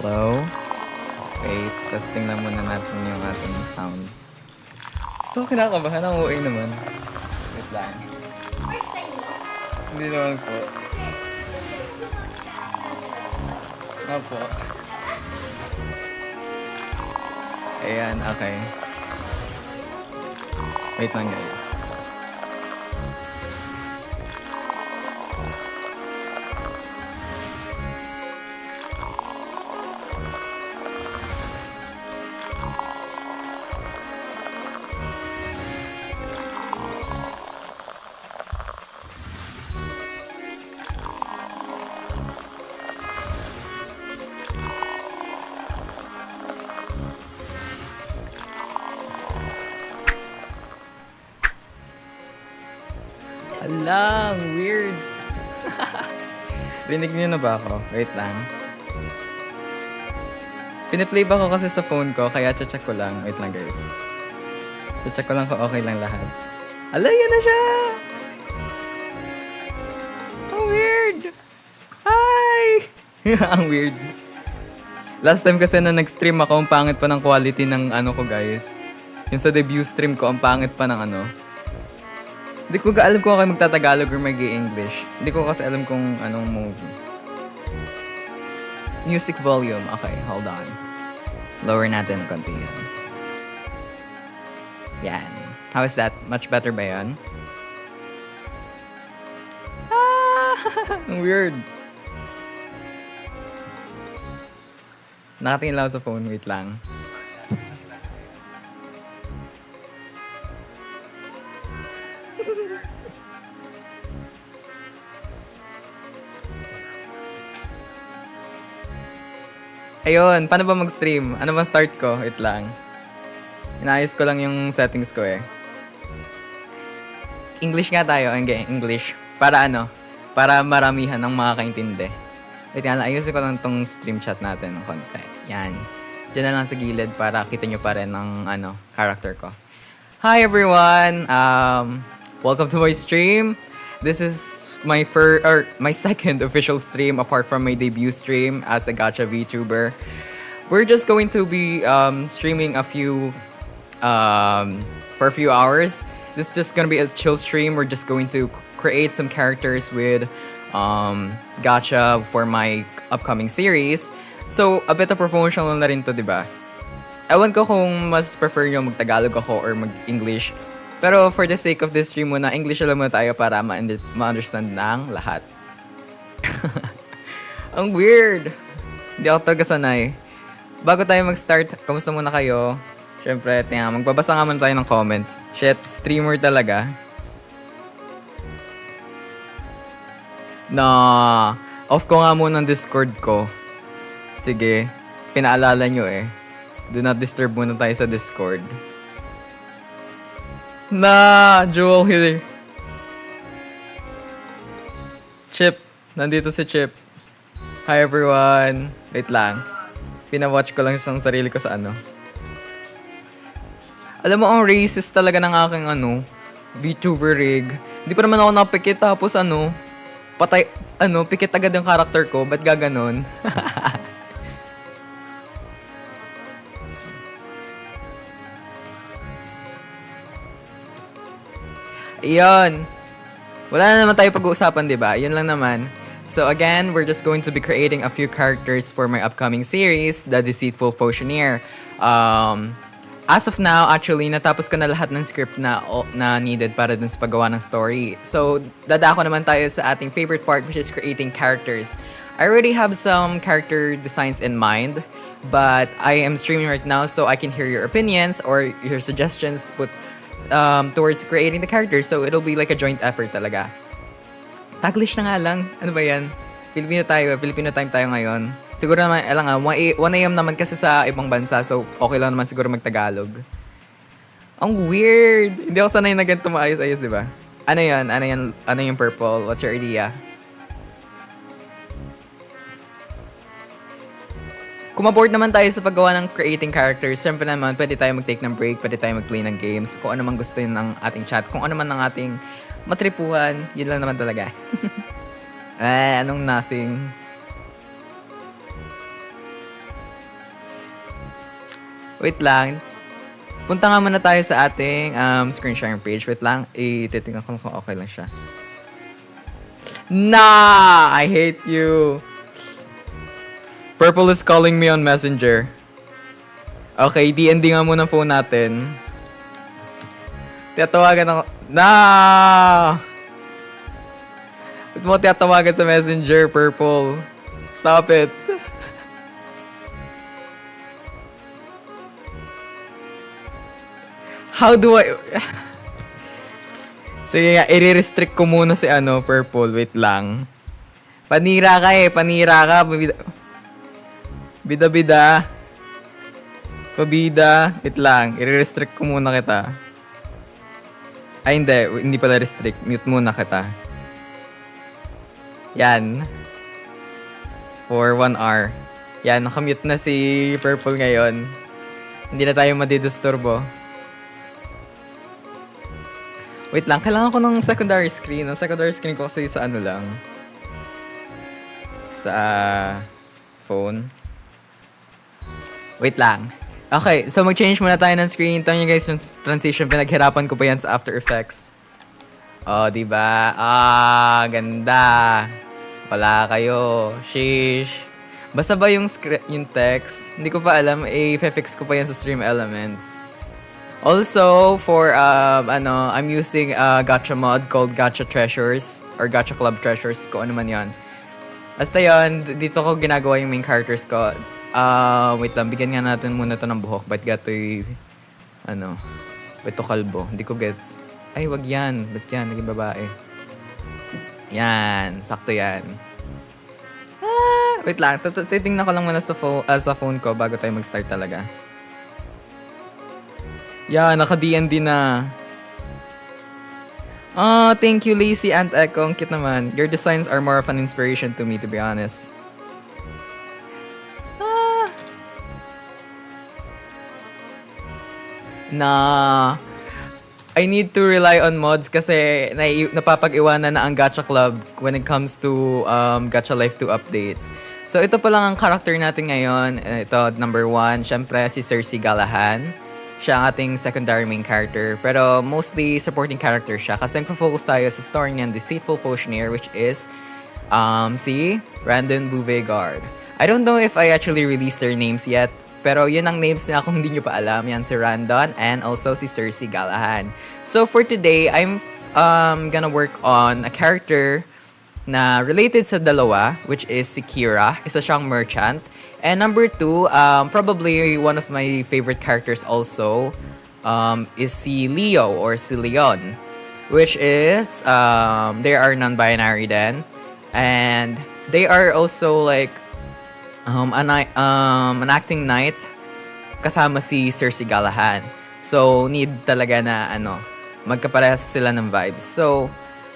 Hello? Wait, testing lang muna natin yung ating sound. Ito, kinakabahan. Ang OA naman. Wait lang. First time mo? Hindi naman po. Opo. Ayan, okay. Wait lang guys. Alam, weird. Rinig niyo na ba ako? Wait lang. Piniplay ba ko kasi sa phone ko, kaya check ko lang. Wait lang guys. Check ko lang kung okay lang lahat. Ala, yun na siya! Ang weird! Hi! Ang weird. Last time kasi na nag-stream ako, ang pangit pa ng quality ng ano ko guys. Yung sa debut stream ko, ang pangit pa ng ano. Hindi ko alam kung ako magtatagalog or mag-i-English. Hindi ko kasi alam kung anong movie. Music volume. Okay, hold on. Lower natin konti yan. Yan. How is that? Much better ba yan? Ah! Ang weird. Nakatingin lang ako sa phone. Wait lang. Ayun, paano ba mag-stream? Ano ba start ko? Wait lang. Inayos ko lang yung settings ko eh. English nga tayo. English. Para ano? Para maramihan ng makakaintindi. Wait nga, ayusin ko lang tong stream chat natin ng konti. Yan. Diyan na lang sa gilid para kita nyo pa rin ang ano, character ko. Hi everyone! Welcome to my stream. This is my second official stream apart from my debut stream as a Gacha VTuber. We're just going to be streaming for a few hours. This is just gonna be a chill stream. We're just going to create some characters with Gacha for my upcoming series. So, a bit of promotional na rin to, diba? Ewan ko kung mas prefer nyo mag-Tagalog ako or mag-English. Pero for the sake of this stream muna, English lang muna tayo para ma-understand ng lahat. Ang weird! Hindi ako talaga sanay. Bago tayo mag-start, kamusta muna kayo? Siyempre, magbabasa nga muna tayo ng comments. Shit, streamer talaga. Off ko nga muna ang Discord ko. Sige, pinaalala nyo eh. Do not disturb muna tayo sa Discord. Jewel here. Chip. Nandito si Chip. Hi everyone. Wait lang. Pinawatch ko lang isang sarili ko sa ano. Alam mo, ang racist talaga ng aking VTuber rig. Hindi pa naman ako napikit tapos pikit agad yung character ko. Ba't gaganon? Iyon. Wala na naman tayo pag-uusapan, diba? Yun lang naman. So again, we're just going to be creating a few characters for my upcoming series, The Deceitful Potioneer. As of now, actually, natapos ko na lahat ng script na needed para dun sa paggawa ng story. So, dadako naman tayo sa ating favorite part, which is creating characters. I already have some character designs in mind, but I am streaming right now so I can hear your opinions or your suggestions towards creating the characters. So, it'll be like a joint effort talaga. Taglish na nga lang. Ano ba yan? Filipino time tayo ngayon. Siguro naman, 1 AM naman kasi sa ibang bansa. So, okay lang naman siguro mag-Tagalog. Ang weird! Hindi ako sanay na ganito maayos-ayos, di ba? Ano yan? Ano yung purple? What's your idea? Kung maboard naman tayo sa paggawa ng creating characters, siyempre naman, pwede tayo mag-take ng break, pwede tayo mag-play ng games, kung ano man gusto yun ng ating chat, kung ano man ng ating matripuhan, yun lang naman talaga. Anong nothing? Wait lang. Punta nga muna tayo sa ating screen sharing page. Wait lang. Ititignan ko kung okay lang siya. Nah! I hate you. Purple is calling me on Messenger. Okay, D&D nga muna phone natin. Tiyatawagan ako. Nah! Ba't mo tiyatawagan sa Messenger, Purple? Stop it. How do I... Sige nga, i-restrict ko muna si Purple. Wait lang. Panira ka eh. Panira ka. Bida-bida. Pabida. Wait lang. I-restrict ko muna kita. Ay, hindi. Hindi pala restrict. Mute muna kita. Yan. For 1 hour. Yan. Nakamute na si Purple ngayon. Hindi na tayo madidisturbo. Wait lang, kailangan ko ng secondary screen. Ang secondary screen ko kasi sa lang. Sa phone. Wait lang. Okay, so mag-change muna tayo ng screen. Ito nyo guys yung transition. Pinaghirapan ko pa yan sa After Effects. Oh, diba? Ganda. Wala kayo. Sheesh. Basta ba yung text? Hindi ko pa alam. I-fix ko pa yan sa Stream Elements. Also, for, I'm using a gacha mod called Gacha Treasures or Gacha Club Treasures, kung ano man yan. Basta yun, dito ko ginagawa yung main characters ko. Wait lang, bigyan nga natin muna to ng buhok. Ba't gato'y, ba't to kalbo? Hindi ko gets. Ay, wag yan. Ba't yan? Naging babae. Yan, sakto yan. Wait lang, titingnan ko lang muna sa phone ko bago tayo mag-start talaga. Yeah, naka-D&D na. Thank you, Lazy and Echo. Ang cute naman. Your designs are more of an inspiration to me, to be honest. I need to rely on mods kasi napapag-iwanan na ang Gacha Club when it comes to Gacha Life 2 updates. So, ito pa lang ang character natin ngayon. Ito, number 1. Syempre, si Cersei Gallahan. Siya ang ating secondary main character. Pero mostly supporting character siya. Kasi nagpo-focus tayo sa story niyan, Deceitful Potioneer, which is si Randon Beauvegard. I don't know if I actually released their names yet. Pero yun ang names niya kung hindi nyo pa alam. Yan si Randon and also si Cersei Gallahan. So for today, I'm gonna work on a character na related sa dalawa, which is si Kira. Isa siyang merchant. And number 2, probably one of my favorite characters also is si Leo or si Leon, which is they are non-binary then, and they are also like an acting knight kasama si Cersei Gallahan. So need talaga na magkaparehas sila ng vibes. So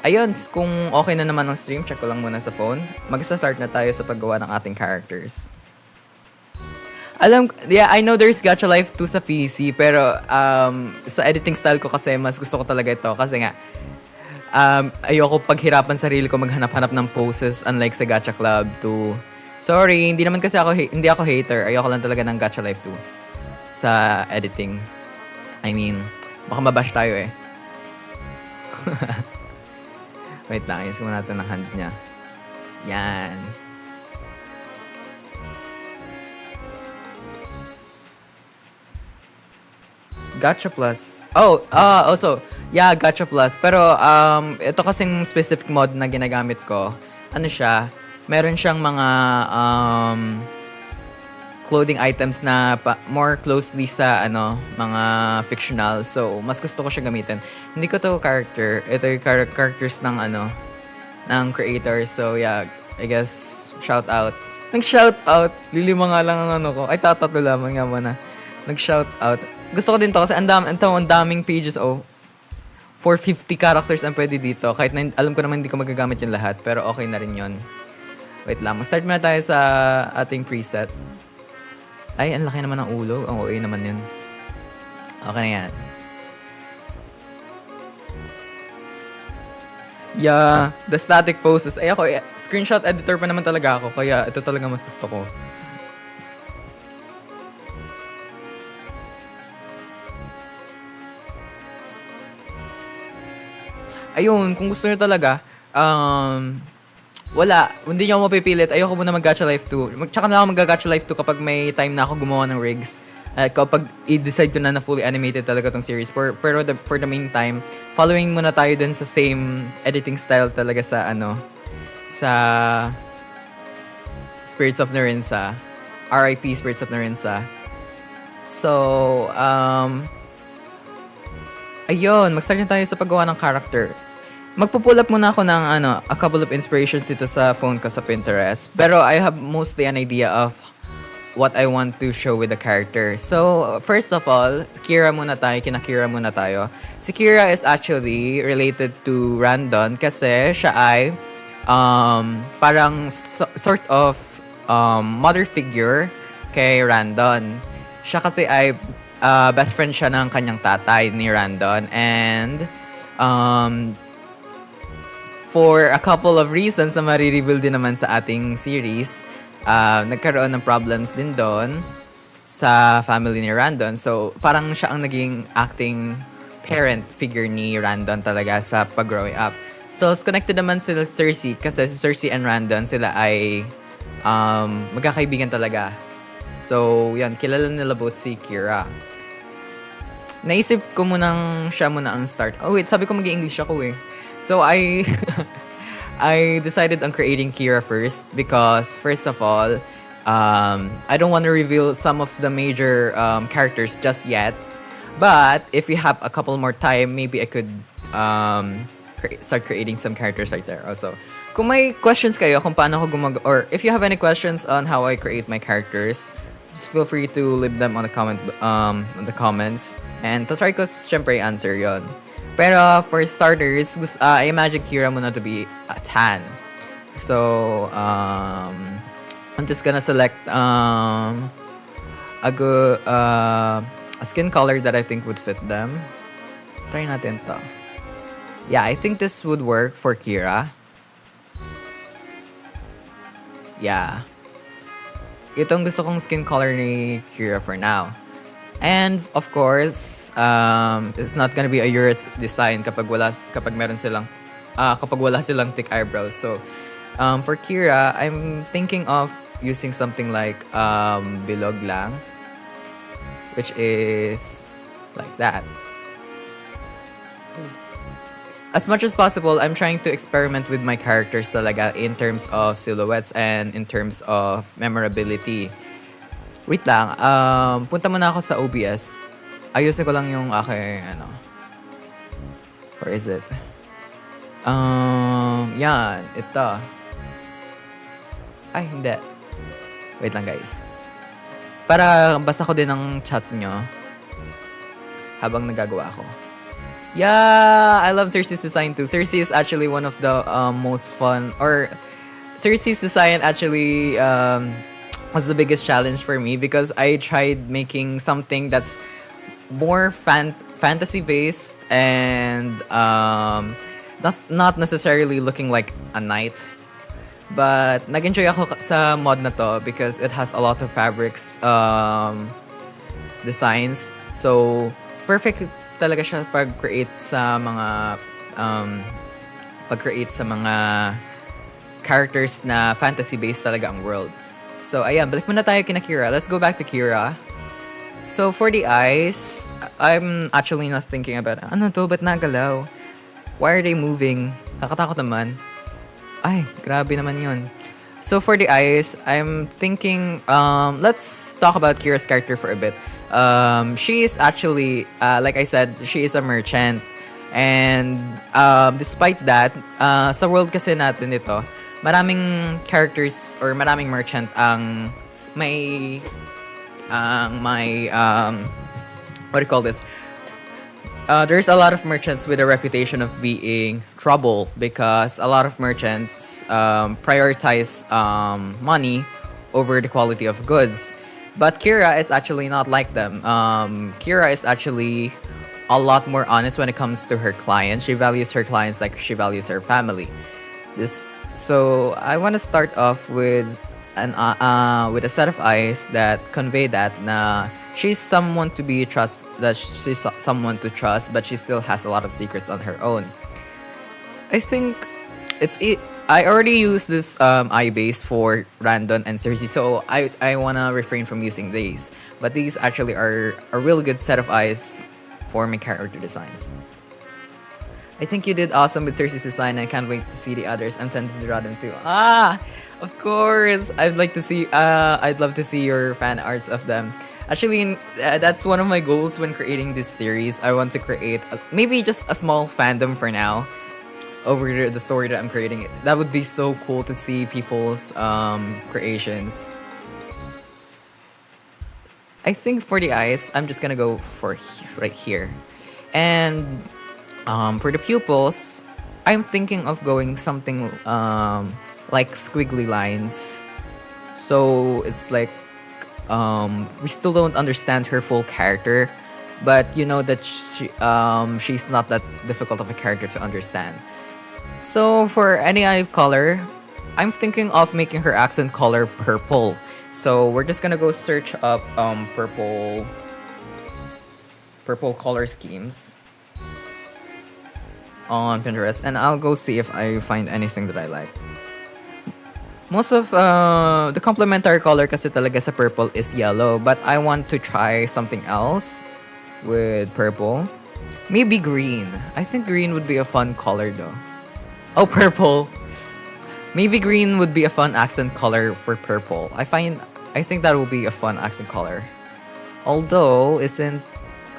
ayun, kung okay na naman ang stream, check ko lang muna sa phone. Mag-start na tayo sa paggawa ng ating characters. I know there's Gacha Life 2 sa PC, pero sa editing style ko kasi mas gusto ko talaga ito kasi nga ayoko paghirapan sarili ko maghanap-hanap ng poses unlike sa Gacha Club 2. Sorry, hindi naman kasi hindi ako hater. Ayoko lang talaga ng Gacha Life 2 sa editing. I mean, baka mabash tayo eh. Wait lang, ayos ko natin ang hand niya. Yan. Gacha Plus. Also, yeah, Gacha Plus. Pero, ito kasing specific mod na ginagamit ko. Ano siya? Meron siyang mga clothing items na more closely sa mga fictional. So, mas gusto ko siya gamitin. Hindi ko to character. Ito yung characters ng ng creator. So, yeah, I guess shout out. Nag-shout out. Lilima nga lang ang ko. Ay, tatatlo lamang nga muna. Nag-shout out. Gusto ko din to kasi ang daming pages 450 characters ang pwede dito. Kahit na alam ko naman hindi ko magagamit yung lahat, pero okay na rin yon. Wait lang, mag-start muna tayo sa ating preset. Ay, ang laki naman ng ulo. Ang OA naman yun. Okay na yan. Yeah, the static poses. Ay ako, screenshot editor pa naman talaga ako. Kaya ito talaga mas gusto ko. ayun, kung gusto niyo talaga, wala, hindi niyo ako mapipilit. Ayoko muna mag-Gacha Life 2. Tsaka na ako mag-Gacha Life 2 kapag may time na ako gumawa ng rigs. Kapag i-decide ko na fully animated talaga tong series. For the meantime, following muna tayo dun sa same editing style talaga sa sa Spirits of Narinsa. RIP Spirits of Narinsa. So, ayun, mag-start na tayo sa paggawa ng character. Magpo-pull up muna ako ng a couple of inspirations dito sa phone ko sa Pinterest. Pero I have mostly an idea of what I want to show with the character. So, first of all, Kira muna tayo. Si Kira is actually related to Randon kasi siya ay parang sort of mother figure kay Randon. Siya kasi ay best friend siya ng kanyang tatay ni Randon, and for a couple of reasons na marireveal din naman sa ating series, nagkaroon ng problems din doon sa family ni Randon. So, parang siya ang naging acting parent figure ni Randon talaga sa pag-growing up. So, connected naman sila Cersei kasi si Cersei and Randon, sila ay magkakaibigan talaga. So, yan, kilala nila both si Kira. Naisip ko siya muna ang start. Oh wait, sabi ko mag-English ako eh. So, I decided on creating Kira first because, first of all, I don't want to reveal some of the major characters just yet. But, if we have a couple more time, maybe I could start creating some characters right there also. Kung may questions kayo kung paano ako or if you have any questions on how I create my characters, just feel free to leave them on the comments. And try ko syempre answer yon. Pero for starters, I imagine Kira muna to be a tan. So, I'm just gonna select a skin color that I think would fit them. Try natin to. Yeah, I think this would work for Kira. Yeah. Itong gusto kong skin color ni Kira for now. And of course, it's not gonna be a Euros design kapag wala silang thick eyebrows. So, for Kira, I'm thinking of using something like bilog lang, which is like that. As much as possible, I'm trying to experiment with my characters talaga in terms of silhouettes and in terms of memorability. Wait lang, punta muna ako sa OBS. Ayusin ko lang yung aking, where is it? Yan, ito. Ay, hindi. Wait lang guys. Para basa ko din ang chat nyo habang nagagawa ako. Yeah, I love Cersei's design too. Cersei is actually one of the most fun, or Cersei's design actually was the biggest challenge for me because I tried making something that's more fantasy based and that's not necessarily looking like a knight. But nag-enjoy ako sa mod na to because it has a lot of fabrics designs. So perfect talaga siya pag-create sa mga characters na fantasy-based talaga ang world. So, ayan, balik muna tayo kina Kira. Let's go back to Kira. So, for the eyes, I'm actually not thinking about, ano to, ba't nagalaw? Why are they moving? Kakatakot naman. Ay, grabe naman yun. So, for the eyes, I'm thinking, let's talk about Kira's character for a bit. She is actually, like I said, she is a merchant. And despite that, sa world kasi natin ito, maraming characters or maraming merchant ang may what do you call this? There's a lot of merchants with a reputation of being trouble because a lot of merchants prioritize money over the quality of goods. But Kira is actually not like them. Kira is actually a lot more honest when it comes to her clients. She values her clients like she values her family. So I want to start off with a set of eyes that convey that na she's someone to be trust, that she's someone to trust, but she still has a lot of secrets on her own. I think I already used this eye base for Randon and Cersei, so I wanna refrain from using these. But these actually are a really good set of eyes for my character designs. I think you did awesome with Cersei's design. I can't wait to see the others. I'm tempted to draw them too. Ah, of course. I'd like to see. I'd love to see your fan arts of them. Actually, that's one of my goals when creating this series. I want to create maybe just a small fandom for now over the story that I'm creating. That would be so cool to see people's creations. I think for the eyes, I'm just gonna go for right here, and for the pupils, I'm thinking of going something like squiggly lines. So it's like we still don't understand her full character, but you know that she's not that difficult of a character to understand. So for any eye color, I'm thinking of making her accent color purple. So we're just gonna go search up purple color schemes on Pinterest, and I'll go see if I find anything that I like. Most of the complementary color kasi talaga sa purple is yellow, but I want to try something else with purple. Maybe green. I think green would be a fun color though. Oh, purple. Maybe green would be a fun accent color for purple. I think that will be a fun accent color. Although isn't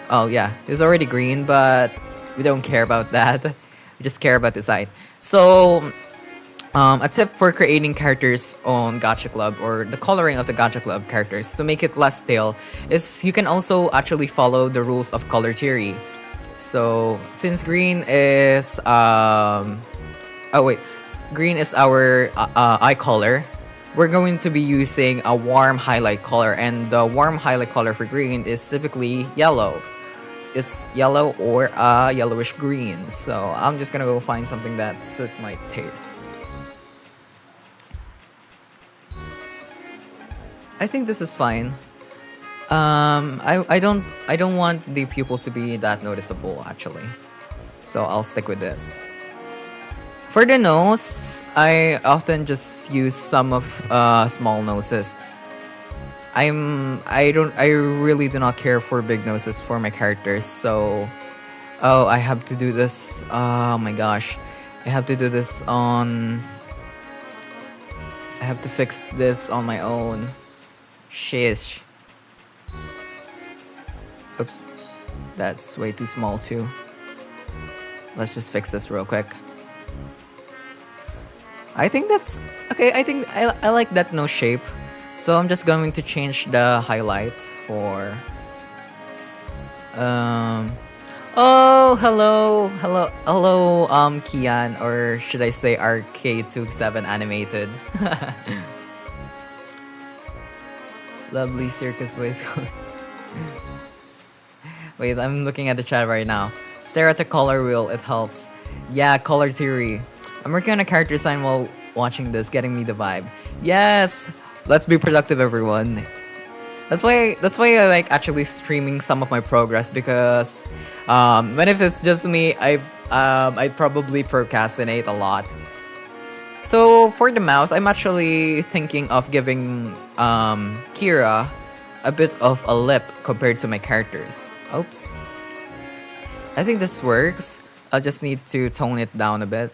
oh yeah, it's already green, but we don't care about that. We just care about design. So a tip for creating characters on Gacha Club, or the coloring of the Gacha Club characters to make it less stale, is you can also actually follow the rules of color theory. So since green is green is our eye color, we're going to be using a warm highlight color, and the warm highlight color for green is typically yellow. It's yellow or yellowish green. So I'm just gonna go find something that suits my taste. I think this is fine. I don't want the pupil to be that noticeable actually. So I'll stick with this. For the nose, I often just use some of small noses. I really do not care for big noses for my characters. So, I have to do this. Oh my gosh, I have to do this on. I have to fix this on my own. Shish. Oops, that's way too small too. Let's just fix this real quick. I think that's okay. I think I like that nose shape. So I'm just going to change the highlight for oh, hello, Kian, or should I say RK27 animated. Lovely circus voice. Wait, I'm looking at the chat right now. Stare at the color wheel, it helps. Yeah, color theory. I'm working on a character design while watching this, getting me the vibe. Yes! Let's be productive, everyone. That's why I like actually streaming some of my progress, because when if it's just me, I probably procrastinate a lot. So for the mouth, I'm actually thinking of giving Kira a bit of a lip compared to my characters. Oops. I think this works. I'll just need to tone it down a bit.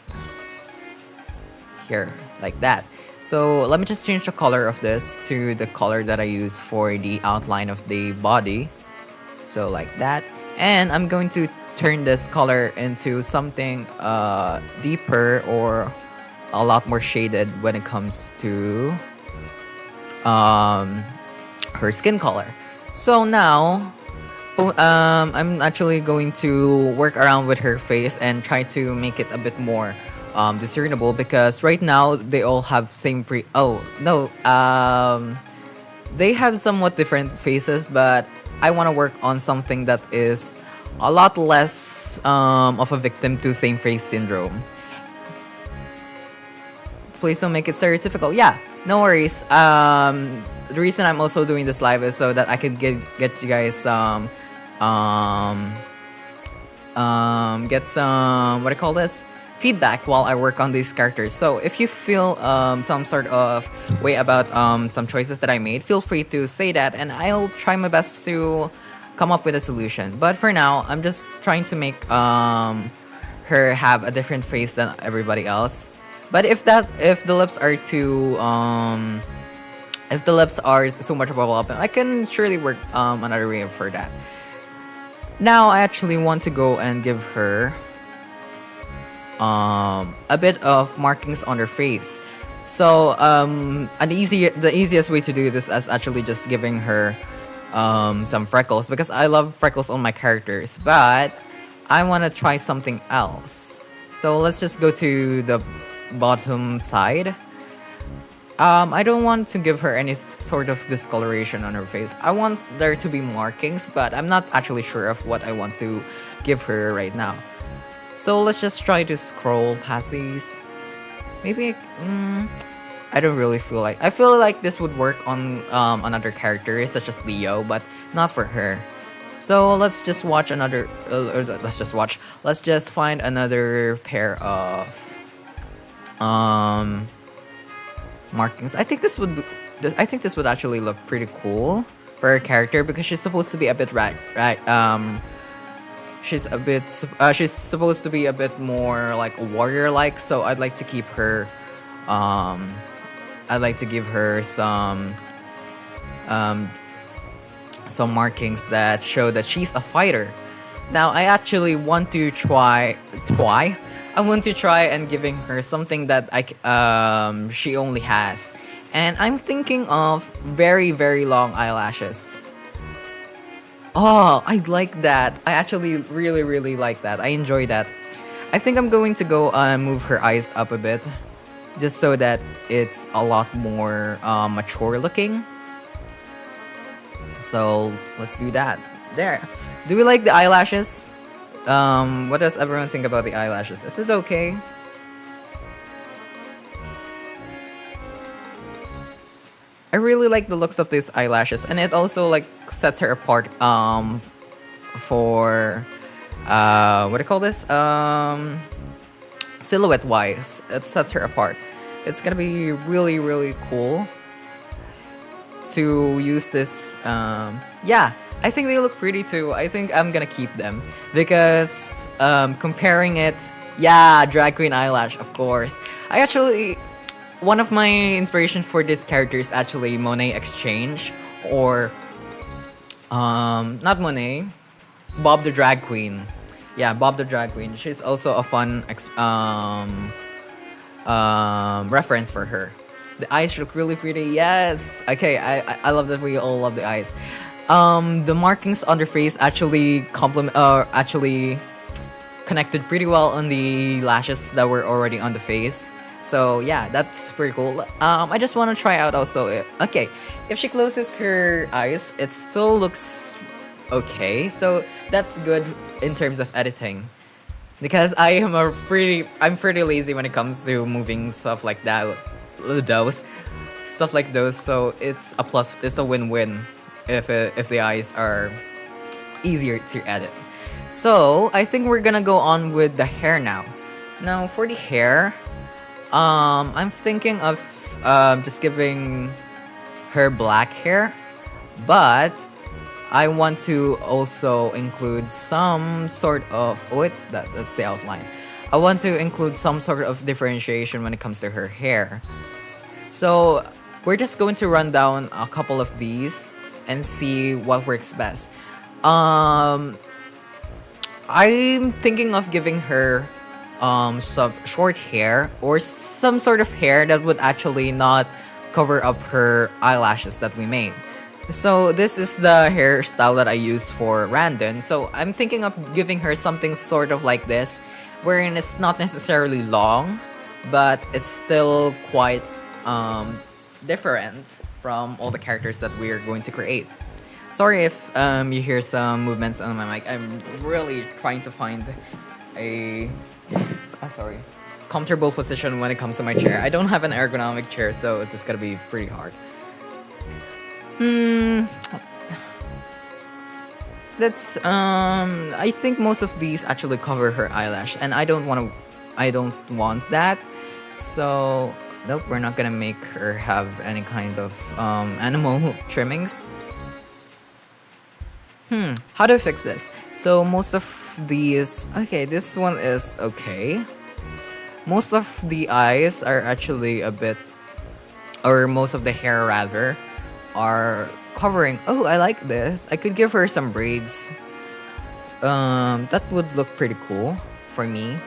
Here, like that. So let me just change the color of this to the color that I use for the outline of the body. So like that. And I'm going to turn this color into something deeper or a lot more shaded when it comes to her skin color. So now I'm actually going to work around with her face and try to make it a bit more discernible, because right now they all have they have somewhat different faces, but I want to work on something that is a lot less of a victim to same face syndrome. Please don't make it stereotypical. Yeah, no worries. The reason I'm also doing this live is so that I can get you guys get some what do you call this, feedback while I work on these characters. So if you feel some sort of way about some choices that I made, feel free to say that, and I'll try my best to come up with a solution. But for now, I'm just trying to make her have a different face than everybody else. But if the lips are too if the lips are so much of a problem, I can surely work another way for that. Now I actually want to go and give her a bit of markings on her face. So the easiest way to do this is actually just giving her some freckles, because I love freckles on my characters, but I want to try something else. So let's just go to the bottom side. I don't want to give her any sort of discoloration on her face. I want there to be markings, but I'm not actually sure of what I want to give her right now. So let's just try to scroll past these. Maybe I don't really feel like... I feel like this would work on another character such as Leo, but not for her. So let's just watch another... Let's just find another pair of markings. I think this would actually look pretty cool for her character, because she's supposed to be a bit she's supposed to be a bit more like warrior like, so I'd like to keep her I'd like to give her some markings that show that she's a fighter. Now I actually want to try and giving her something that she only has, and I'm thinking of very, very long eyelashes. Oh, I like that. I actually really, really like that. I enjoy that. I think I'm going to go move her eyes up a bit, just so that it's a lot more mature looking. So let's do that. There. Do we like the eyelashes? What does everyone think about the eyelashes? Is this okay? I really like the looks of these eyelashes, and it also like sets her apart for what do you call this? Silhouette wise, it sets her apart. It's gonna be really, really cool to use this. Yeah, I think they look pretty too. I think I'm gonna keep them because comparing it, yeah, drag queen eyelash, of course. One of my inspirations for this character is actually Monet Exchange, or not Monet, Bob the Drag Queen. Yeah, Bob the Drag Queen. She's also a fun reference for her. The eyes look really pretty. Yes. Okay, I love that we all love the eyes. The markings on their face actually actually connected pretty well on the lashes that were already on the face. So yeah, that's pretty cool. I just want to try out also. Okay, if she closes her eyes, it still looks okay. So that's good in terms of editing, because I'm pretty lazy when it comes to moving stuff like that. Stuff like those. So it's a plus. It's a win-win if the eyes are easier to edit. So I think we're gonna go on with the hair now. Now for the hair, I'm thinking of just giving her black hair, but I want to also include some sort of that's the outline. I want to include some sort of differentiation when it comes to her hair. So we're just going to run down a couple of these and see what works best. I'm thinking of giving her some short hair, or some sort of hair that would actually not cover up her eyelashes that we made. So this is the hairstyle that I use for Randon. So I'm thinking of giving her something sort of like this, wherein it's not necessarily long, but it's still quite different from all the characters that we are going to create. Sorry if you hear some movements on my mic. I'm really trying to find a comfortable position when it comes to my chair. I don't have an ergonomic chair, so it's just gonna be pretty hard. That's I think most of these actually cover her eyelash, and I don't want to I don't want that. So nope, we're not gonna make her have any kind of animal trimmings. How do I fix this? So most of these, okay, this one is okay. Most of the eyes are actually a bit, or most of the hair rather, are covering. Oh, I like this. I could give her some braids. That would look pretty cool for me.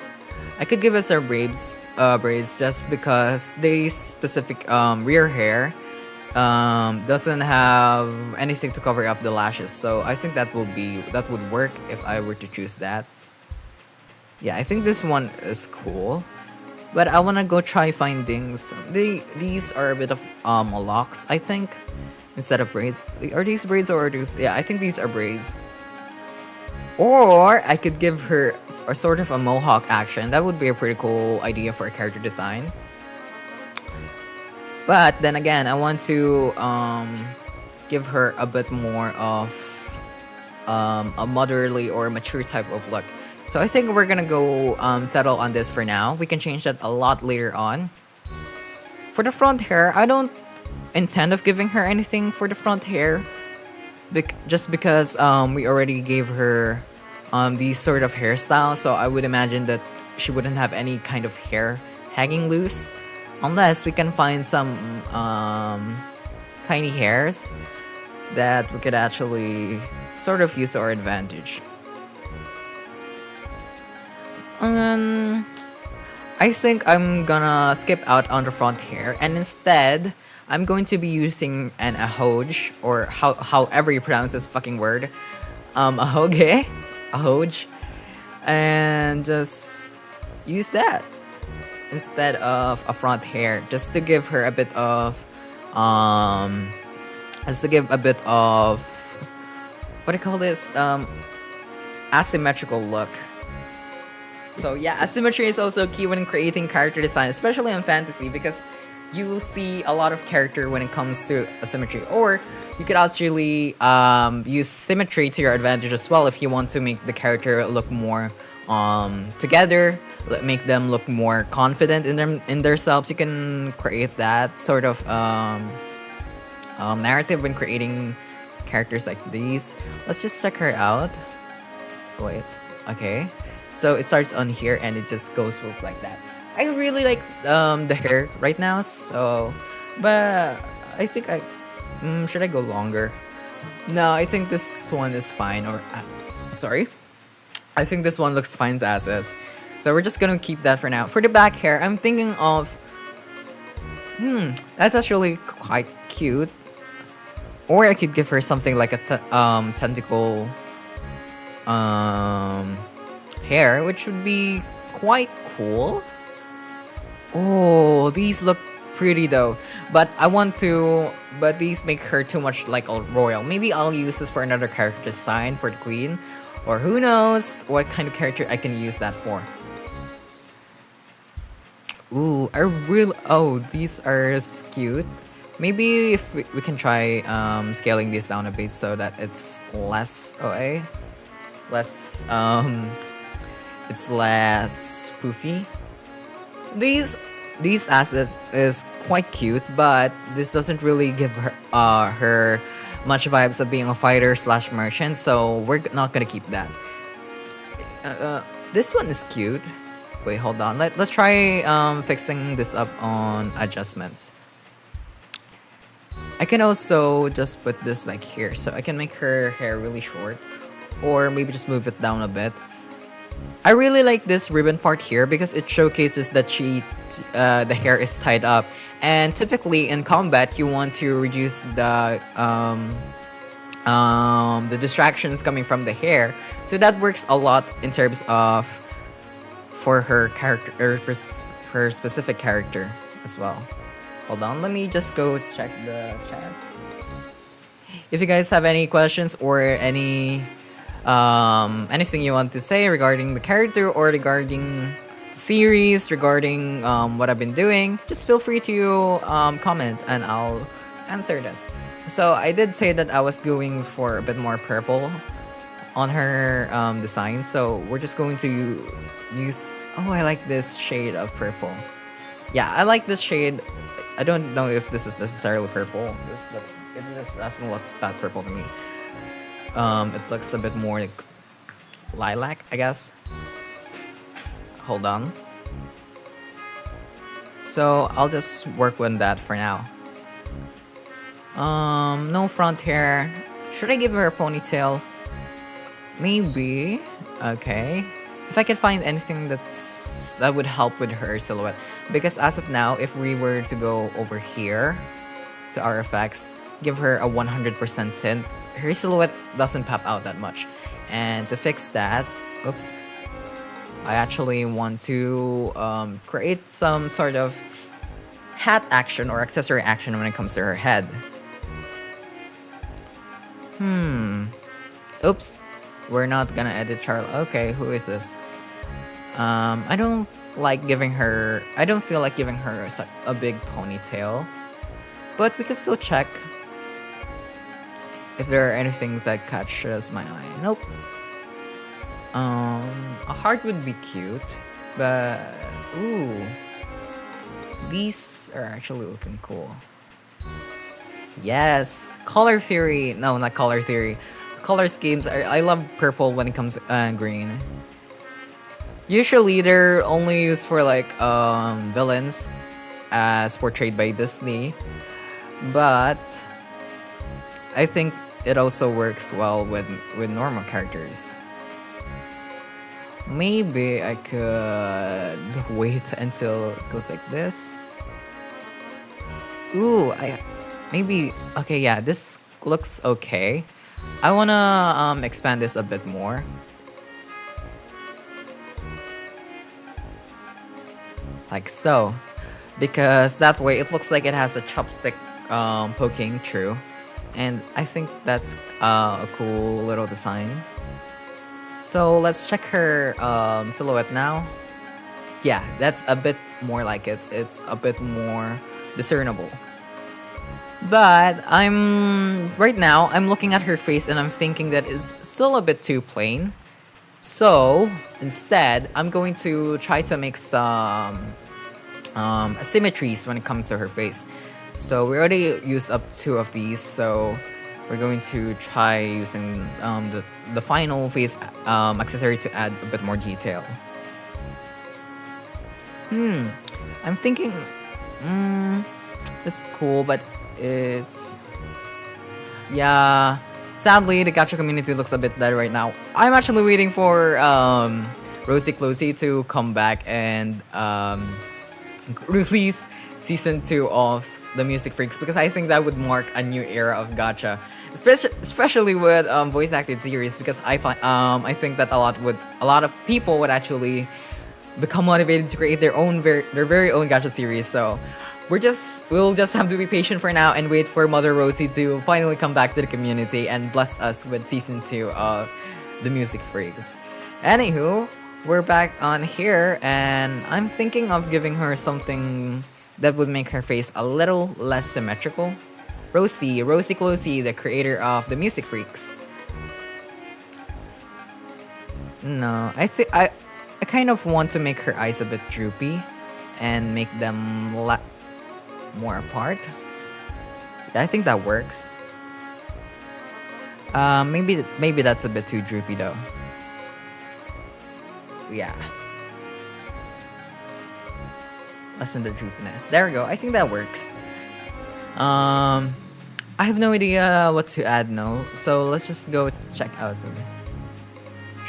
I could give her some braids just because they specific rear hair doesn't have anything to cover up the lashes. So I think that would work if I were to choose that. Yeah, I think this one is cool. But I wanna go try finding these are a bit of locks, I think, instead of braids. Are these braids or are these? Yeah, I think these are braids. Or I could give her a sort of a mohawk action. That would be a pretty cool idea for a character design. But then again, I want to give her a bit more of a motherly or mature type of look. So I think we're gonna go settle on this for now. We can change that a lot later on. For the front hair, I don't intend of giving her anything for the front hair. Just because we already gave her these sort of hairstyles, so I would imagine that she wouldn't have any kind of hair hanging loose. Unless we can find some tiny hairs that we could actually sort of use to our advantage. I think I'm gonna skip out on the front hair and instead I'm going to be using an ahoge, or however you pronounce this fucking word. Ahoge. And just use that instead of a front hair, just to give her a bit of what do you call this, asymmetrical look. So yeah, asymmetry is also key when creating character design, especially in fantasy, because you will see a lot of character when it comes to asymmetry. Or you could actually use symmetry to your advantage as well if you want to make the character look more together, make them look more confident in themselves. You can create that sort of narrative when creating characters like these. Let's just check her out. Wait, okay. So it starts on here and it just goes like that. I really like the hair right now, so, but I think should I go longer? No, I think this one is fine. Or sorry, I think this one looks fine as is. So we're just gonna keep that for now. For the back hair, I'm thinking of that's actually quite cute. Or I could give her something like a tentacle hair, which would be quite cool. Oh, these look pretty though. But these make her too much like a royal. Maybe I'll use this for another character design for the queen. Or who knows what kind of character I can use that for. Ooh, these are cute. Maybe if we can try scaling this down a bit so that it's less OA. It's less poofy. These assets is quite cute, but this doesn't really give her much vibes of being a fighter / merchant, so we're not gonna keep that. This one is cute. Wait, hold on. Let's try fixing this up on adjustments. I can also just put this like here, so I can make her hair really short, or maybe just move it down a bit. I really like this ribbon part here because it showcases that the hair is tied up, and typically in combat you want to reduce the distractions coming from the hair, so that works a lot in terms of for her character, or for her specific character as well. Hold on, let me just go check the chats. If you guys have any questions or anything you want to say regarding the character or regarding the series, regarding what I've been doing, just feel free to comment and I'll answer this. So I did say that I was going for a bit more purple. on her design. So we're just going to use. Oh, I like this shade of purple. Yeah, I like this shade. I don't know if this is necessarily purple. This doesn't look that purple to me. It looks a bit more like lilac, I guess. Hold on. So I'll just work with that for now. No front hair. Should I give her a ponytail? Maybe. Okay. If I could find anything that would help with her silhouette. Because as of now, if we were to go over here to our effects, give her a 100% tint, her silhouette doesn't pop out that much. And to fix that, oops, I actually want to create some sort of hat action or accessory action when it comes to her head. Oops. We're not gonna edit Charlotte. Okay, who is this? I don't like giving her. I don't feel like giving her a big ponytail, but we can still check if there are any things that catches my eye. Nope. A heart would be cute, but ooh, these are actually looking cool. Yes, color theory. No, not color theory. Color schemes. I love purple when it comes to green. Usually they're only used for like villains as portrayed by Disney, but I think it also works well with normal characters. Maybe I could wait until it goes like this. Ooh, maybe okay, yeah, this looks okay. I wanna expand this a bit more. Like so. Because that way it looks like it has a chopstick poking through. And I think that's a cool little design. So let's check her silhouette now. Yeah, that's a bit more like it. It's a bit more discernible. But right now I'm looking at her face and I'm thinking that it's still a bit too plain. So instead, I'm going to try to make some asymmetries when it comes to her face. So we already used up 2 of these, so we're going to try using the final face accessory to add a bit more detail. I'm thinking, it's cool, but it's, yeah. Sadly, the gacha community looks a bit dead right now. I'm actually waiting for Rosie Closey to come back and release season 2 of the Music Freaks, because I think that would mark a new era of gacha, especially with voice acted series. Because I think that a lot of people would actually become motivated to create their very own gacha series. So we'll just have to be patient for now and wait for Mother Rosie to finally come back to the community and bless us with season 2 of the Music Freaks. Anywho, we're back on here, and I'm thinking of giving her something that would make her face a little less symmetrical. Rosie Closey, the creator of the Music Freaks. No, I kind of want to make her eyes a bit droopy and make them more apart. Yeah, I think that works. Maybe that's a bit too droopy though. Yeah. Lessen the droopiness. There we go. I think that works. I have no idea what to add now, so let's just go check out some.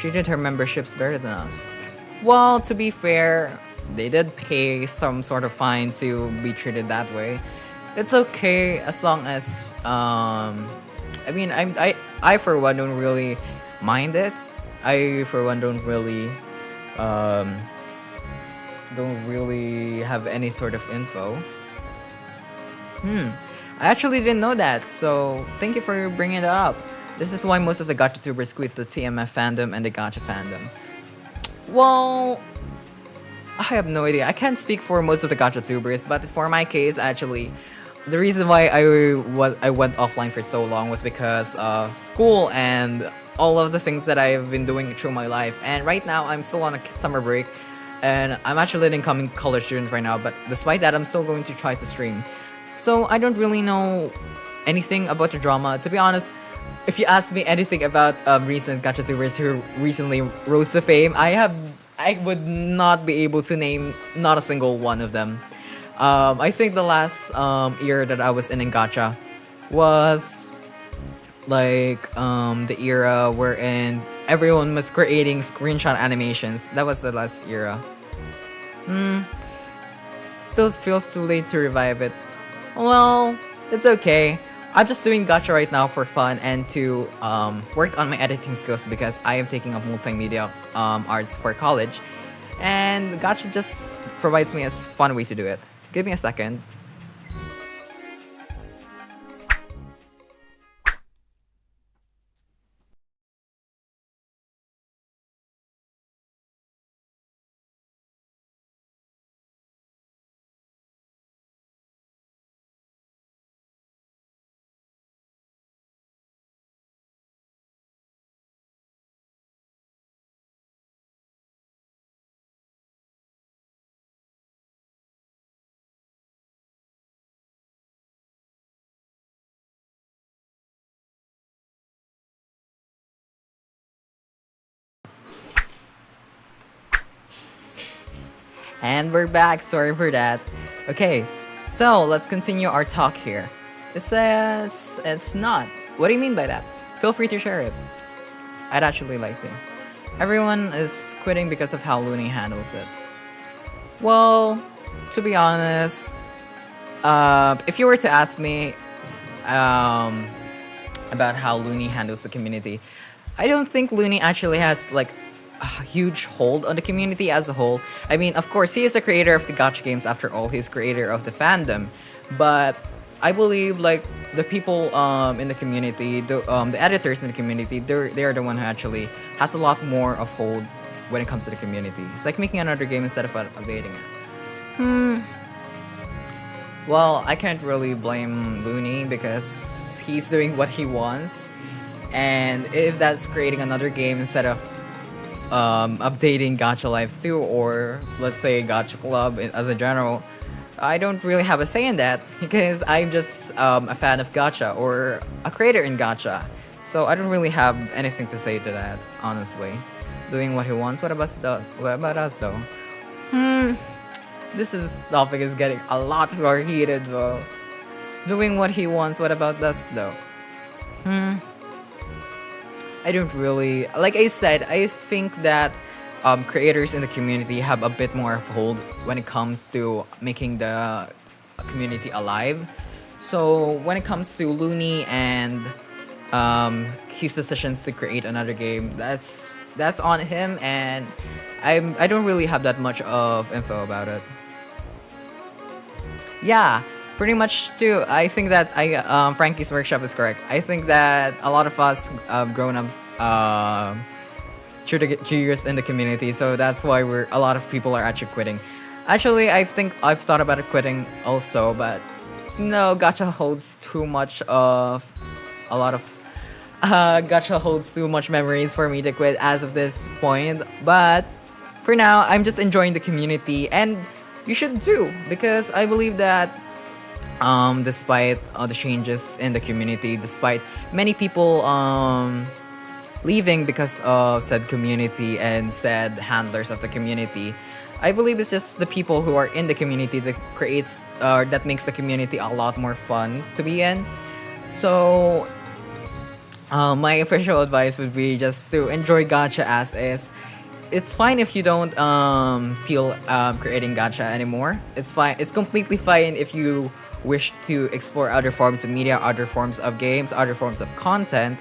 She did her memberships better than us. Well, to be fair, they did pay some sort of fine to be treated that way. It's okay as long as I mean, I for one don't really mind it. I for one don't really have any sort of info. I actually didn't know that, so thank you for bringing it up. This is why most of the gacha tubers quit the TMF fandom and the gacha fandom. Well, I have no idea. I can't speak for most of the gacha tubers, but for my case, actually, the reason why I went offline for so long was because of school and all of the things that I've been doing through my life. And right now, I'm still on a summer break, and I'm actually an incoming college student right now. But despite that, I'm still going to try to stream. So I don't really know anything about the drama. To be honest, if you ask me anything about recent Gacha tubers who recently rose to fame, I would not be able to name not a single one of them. I think the last year that I was in Gacha was like the era wherein everyone was creating screenshot animations. That was the last era. Still feels too late to revive it. Well, it's okay. I'm just doing Gacha right now for fun and to work on my editing skills because I am taking up multimedia arts for college. And Gacha just provides me a fun way to do it. Give me a second. And we're back, sorry for that. Okay, so let's continue our talk here. It says it's not. What do you mean by that? Feel free to share it. I'd actually like to. Everyone is quitting because of how Looney handles it. Well, to be honest, if you were to ask me about how Looney handles the community, I don't think Looney actually has like a huge hold on the community as a whole. I mean, of course, he is the creator of the Gacha games. After all, he's creator of the fandom. But I believe like the people in the community, the editors in the community, they're the one who actually has a lot more of hold when it comes to the community. It's like making another game instead of updating it. Well, I can't really blame Looney because he's doing what he wants. And if that's creating another game instead of updating Gacha Life 2 or let's say Gacha Club as a general, I don't really have a say in that because I'm just a fan of Gacha or a creator in Gacha. So I don't really have anything to say to that, honestly. Doing what he wants. What about us though? This topic is getting a lot more heated though. Doing what he wants. What about us though? I don't really, like I said, I think that creators in the community have a bit more of hold when it comes to making the community alive. So when it comes to Looney and his decisions to create another game, that's on him, and I don't really have that much of info about it. Yeah, pretty much too. I think that Frankie's workshop is correct. I think that a lot of us grown up through the years in the community, so that's why a lot of people are actually quitting. Actually, I think I've thought about quitting also, but no, Gacha holds too much of a lot of Gacha holds too much memories for me to quit as of this point. But for now, I'm just enjoying the community, and you should too, because I believe that despite the changes in the community, despite many people leaving because of said community and said handlers of the community, I believe it's just the people who are in the community that creates that makes the community a lot more fun to be in. So my official advice would be just to enjoy Gacha as is. It's fine if you don't feel creating Gacha anymore. It's fine. It's completely fine if you wish to explore other forms of media, other forms of games, other forms of content.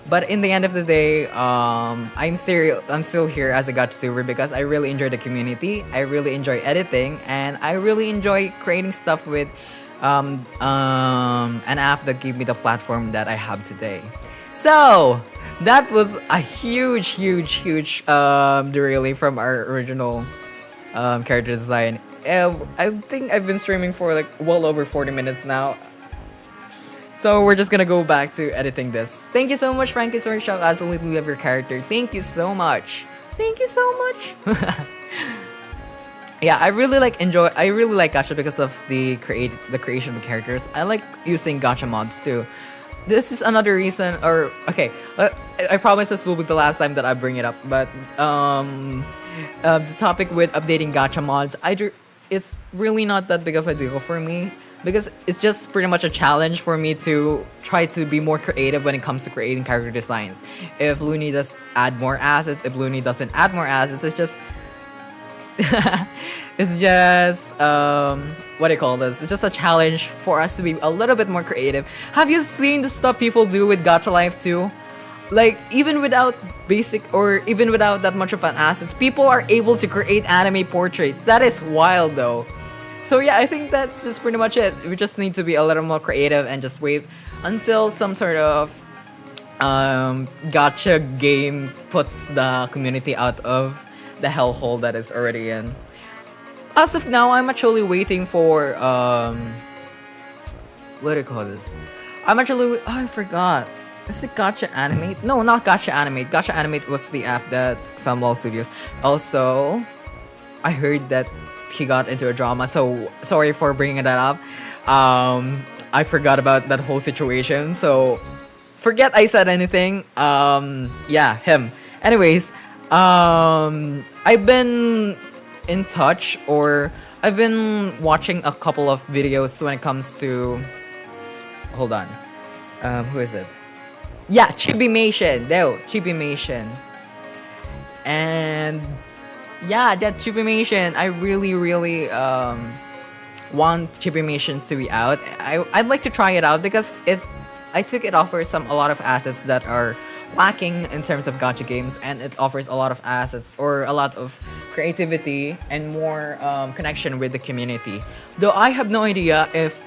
But in the end of the day, I'm still here as a Gacha tuber because I really enjoy the community. I really enjoy editing, and I really enjoy creating stuff with an app that gave me the platform that I have today. So that was a huge derailing from our original character design. I think I've been streaming for like well over 40 minutes now. So we're just gonna go back to editing this. Thank you so much, Frankie's Workshop. Absolutely love your character. Thank you so much. Thank you so much. Yeah, I really like Gacha because of the creation of characters. I like using Gacha mods too. This is another reason, or okay, I promise this will be the last time that I bring it up. But the topic with updating Gacha mods, it's really not that big of a deal for me because it's just pretty much a challenge for me to try to be more creative when it comes to creating character designs. If Looney does add more assets, if Looney doesn't add more assets, it's just it's just what do you call this? It's just a challenge for us to be a little bit more creative. Have you seen the stuff people do with Gacha Life too? Like even without basic or even without that much of an assets, people are able to create anime portraits. That is wild though. So yeah, I think that's just pretty much it. We just need to be a little more creative and just wait until some sort of gacha game puts the community out of the hellhole that is already in. As of now, I'm actually waiting for what do you call this? I forgot. Is it Gacha Animate? No, not Gacha Animate. Gacha Animate was the app that Femlol Studios. Also, I heard that he got into a drama, so sorry for bringing that up. I forgot about that whole situation, so forget I said anything. Yeah, him. Anyways, I've been in touch, or I've been watching a couple of videos when it comes to. Hold on. Who is it? Yeah, Chibimation. There, Chibimation. And yeah, that Chibimation, I really want Chibimation to be out. I'd like to try it out because I think it offers a lot of assets that are lacking in terms of gacha games, and it offers a lot of assets or a lot of creativity and more connection with the community. Though I have no idea if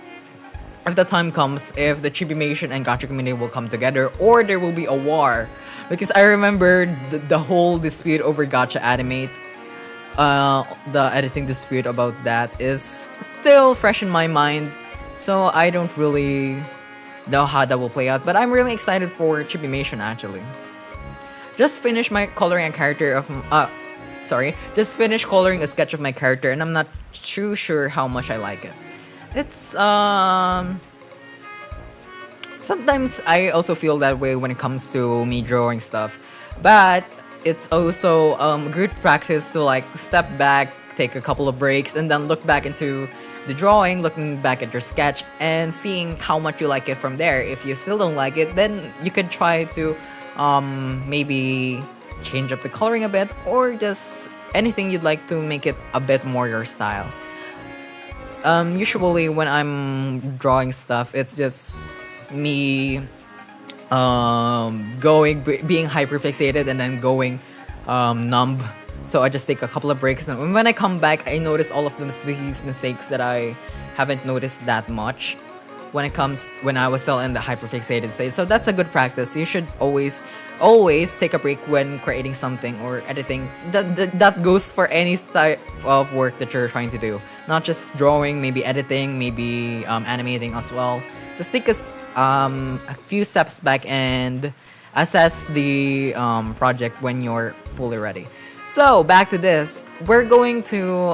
the time comes, if the Chibimation and gacha community will come together or there will be a war. Because I remember the whole dispute over Gacha Animate. The editing dispute about that is still fresh in my mind. So I don't really know how that will play out. But I'm really excited for Chibimation actually. Just finished my coloring a character of... just finished coloring a sketch of my character and I'm not too sure how much I like it. It's sometimes I also feel that way when it comes to me drawing stuff, but it's also good practice to like step back, take a couple of breaks, and then look back into the drawing, looking back at your sketch and seeing how much you like it from there. If you still don't like it, then you could try to maybe change up the coloring a bit, or just anything you'd like to make it a bit more your style. Usually when I'm drawing stuff, it's just me being hyperfixated and then going numb. So I just take a couple of breaks, and when I come back, I notice all of these mistakes that I haven't noticed that much when I was still in the hyperfixated state. So that's a good practice. You should always take a break when creating something or editing. That goes for any type of work that you're trying to do. Not just drawing, maybe editing, maybe animating as well. Just take a few steps back and assess the project when you're fully ready. So back to this, we're going to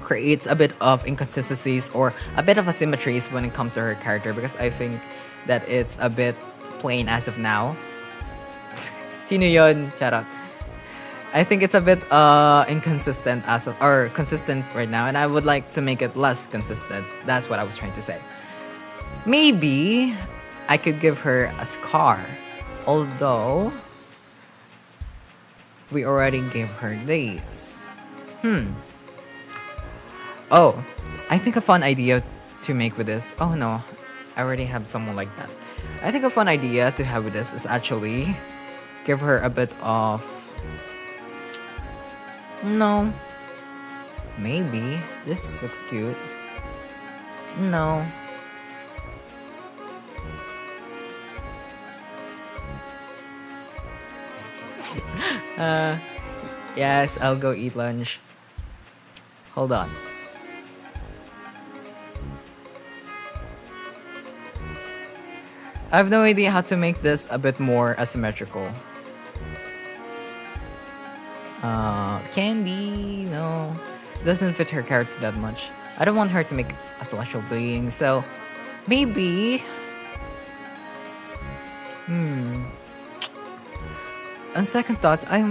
create a bit of inconsistencies or a bit of asymmetries when it comes to her character, because I think that it's a bit plain as of now. Sino yun? Charot. I think it's a bit inconsistent or consistent right now, and I would like to make it less consistent. That's what I was trying to say. Maybe I could give her a scar, although we already gave her these. Oh, I think a fun idea to make with this. Oh no, I already have someone like that. I think a fun idea to have with this is actually give her a bit of... No. Maybe. This looks cute. No. Yes, I'll go eat lunch. Hold on. I have no idea how to make this a bit more asymmetrical. Candy, no. Doesn't fit her character that much. I don't want her to make a celestial being, so maybe. On second thoughts, I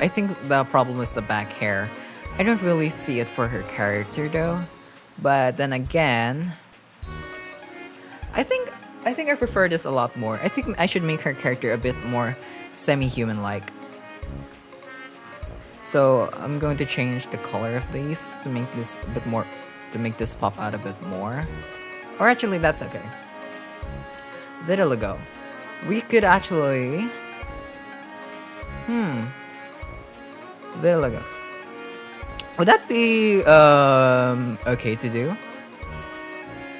think the problem is the back hair. I don't really see it for her character though. But then again, I think I prefer this a lot more. I think I should make her character a bit more semi-human like. So I'm going to change the color of these to make this a bit more, to make this pop out a bit more. Or actually, that's okay. Little ago, we could actually. Little ago. Would that be okay to do?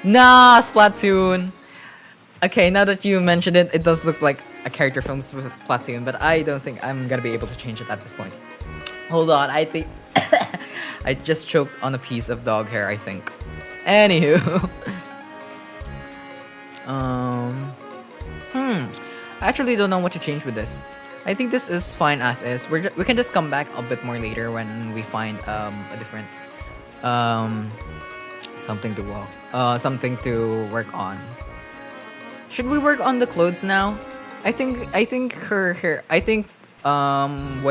Nah, Splatoon. Okay, now that you mentioned it, it does look like a character from Splatoon, but I don't think I'm gonna be able to change it at this point. Hold on, I think I just choked on a piece of dog hair, I think. Anywho. I actually don't know what to change with this. I think this is fine as is. We can just come back a bit more later when we find a different something to work on. Should we work on the clothes now? I think when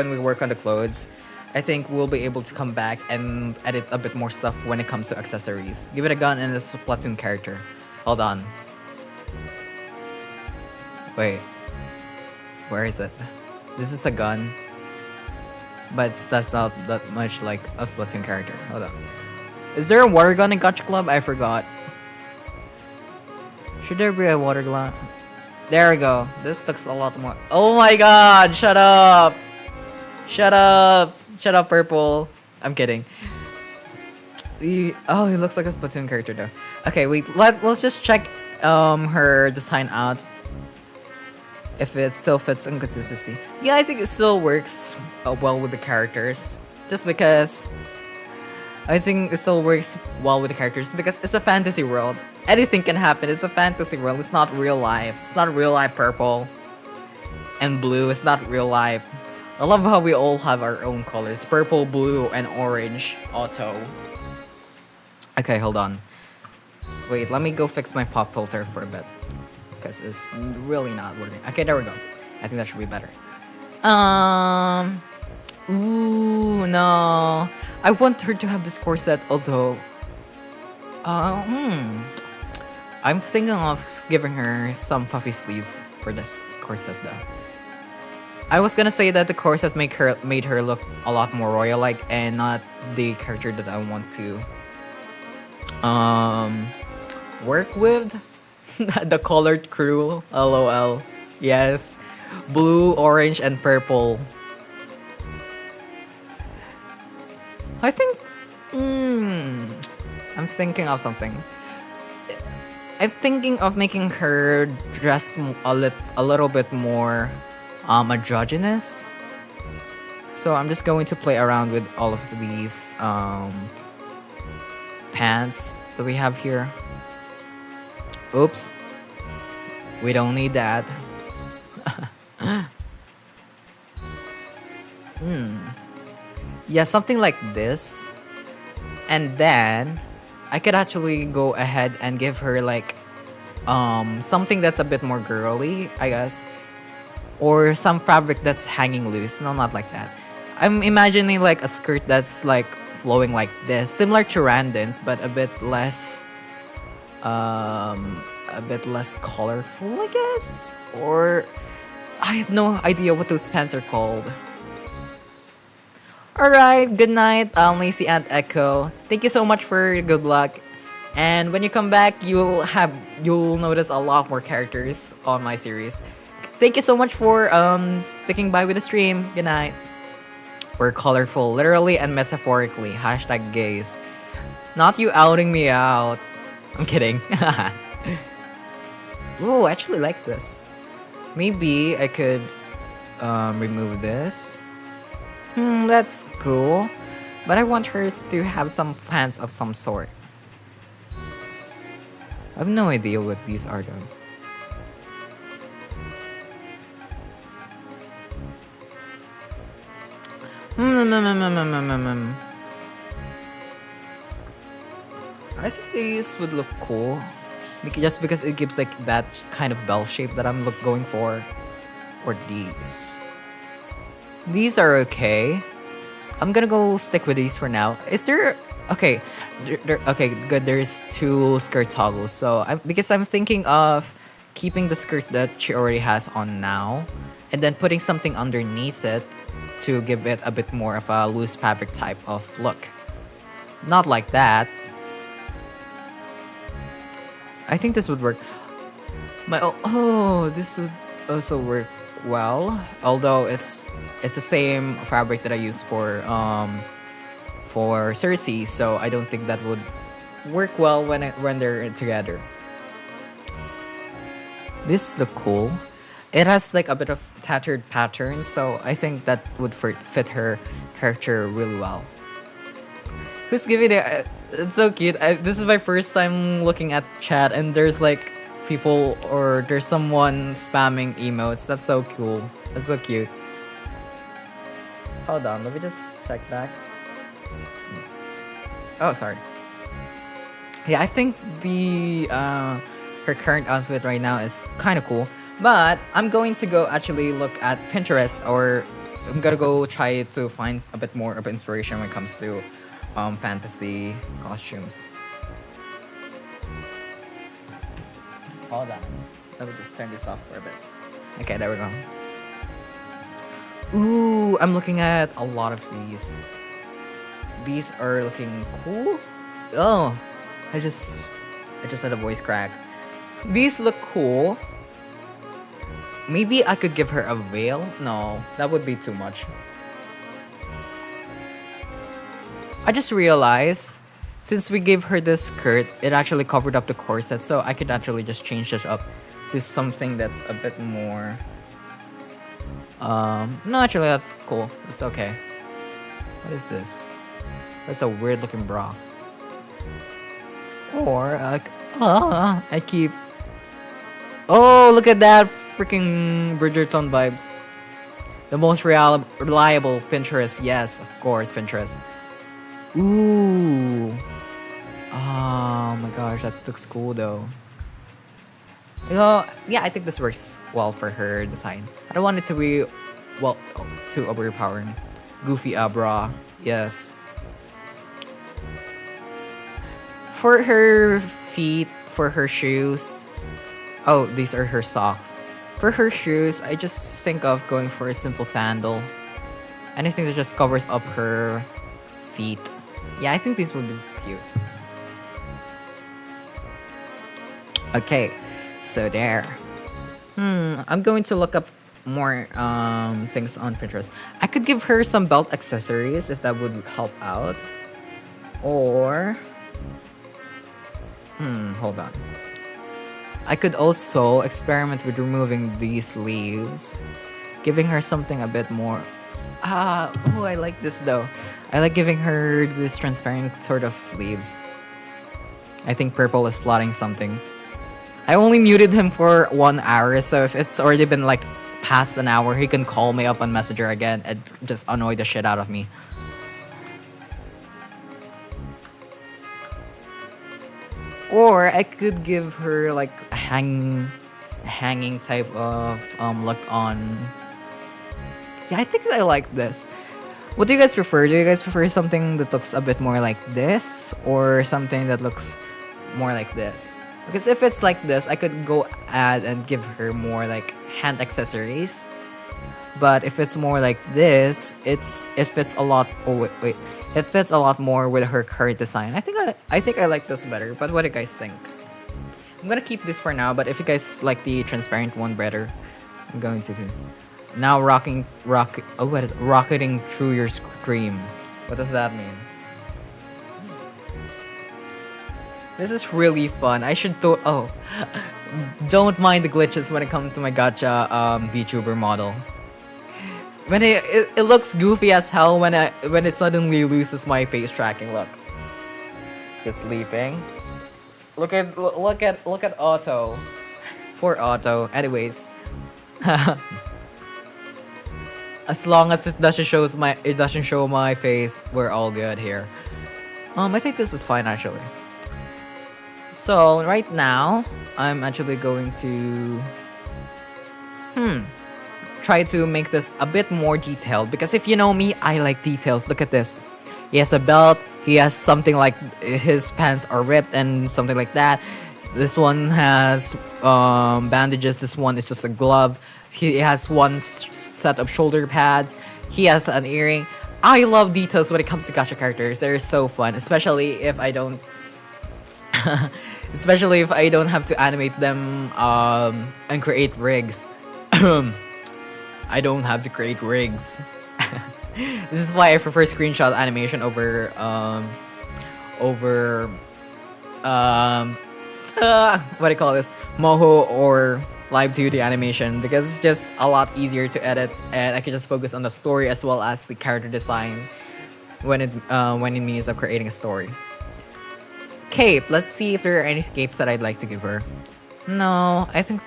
we work on the clothes, I think we'll be able to come back and edit a bit more stuff when it comes to accessories. Give it a gun and a Splatoon character. Hold on. Wait. Where is it? This is a gun. But that's not that much like a Splatoon character. Hold on. Is there a water gun in Gacha Club? I forgot. Should there be a water gun? There we go. This looks a lot more. Oh my god! Shut up! Shut up! Shut up, Purple. I'm kidding. He looks like a Splatoon character though. Okay, wait. Let's just check her design out. If it still fits in consistency. Yeah, I think it still works well with the characters. Just because I think it still works well with the characters because it's a fantasy world. Anything can happen. It's a fantasy world. It's not real life. It's not real life purple and blue. It's not real life. I love how we all have our own colors. Purple, blue, and orange. Auto. Okay, hold on. Wait, let me go fix my pop filter for a bit. Because it's really not working. Okay, there we go. I think that should be better. Ooh, no. I want her to have this corset, although... I'm thinking of giving her some puffy sleeves for this corset, though. I was gonna say that the corset made her look a lot more royal-like and not the character that I want to work with. The colored crew, lol. Yes, blue, orange, and purple. I think I'm thinking of something. I'm thinking of making her dress a little bit more androgynous. So I'm just going to play around with all of these pants that we have here. Oops. We don't need that. Yeah, something like this. And then I could actually go ahead and give her like something that's a bit more girly, I guess. Or some fabric that's hanging loose. No, not like that. I'm imagining like a skirt that's like flowing like this. Similar to Randon's, but a bit less colorful, I guess. Or I have no idea what those pants are called. Alright, good night, Lacey and Echo. Thank you so much for your good luck. And when you come back, you'll notice a lot more characters on my series. Thank you so much for sticking by with the stream. Good night. We're colorful, literally and metaphorically. Hashtag gays. Not you outing me out. I'm kidding. Ooh, I actually like this. Maybe I could remove this. That's cool. But I want her to have some pants of some sort. I have no idea what these are though. I think these would look cool. Just because it gives like that kind of bell shape that I'm going for. Or these. These are okay. I'm gonna go stick with these for now. Is there... Okay. Okay, good. There's two skirt toggles. So, because I'm thinking of keeping the skirt that she already has on now. And then putting something underneath it to give it a bit more of a loose fabric type of look. Not like that. I think this would work. This would also work well. Although it's the same fabric that I use for Cersei, so I don't think that would work well when they're together. This look cool. It has like a bit of tattered patterns, so I think that would fit her character really well. Who's giving it? It's so cute. This is my first time looking at chat, and there's like people or there's someone spamming emotes. That's so cool. That's so cute. Hold on, let me just check back. Oh, sorry. Yeah, I think the her current outfit right now is kind of cool. But I'm going to go actually look at Pinterest, or I'm gonna go try to find a bit more of inspiration when it comes to fantasy costumes. Hold on. Let me just turn this off for a bit. Okay, there we go. Ooh, I'm looking at a lot of these. These are looking cool. Oh, I just had a voice crack. These look cool. Maybe I could give her a veil? No, that would be too much. I just realized, since we gave her this skirt, it actually covered up the corset, so I could actually just change this up to something that's a bit more... No, actually that's cool. It's okay. What is this? That's a weird looking bra. Or, I keep... Oh, look at that! Freaking Bridgerton vibes. The most reliable Pinterest. Yes, of course, Pinterest. Ooh. Oh my gosh, that looks cool though. Yeah, I think this works well for her design. I don't want it to be, well, too overpowering. Goofy bra. Yes. For her feet, for her shoes. Oh, these are her socks. For her shoes, I just think of going for a simple sandal. Anything that just covers up her feet. Yeah, I think these would be cute. Okay, so there. I'm going to look up more things on Pinterest. I could give her some belt accessories if that would help out. Or... hold on. I could also experiment with removing these sleeves, giving her something a bit more... I like this though. I like giving her this transparent sort of sleeves. I think Purple is plotting something. I only muted him for 1 hour, so if it's already been like past an hour, he can call me up on Messenger again and just annoy the shit out of me. Or I could give her like a hanging type of look on. Yeah, I think I like this. What do you guys prefer? Do you guys prefer something that looks a bit more like this, or something that looks more like this? Because if it's like this, I could go add and give her more like hand accessories. But if it's more like this, it fits a lot. Oh wait. It fits a lot more with her current design. I think I like this better. But what do you guys think? I'm gonna keep this for now. But if you guys like the transparent one better, I'm going to now rocketing through your scream. What does that mean? This is really fun. I should don't mind the glitches when it comes to my gacha VTuber model. When it looks goofy as hell when it suddenly loses my face tracking. Look, just sleeping. Look at Otto. Poor Otto. Anyways, As long as it doesn't show my face, we're all good here. I think this is fine actually. So right now, I'm actually going to try to make this a bit more detailed, because if you know me, I like details. Look at this. He has a belt. He has something like his pants are ripped and something like that. This one has bandages. This one is just a glove. He has one set of shoulder pads. He has an earring. I love details when it comes to gacha characters. They're so fun, especially if I don't especially if I don't have to animate them and create rigs. I don't have to create rigs. This is why I prefer screenshot animation over what do you call this, Moho or live 2D animation, because it's just a lot easier to edit and I can just focus on the story as well as the character design when it means of creating a story. Cape. Let's see if there are any capes that I'd like to give her. No, I think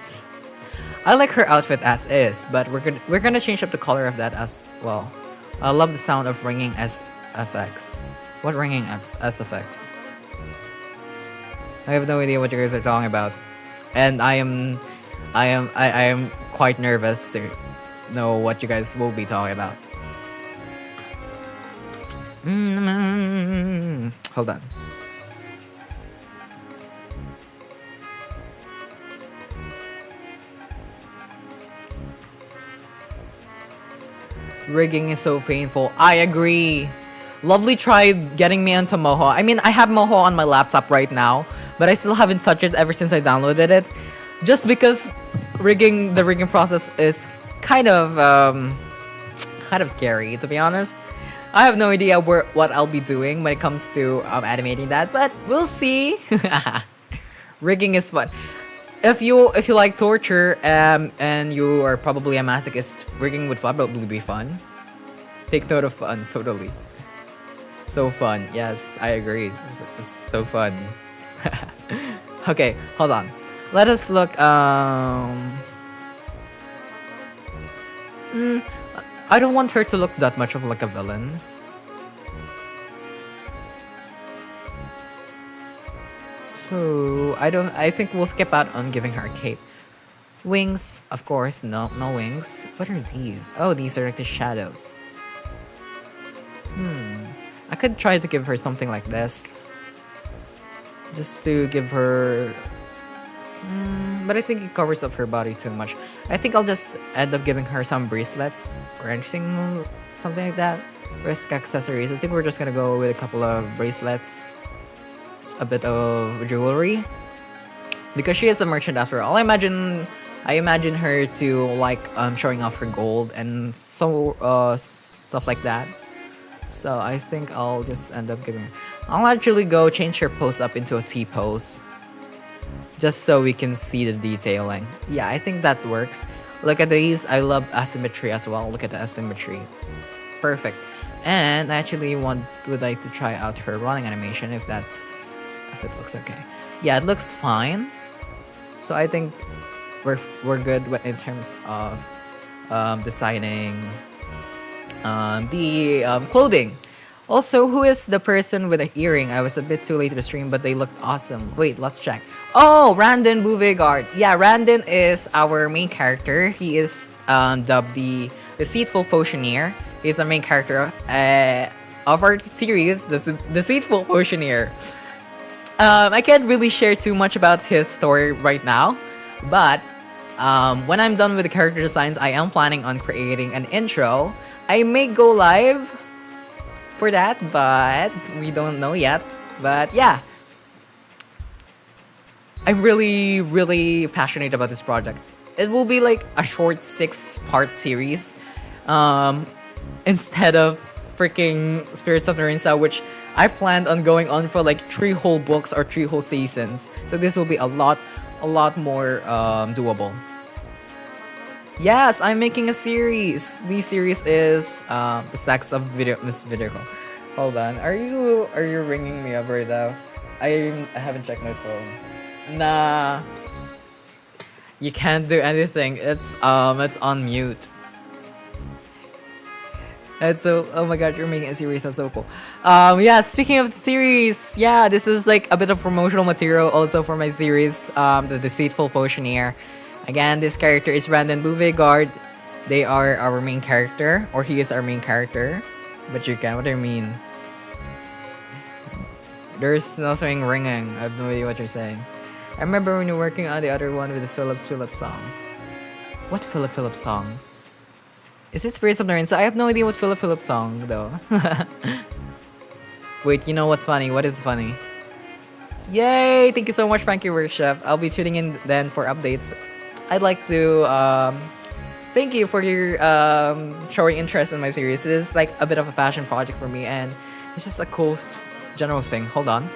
I like her outfit as is, but we're gonna change up the color of that as well. I love the sound of ringing SFX. What ringing SFX? I have no idea what you guys are talking about, and I am quite nervous to know what you guys will be talking about. Hold on. Rigging is so painful. I agree. Lovely tried getting me onto Moho. I mean, I have Moho on my laptop right now, but I still haven't touched it ever since I downloaded it. Just because the rigging process is kind of scary, to be honest. I have no idea what I'll be doing when it comes to animating that, but we'll see. Rigging is fun. If you like torture and you are probably a masochist, rigging would probably be fun. Take note of fun, totally. So fun. Yes, I agree. It's so fun. Okay, hold on. Let us look. I don't want her to look that much of like a villain. So I think we'll skip out on giving her a cape. Wings, of course, no wings. What are these? Oh, these are like the shadows. I could try to give her something like this. Just to give her... but I think it covers up her body too much. I think I'll just end up giving her some bracelets or anything, something like that. Risk accessories. I think we're just gonna go with a couple of bracelets. A bit of jewelry. Because she is a merchant after all. I imagine her to like showing off her gold and so stuff like that. So I think I'll just end up giving her... I'll actually go change her pose up into a T pose. Just so we can see the detailing. Yeah, I think that works. Look at these. I love asymmetry as well. Look at the asymmetry. Perfect. And I actually would like to try out her running animation if it looks okay. Yeah, it looks fine. So I think we're good in terms of designing the clothing. Also, who is the person with the earring? I was a bit too late to the stream, but they looked awesome. Wait, let's check. Oh, Randon Bouvegard. Yeah, Randon is our main character. He is dubbed the Deceitful Potioneer. He's our main character of our series, the Deceitful Potioneer. I can't really share too much about his story right now, but when I'm done with the character designs, I am planning on creating an intro. I may go live for that, but we don't know yet. But yeah, I'm really, really passionate about this project. It will be like a short 6-part series, instead of freaking Spirits of Narinsa, which I planned on going on for like 3 whole books or 3 whole seasons. So this will be a lot more doable. Yes, I'm making a series. The series is the stacks of Miss Video. Hold on, are you ringing me up right now? I haven't checked my phone. Nah, you can't do anything. It's on mute. That's so, oh my god, you're making a series. That's so cool. Yeah, speaking of the series, yeah, this is like a bit of promotional material also for my series, The Deceitful Potioneer. Again, this character is Brandon Bouvegard. They are our main character, or he is our main character. But you can, what do you mean? There's nothing ringing. I have no idea what you're saying. I remember when you were working on the other one with the Phillips song. What Philip song? Is it Spirits of Narissa? I have no idea what Philip song though. Wait, you know what's funny? What is funny? Yay! Thank you so much, Frankie Worship. I'll be tuning in then for updates. I'd like to thank you for your showing interest in my series. It is like a bit of a passion project for me, and it's just a cool general thing. Hold on.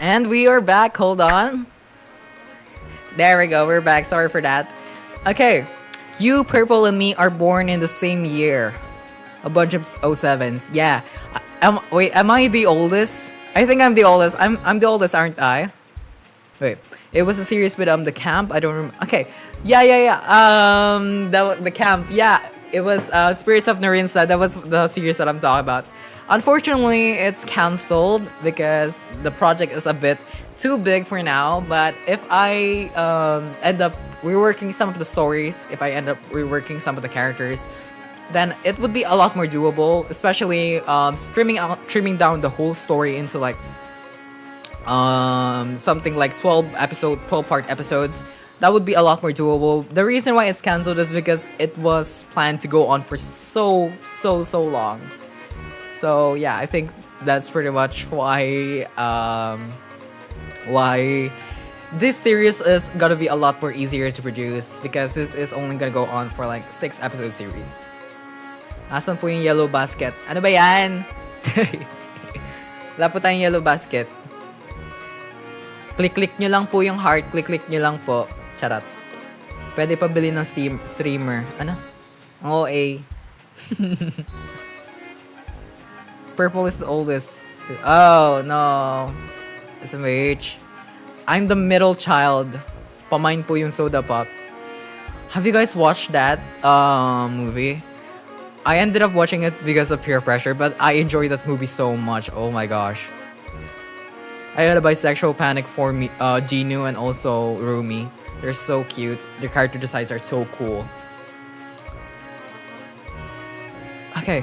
And we are back. Hold on. There we go. We're back. Sorry for that. Okay. You, Purple, and me are born in the same year. A bunch of 07s. Yeah. Wait, am I the oldest? I think I'm the oldest. I'm the oldest, aren't I? Wait. It was a series with the camp. I don't remember. Okay. Yeah. The camp. Yeah. It was Spirits of Narissa. That was the series that I'm talking about. Unfortunately, it's cancelled because the project is a bit too big for now. But if I end up reworking some of the stories, if I end up reworking some of the characters, then it would be a lot more doable. Especially trimming down the whole story into like something like 12 part episodes. That would be a lot more doable. The reason why it's cancelled is because it was planned to go on for so long. So yeah, I think that's pretty much why this series is gonna be a lot more easier to produce, because this is only gonna go on for like 6 episode series. Asan po yung yellow basket? Ano ba yan? Wala po tayong yellow basket. Click nyo lang po yung heart. Click nyo lang po. Charot. Pwede pa bilhin ng streamer. Ano? OA. Purple is the oldest. Oh, no. SMH. I'm the middle child. Pamain po yung soda pop. Have you guys watched that movie? I ended up watching it because of peer pressure, but I enjoyed that movie so much. Oh my gosh. I had a bisexual panic for me, Jinu and also Rumi. They're so cute. Their character designs are so cool. Okay.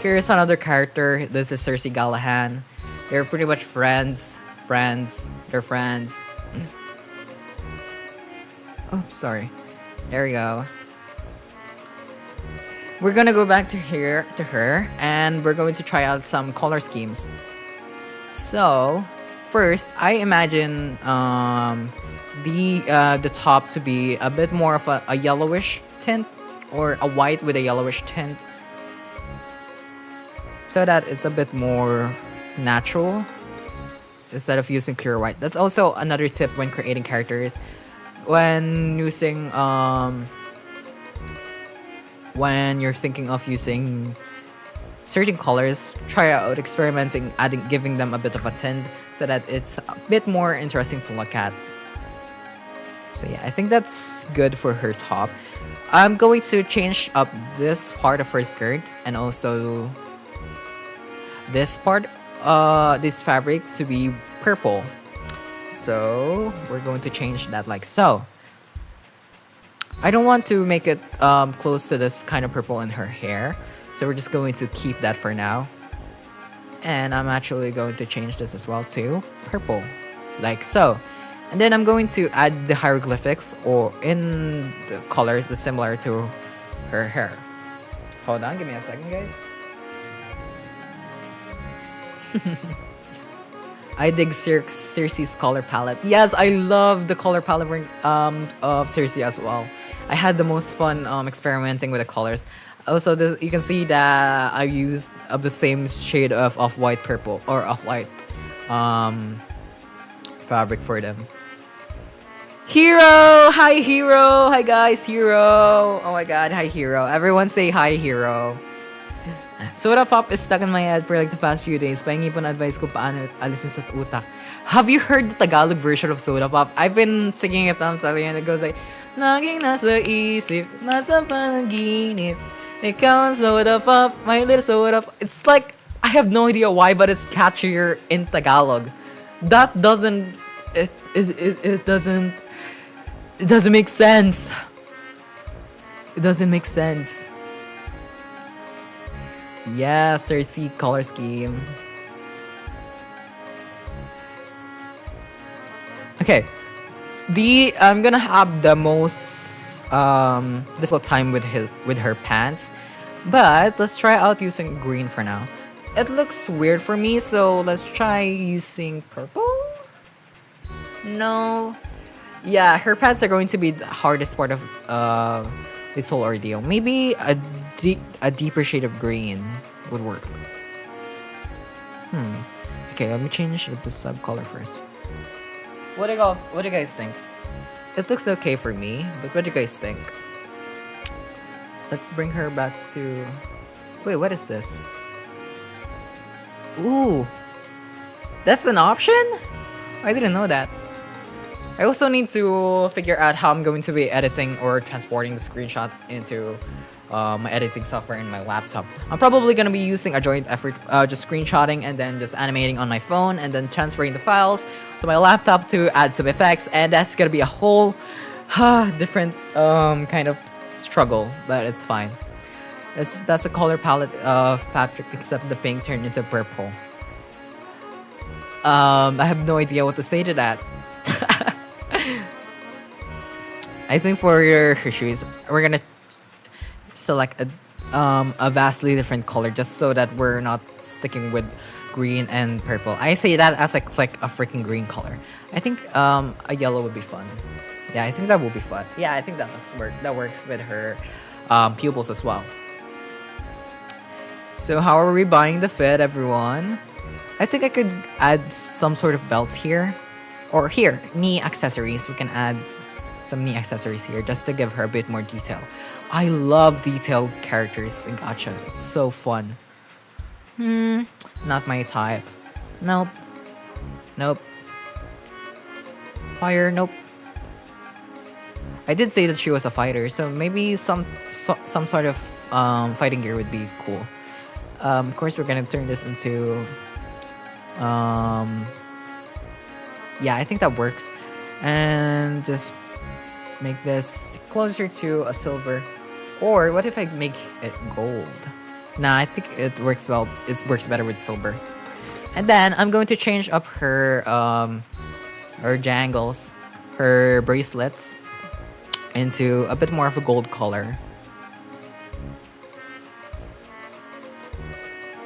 Here's another character. This is Cersei Gallahan. They're pretty much friends. They're friends. Oh, sorry. There we go. We're gonna go back to her, and we're going to try out some color schemes. So, first, I imagine the top to be a bit more of a yellowish tint, or a white with a yellowish tint, so that it's a bit more natural instead of using pure white. That's also another tip when creating characters. When using when you're thinking of using certain colors, try out experimenting, giving them a bit of a tint so that it's a bit more interesting to look at. So yeah, I think that's good for her top. I'm going to change up this part of her skirt and also this part, this fabric to be purple. So we're going to change that like so. I don't want to make it close to this kind of purple in her hair, so we're just going to keep that for now. And I'm actually going to change this as well to purple, like so. And then I'm going to add the hieroglyphics or in the colors that's similar to her hair. Hold on, give me a second, guys. I dig Cersei's color palette. Yes, I love the color palette of Cersei as well. I had the most fun experimenting with the colors. Also, this, you can see that I used of the same shade of off-white purple or off-white um, fabric for them. Hero! Hi, Hero! Hi, guys, Hero! Oh my god, hi, Hero. Everyone say hi, Hero. Soda pop is stuck in my head for like the past few days. Pahingi po na advice ko paano alisin sa utak. Have you heard the Tagalog version of Soda Pop? I've been singing it and it goes like, Laging nasa isip, nasa panaginip. Ikaw ang soda pop, my little soda pop. It's like, I have no idea why, but it's catchier in Tagalog. That doesn't, it doesn't make sense. It doesn't make sense. Yeah, Cersei color scheme. Okay. I'm gonna have the most difficult time with her pants. But let's try out using green for now. It looks weird for me, so let's try using purple. No. Yeah, her pants are going to be the hardest part of this whole ordeal. Maybe a deeper shade of green would work. Okay, let me change the sub color first. What do you guys think? It looks okay for me, but what do you guys think? Let's bring her back to... Wait, what is this? Ooh! That's an option? I didn't know that. I also need to figure out how I'm going to be editing or transporting the screenshots into my editing software in my laptop. I'm probably going to be using a joint effort, just screenshotting and then just animating on my phone and then transferring the files to my laptop to add some effects, and that's going to be a whole different kind of struggle, but it's fine. That's a color palette of Patrick, except the pink turned into purple. I have no idea what to say to that. I think for her shoes, we're gonna select a vastly different color just so that we're not sticking with green and purple. I say that as I click a freaking green color. I think a yellow would be fun. Yeah, I think that would be fun. Yeah, I think that works with her pupils as well. So how are we buying the fit, everyone? I think I could add some sort of belt here. Or here, knee accessories. We can add some knee accessories here just to give her a bit more detail. I love detailed characters in Gacha. It's so fun. Not my type. Nope. Nope. Fire, nope. I did say that she was a fighter, so maybe some sort of fighting gear would be cool. Of course, we're gonna turn this into... yeah, I think that works. And just make this closer to a silver. Or what if I make it gold? Nah, I think it works well. It works better with silver. And then I'm going to change up her jangles, her bracelets, into a bit more of a gold color,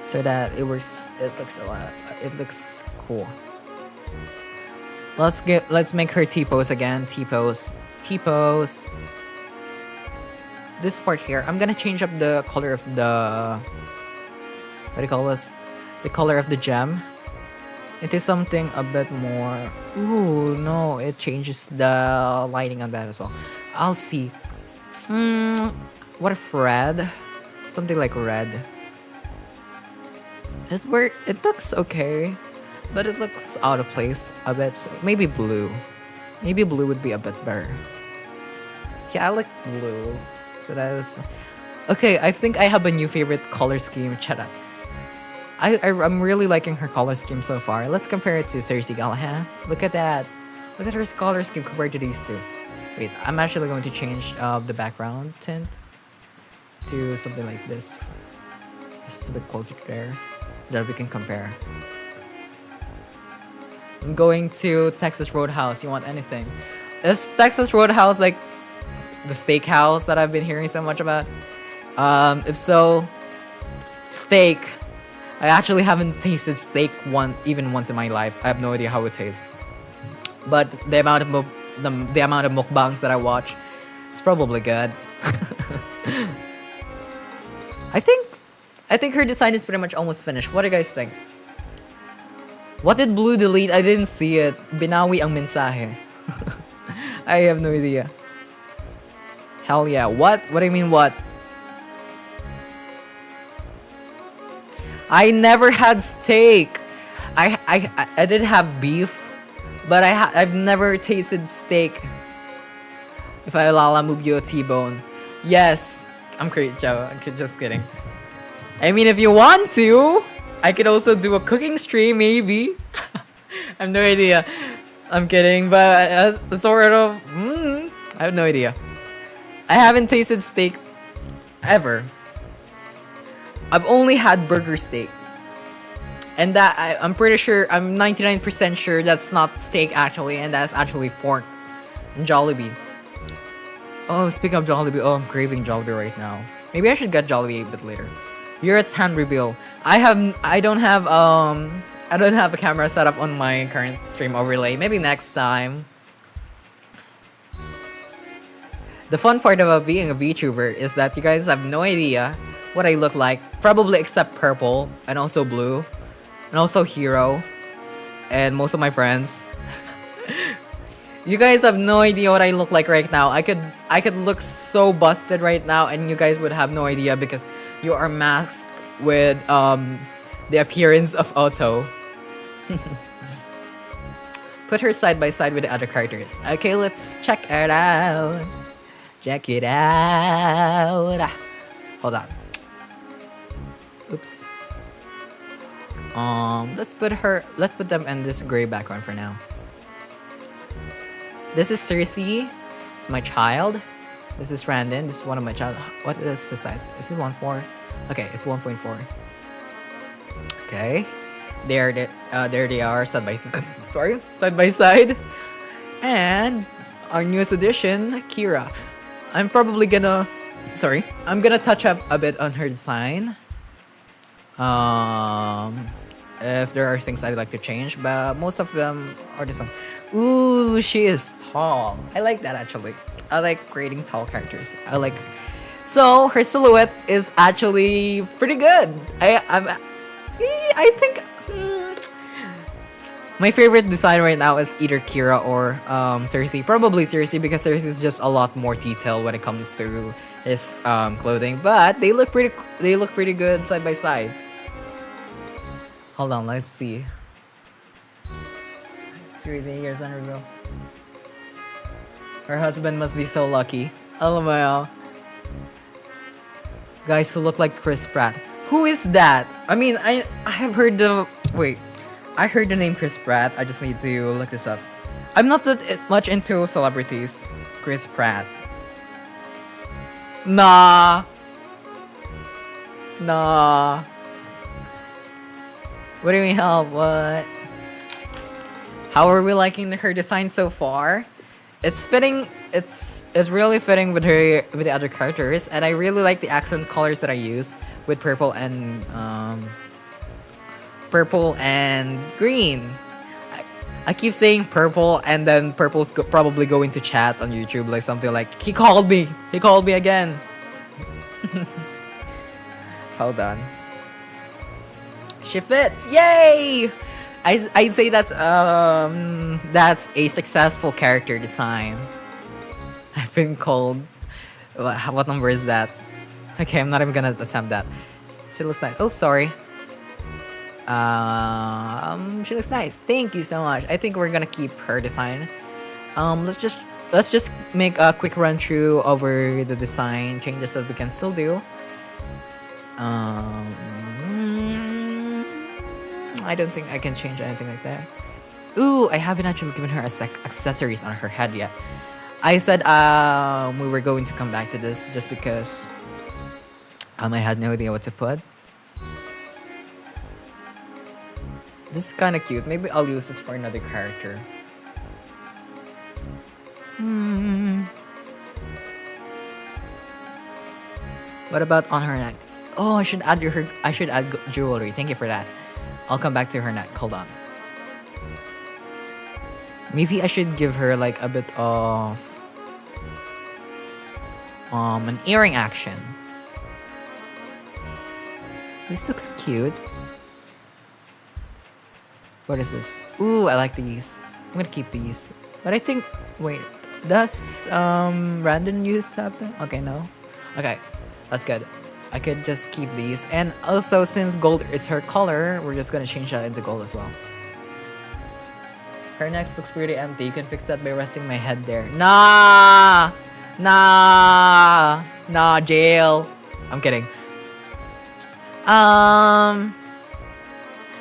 so that it works. It looks a lot. It looks cool. Let's make her T-pose again. T-pose. T-pose. This part here, I'm gonna change up the color of the... What do you call this? The color of the gem. It is something a bit more... Ooh, no. It changes the lighting on that as well. I'll see. What if red? Something like red. It looks okay, but it looks out of place a bit. So maybe blue. Maybe blue would be a bit better. Yeah, I like blue. So that is... Okay, I think I have a new favorite color scheme. Shut up. I'm really liking her color scheme so far. Let's compare it to Cersei Gallahan. Look at that. Look at her color scheme compared to these two. Wait, I'm actually going to change the background tint to something like this. Just a bit closer to theirs, that we can compare. I'm going to Texas Roadhouse. You want anything? Is Texas Roadhouse like the steakhouse that I've been hearing so much about? If so, steak. I actually haven't tasted steak even once in my life. I have no idea how it tastes. But the amount of mukbangs that I watch, it's probably good. I think her design is pretty much almost finished. What do you guys think? What did Blue delete? I didn't see it. Binawi ang mensahe. I have no idea. Hell yeah. What? What do you mean what? I never had steak. I did have beef, but I've never tasted steak. If I lala move you a T-bone. Yes. I'm great, Joe. I'm just kidding. I mean, if you want to, I could also do a cooking stream, maybe. I have no idea. I'm kidding, but sort of. I have no idea. I haven't tasted steak ever. I've only had burger steak. And that, I'm pretty sure, I'm 99% sure that's not steak actually, and that's actually pork. And Jollibee. Oh, speaking of Jollibee, oh, I'm craving Jollibee right now. Maybe I should get Jollibee a bit later. Yurt's hand reveal. I don't have a camera set up on my current stream overlay. Maybe next time. The fun part about being a VTuber is that you guys have no idea what I look like. Probably except purple and also blue. And also Hero. And most of my friends. You guys have no idea what I look like right now. I could look so busted right now and you guys would have no idea because you are masked with the appearance of Otto. Put her side by side with the other characters. Okay, let's check it out. Check it out. Hold on. Oops. Let's put them in this gray background for now. This is Cersei. It's my child. This is Brandon. This is one of my child. What is the size? Is it 1.4? Okay, it's 1.4. Okay. There they are, side by side. Sorry, side by side. And our newest addition, Kira. I'm gonna touch up a bit on her design. If there are things I'd like to change, but most of them are the same. Ooh, she is tall. I like that actually. I like creating tall characters. So her silhouette is actually pretty good. I think my favorite design right now is either Kira or Cersei. Probably Cersei because Cersei is just a lot more detailed when it comes to his clothing. But they look pretty good side by side. Hold on, let's see. Cersei, years under ago. Her husband must be so lucky. LMAO. Guys who look like Chris Pratt. Who is that? I mean, I have heard I heard the name Chris Pratt. I just need to look this up. I'm not that much into celebrities. Chris Pratt. Nah. What do you mean help? What? How are we liking her design so far? It's fitting. It's really fitting with the other characters, and I really like the accent colors that I use with purple and green. I keep saying purple, and then purple's probably going to chat on YouTube like something like he called me again. Hold on. She fits. Yay! I'd say that's a successful character design. I've been called. What number is that? Okay, I'm not even gonna attempt that. She looks like. Oh, sorry. She looks nice. Thank you so much. I think we're gonna keep her design. Let's just make a quick run through over the design changes that we can still do. I don't think I can change anything like that. Ooh, I haven't actually given her accessories on her head yet. I said we were going to come back to this just because I had no idea what to put. This is kind of cute. Maybe I'll use this for another character. What about on her neck? Oh, I should add jewelry. Thank you for that. I'll come back to her neck. Hold on. Maybe I should give her like a bit of an earring action. This looks cute. What is this? Ooh, I like these. I'm gonna keep these. But I think, wait, does random use happen? Okay, no. Okay, that's good. I could just keep these. And also, since gold is her color, we're just gonna change that into gold as well. Her neck looks pretty empty. You can fix that by resting my head there. Nah! Nah! Nah, jail. I'm kidding.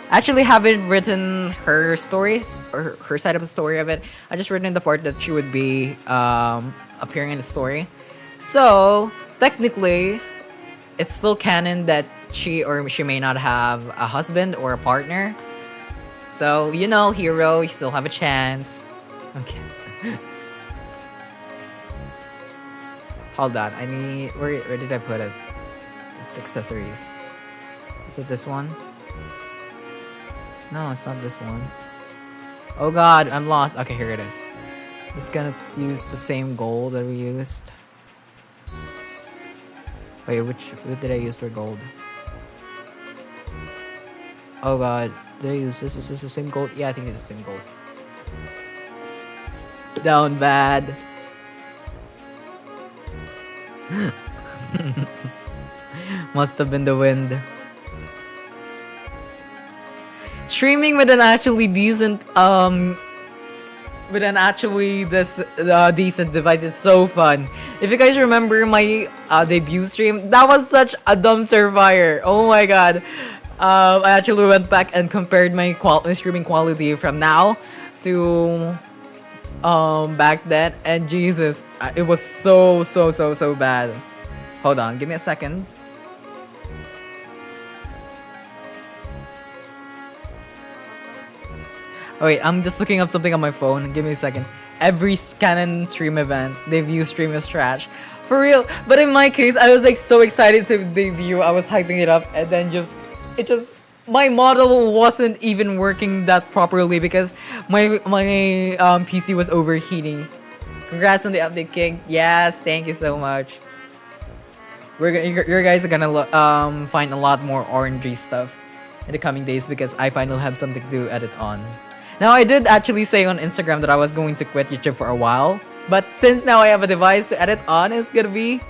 Actually haven't written her stories or her side of the story of it. I just written the part that she would be appearing in the story. So technically, it's still canon that she or she may not have a husband or a partner. So you know, hero, you still have a chance. Okay. Hold on, I need where did I put it? It's accessories. Is it this one? No, it's not this one. Oh god, I'm lost. Okay, here it is. I'm just gonna use the same gold that we used. Wait, what did I use for gold? Oh god, did I use this? Is this the same gold? Yeah, I think it's the same gold. Down bad. Must have been the wind. Streaming with an actually decent decent device is so fun. If you guys remember my debut stream, that was such a dumpster fire. Oh my god. I actually went back and compared my streaming quality from now to back then, and Jesus, it was so bad. Hold on, give me a second. Oh wait, I'm just looking up something on my phone. Give me a second. Every canon stream event, debut stream is trash. For real. But in my case, I was like so excited to debut. I was hyping it up, and then my model wasn't even working that properly because my PC was overheating. Congrats on the update, King. Yes, thank you so much. Your guys are gonna find a lot more orangey stuff in the coming days because I finally have something to edit on. Now, I did actually say on Instagram that I was going to quit YouTube for a while, but since now I have a device to edit on, it's gonna be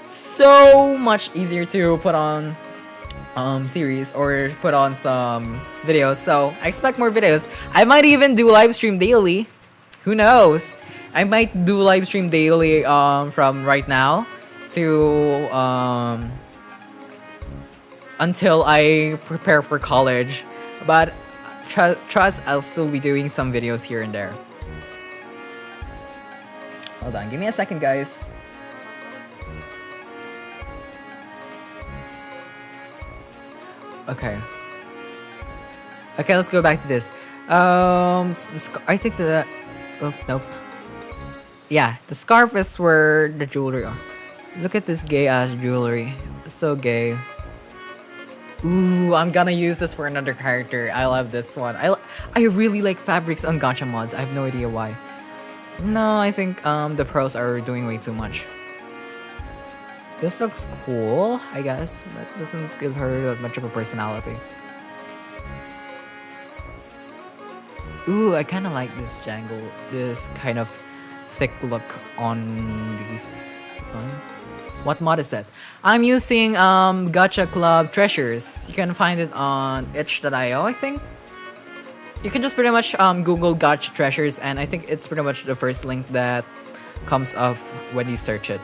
so much easier to put on series or put on some videos. So I expect more videos. I might even do live stream daily. Who knows? I might do live stream daily from right now to until I prepare for college. But trust, I'll still be doing some videos here and there. Hold on, give me a second, guys. Okay, let's go back to this. I think the oh nope. Yeah, the scarf is where the jewelry are. Look at this gay ass jewelry. It's so gay. Ooh, I'm gonna use this for another character. I love this one. I really like fabrics on gacha mods. I have no idea why. No, I think the pros are doing way too much. This looks cool, I guess, but doesn't give her that much of a personality. Ooh, I kind of like this this kind of thick look on these. What mod is that? I'm using Gacha Club Treasures. You can find it on itch.io, I think. You can just pretty much Google Gacha Treasures, and I think it's pretty much the first link that comes up when you search it.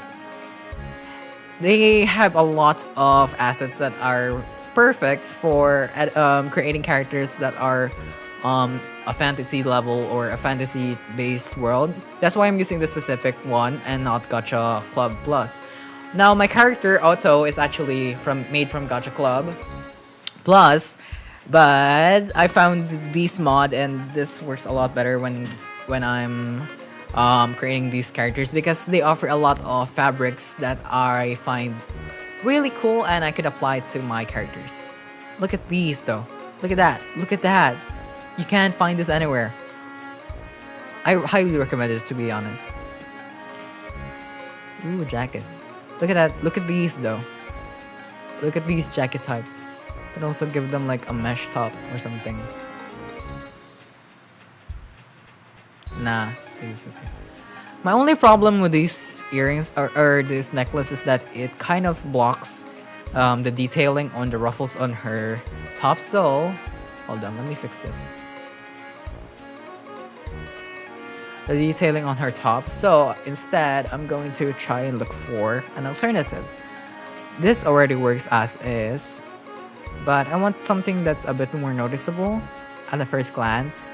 They have a lot of assets that are perfect for creating characters that are a fantasy level or a fantasy based world. That's why I'm using this specific one and not Gacha Club Plus. Now my character Otto is actually made from Gacha Club Plus, but I found this mod and this works a lot better when I'm creating these characters because they offer a lot of fabrics that I find really cool and I could apply to my characters. Look at these though. Look at that. Look at that. You can't find this anywhere. I highly recommend it, to be honest. Ooh, jacket. Look at that. Look at these though. Look at these jacket types. Can also give them like a mesh top or something. Nah, this is okay. My only problem with these earrings or this necklace is that it kind of blocks the detailing on the ruffles on her top. So, hold on, let me fix this. The detailing on her top. So instead, I'm going to try and look for an alternative. This already works as is, but I want something that's a bit more noticeable at the first glance.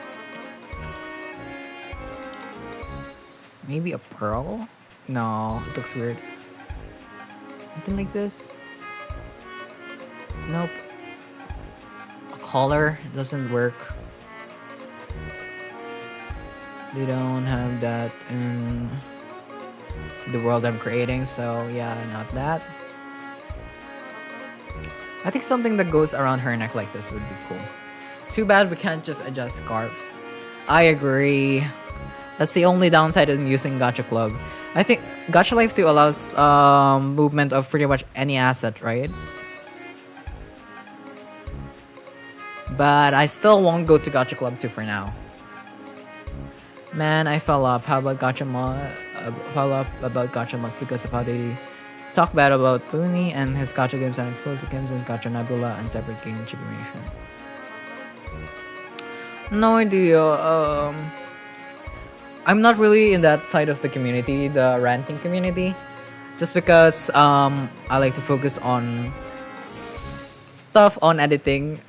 Maybe a pearl? No, it looks weird. Something like this? Nope. A collar doesn't work. They don't have that in the world I'm creating, so yeah, not that. I think something that goes around her neck like this would be cool. Too bad we can't just adjust scarves. I agree. That's the only downside of using Gacha Club. I think Gacha Life 2 allows movement of pretty much any asset, right? But I still won't go to Gacha Club 2 for now. Man, I fell off. How about Gacha fell off about Gacha mods because of how they talk bad about Looney and his Gacha games and explosive games and Gacha Nebula and separate game chippimation. No idea. I'm not really in that side of the community, the ranting community, just because I like to focus on stuff on editing.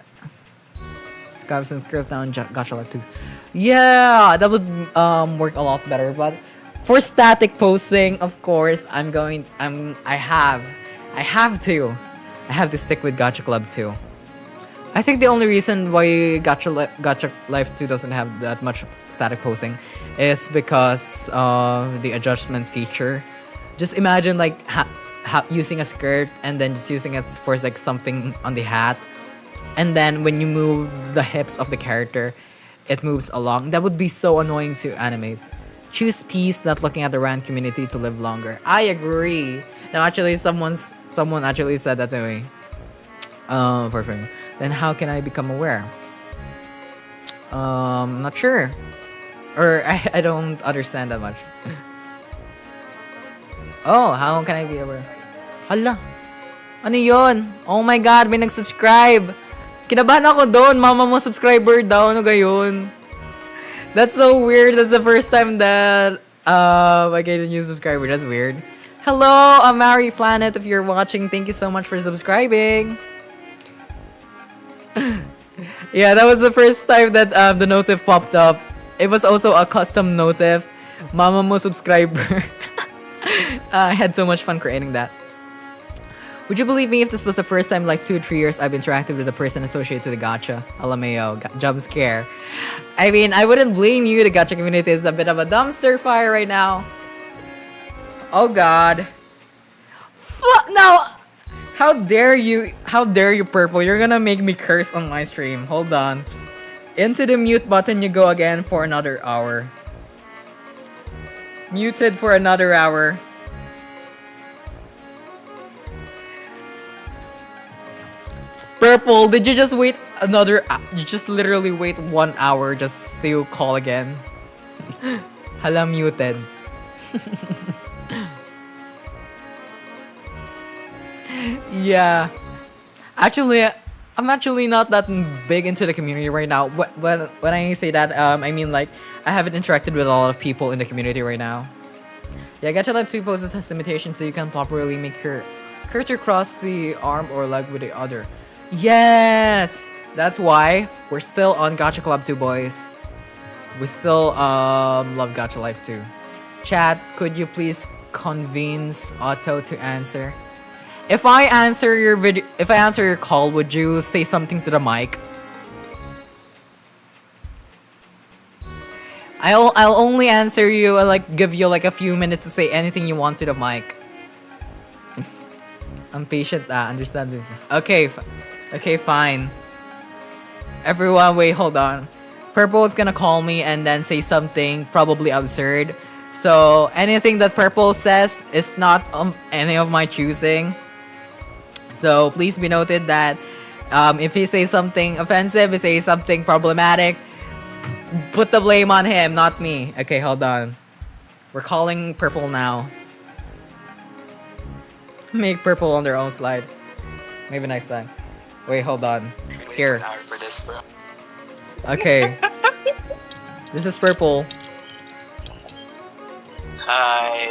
Scarves and script down Gacha Life 2. Yeah, that would work a lot better. But for static posting, of course, I have to stick with Gacha Club 2. I think the only reason why Gacha Life 2 doesn't have that much static posting is because the adjustment feature. Just imagine like using a skirt and then just using it for like something on the hat, and then when you move the hips of the character, it moves along. That would be so annoying to animate. Choose peace, not looking at the rant community to live longer. I agree. Now, actually, someone actually said that to me. Perfect. Then how can I become aware? Not sure. Or I don't understand that much. Oh, how can I be aware? Hala. Ano yun? Oh my God, may nag-subscribe. Kinabahan ako doon. Mama mo subscriber daw. Ano gayon? That's so weird. That's the first time that I get a new subscriber. That's weird. Hello, Amari Planet. If you're watching, thank you so much for subscribing. Yeah, that was the first time that the notif popped up. It was also a custom notif. Mama mo subscriber. I had so much fun creating that. Would you believe me if this was the first time like 2 or 3 years I've interacted with a person associated to the gacha? Alameo, job scare. I mean, I wouldn't blame you. The gacha community is a bit of a dumpster fire right now. Oh God. Now, how dare you, Purple? You're gonna make me curse on my stream. Hold on. Into the mute button you go again for another hour. Muted for another hour. Purple, did you just wait another? You just literally wait 1 hour just to call again. Hala, muted. Yeah. Actually, I'm actually not that big into the community right now. When I say that, I mean like I haven't interacted with a lot of people in the community right now. Yeah, Gacha Life 2 poses has limitations, so you can properly make your character cross the arm or leg with the other. Yes! That's why we're still on Gacha Club 2, boys. We still love Gacha Life 2. Chat, could you please convince Otto to answer? If I answer your call, would you say something to the mic? I'll only answer you, like give you like a few minutes to say anything you want to the mic. I'm patient, understand this. Okay, fine. Everyone, wait, hold on. Purple is gonna call me and then say something probably absurd. So anything that Purple says is not any of my choosing. So please be noted that If he says something offensive, he says something problematic, put the blame on him, not me. Okay, hold on. We're calling Purple now. Make Purple on their own slide. Maybe next time. Wait, hold on. Here. An hour for this, bro. Okay. This is Purple. Hi.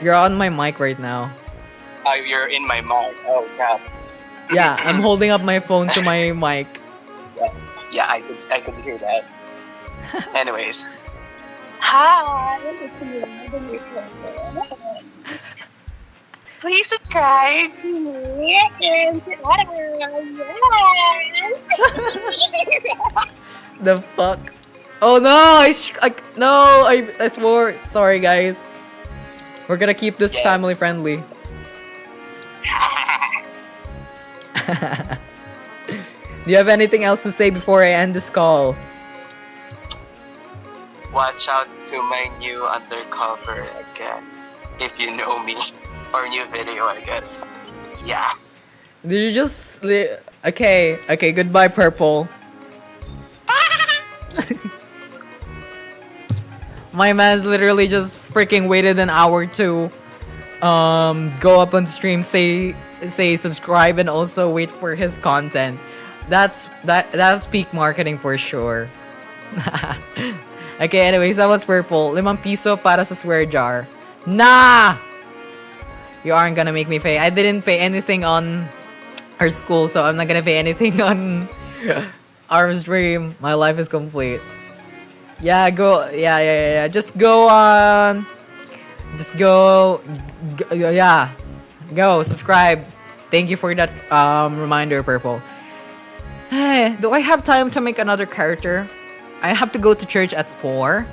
You're on my mic right now. Oh, you're in my mic. Oh, God. Yeah, I'm holding up my phone to my mic. Yeah, I could hear that. Anyways. Hi. Please subscribe to me and to The fuck? Oh no! I swore. Sorry, guys. We're gonna keep this Yes. family friendly. Do you have anything else to say before I end this call? Watch out to my new undercover again. If you know me. Or new video, I guess. Yeah. Did you just... Okay, goodbye, Purple. My man's literally just freaking waited an hour to go up on stream, say subscribe, and also wait for his content. That's peak marketing for sure. Okay, anyways, that was Purple. 5 piso para sa swear jar. Nah! You aren't gonna make me pay. I didn't pay anything on our school, so I'm not gonna pay anything on our stream. My life is complete. Yeah, go. Yeah. Just go on. Just go. Yeah. Go. Subscribe. Thank you for that reminder, Purple. Hey, do I have time to make another character? I have to go to church at 4.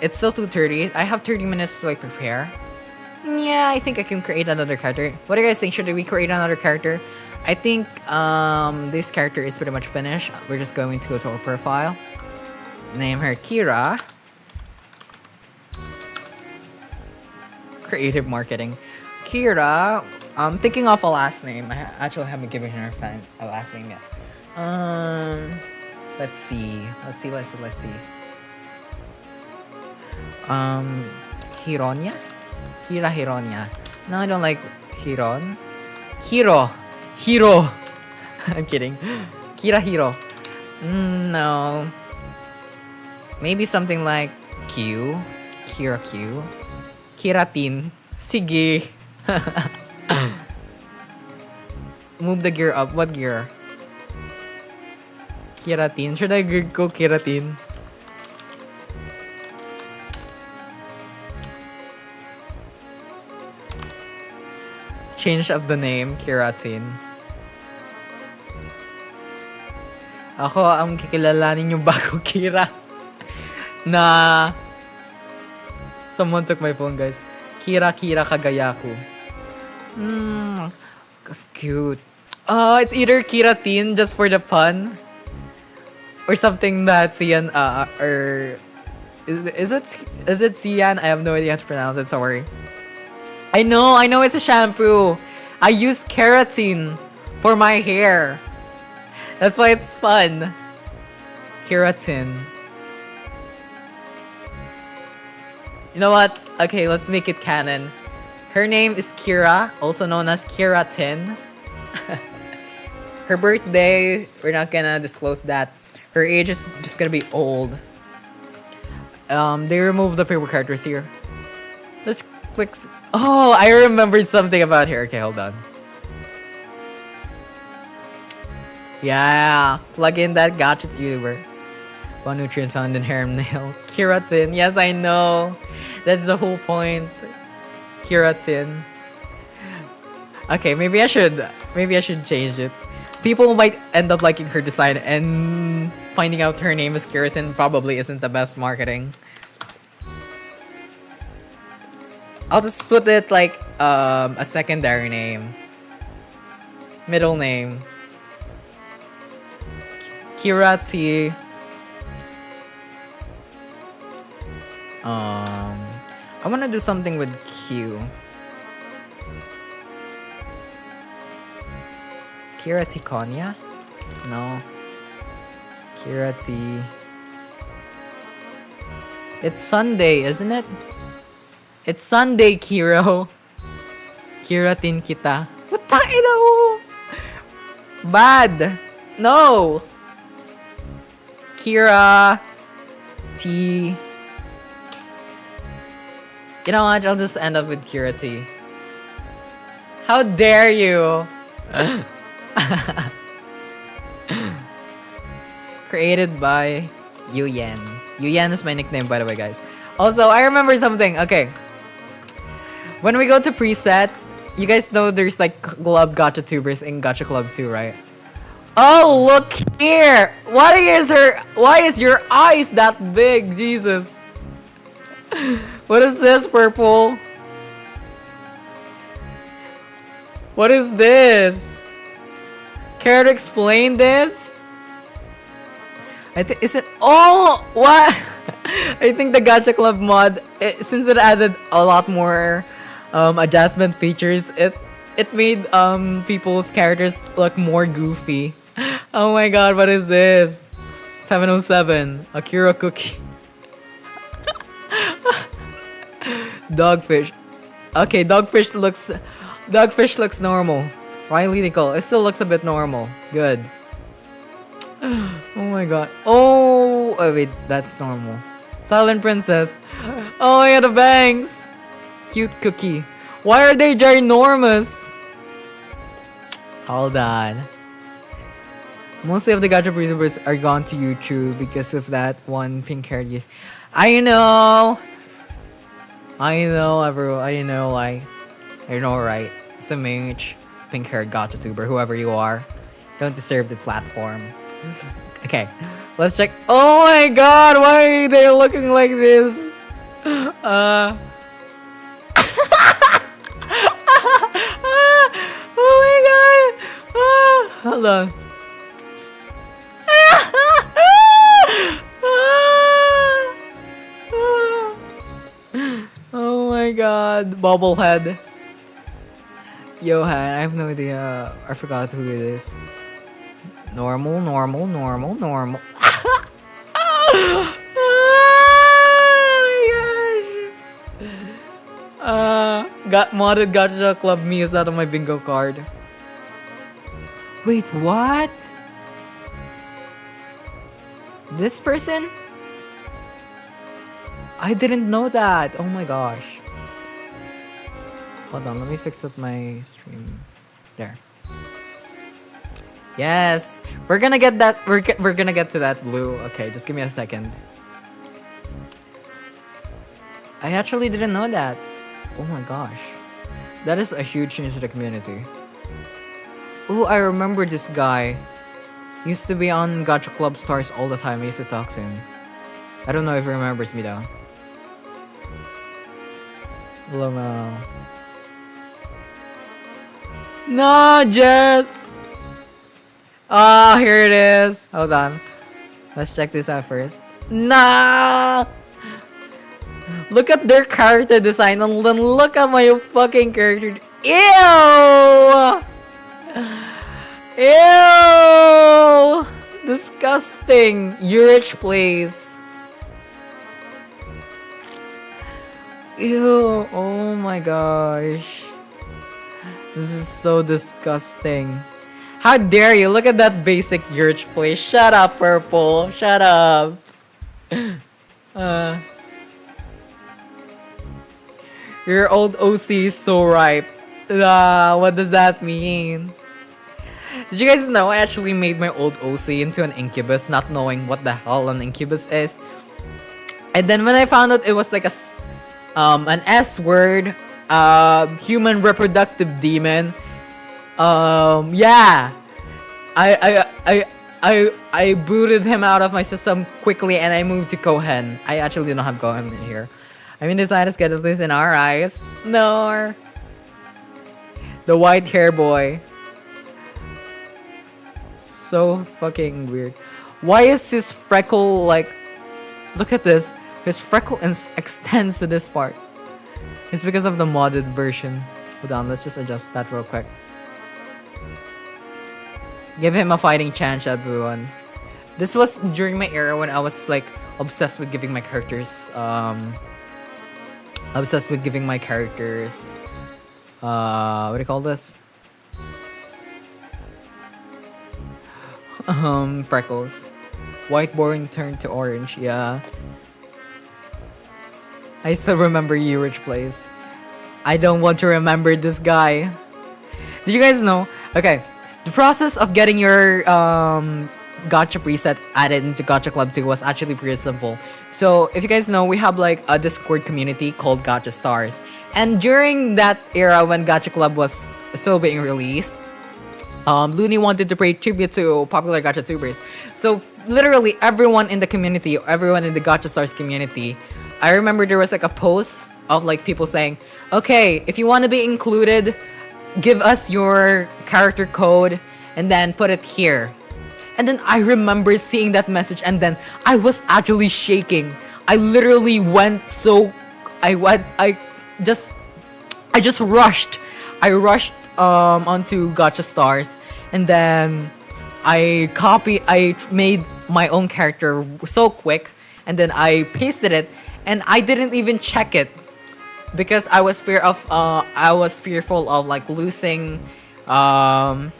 It's still 2:30. I have 30 minutes to prepare. Yeah, I think I can create another character. What do you guys think? Should we create another character? I think this character is pretty much finished. We're just going to go to our profile. Name her Kira. Creative marketing. Kira. I'm thinking of a last name. I actually haven't given her a last name yet. Let's see. Hironya? Kira Hironya. No, I don't like Hiron. Hiro. I'm kidding. Kira Hiro. No. Maybe something like Q. Kira Q. Kiratin. Sige. Move the gear up. What gear? Kiratin. Should I go Kiratin? Change of the name, Kiratin. Ako ang kikilalanin yung bagong Kira. Na... Someone took my phone, guys. Kira Kagayaku. That's cute. Oh, it's either Kiratin, just for the pun. Or something that Sian, or... Is it Sian? I have no idea how to pronounce it, sorry. I know it's a shampoo. I use keratin for my hair. That's why it's fun. Keratin. You know what? Okay, let's make it canon. Her name is Kira, also known as Keratin. Her birthday, we're not gonna disclose that. Her age is just gonna be old. They removed the favorite characters here. Let's click. Oh, I remembered something about her. Okay, hold on. Yeah, plug in that Gacha YouTuber. One nutrient found in hair and nails. Keratin. Yes, I know. That's the whole point. Keratin. Okay, maybe I should change it. People might end up liking her design, and finding out her name is Keratin probably isn't the best marketing. I'll just put it like a secondary name. Middle name. Kirati. I wanna do something with Q. Kirati Konya? No. Kirati. It's Sunday, isn't it? It's Sunday, Kiro. Kiratin kita. Putangin na mo! Bad! No! Kira. T. You know what? I'll just end up with Kira T. How dare you? Created by Yu Yan. Yu Yan is my nickname, by the way, guys. Also, I remember something. Okay. When we go to preset, you guys know there's like club gacha tubers in Gacha Club 2, right? Oh, look here! Why is your eyes that big? Jesus. What is this, purple? What is this? Care to explain this? Is it? Oh, what? I think the Gacha Club mod, since it added a lot more adjustment features, it made people's characters look more goofy. Oh my god, what is this? 707, Akira cookie. Dogfish. Okay, dogfish looks normal. Riley Nicole, it still looks a bit normal. Good. Oh my god. Oh wait, that's normal. Silent Princess. Oh my god, the bangs. Cute cookie. Why are they ginormous? Hold on. Mostly of the gacha YouTubers are gone to YouTube because of that one pink-haired. I know, everyone. I know, like, I know, right? Some pink-haired gacha tuber, whoever you are, don't deserve the platform. Okay, let's check. Oh my god, why are they looking like this? Oh my god! Hold on. Oh my god, bobblehead. Johan, I have no idea. I forgot who it is. Normal. Oh my gosh. Got modded Gacha Club me is out of my bingo card. Wait, what? This person? I didn't know that. Oh my gosh. Hold on, let me fix up my stream. There. Yes, we're gonna get that. We're gonna get to that blue. Okay, just give me a second. I actually didn't know that. Oh my gosh, that is a huge news to the community. Oh, I remember this guy. He used to be on Gacha Club Stars all the time. I used to talk to him. I don't know if he remembers me though. Hello, Mel. No, Jess! Oh, here it is. Hold on. Let's check this out first. Nah! Look at their character design and then look at my fucking character. Ew! Ew! Disgusting. Urich place. Ew. Oh my gosh. This is so disgusting. How dare you? Look at that basic Urge place. Shut up, Purple. Shut up. Your old OC is so ripe. What does that mean? Did you guys know I actually made my old OC into an incubus, not knowing what the hell an incubus is? And then when I found out it was like an S word, human reproductive demon. Yeah, I booted him out of my system quickly and I moved to Kohen. I actually don't have Kohen in here. I mean, decided to get at least in our eyes. No. The white hair boy. So fucking weird. Why is his freckle like? Look at this. His freckle extends to this part. It's because of the modded version. Hold on, let's just adjust that real quick. Give him a fighting chance, everyone. This was during my era when I was like obsessed with giving my characters obsessed with giving my characters what do you call this? Freckles. White-born turned to orange, yeah. I still remember you, Rich Place. I don't want to remember this guy. Did you guys know? Okay, the process of getting your Gacha preset added into Gacha Club 2 was actually pretty simple. So if you guys know, we have like a Discord community called Gacha Stars. And during that era when Gacha Club was still being released, Looney wanted to pay tribute to popular Gacha tubers. So literally everyone in the community, everyone in the Gacha Stars community, I remember there was like a post of like people saying, okay, if you want to be included, give us your character code and then put it here. And then I remember seeing that message and then I was actually shaking. I literally went so I just rushed. I rushed onto Gacha Stars and then I made my own character so quick and then I pasted it and I didn't even check it because I was fearful of like losing a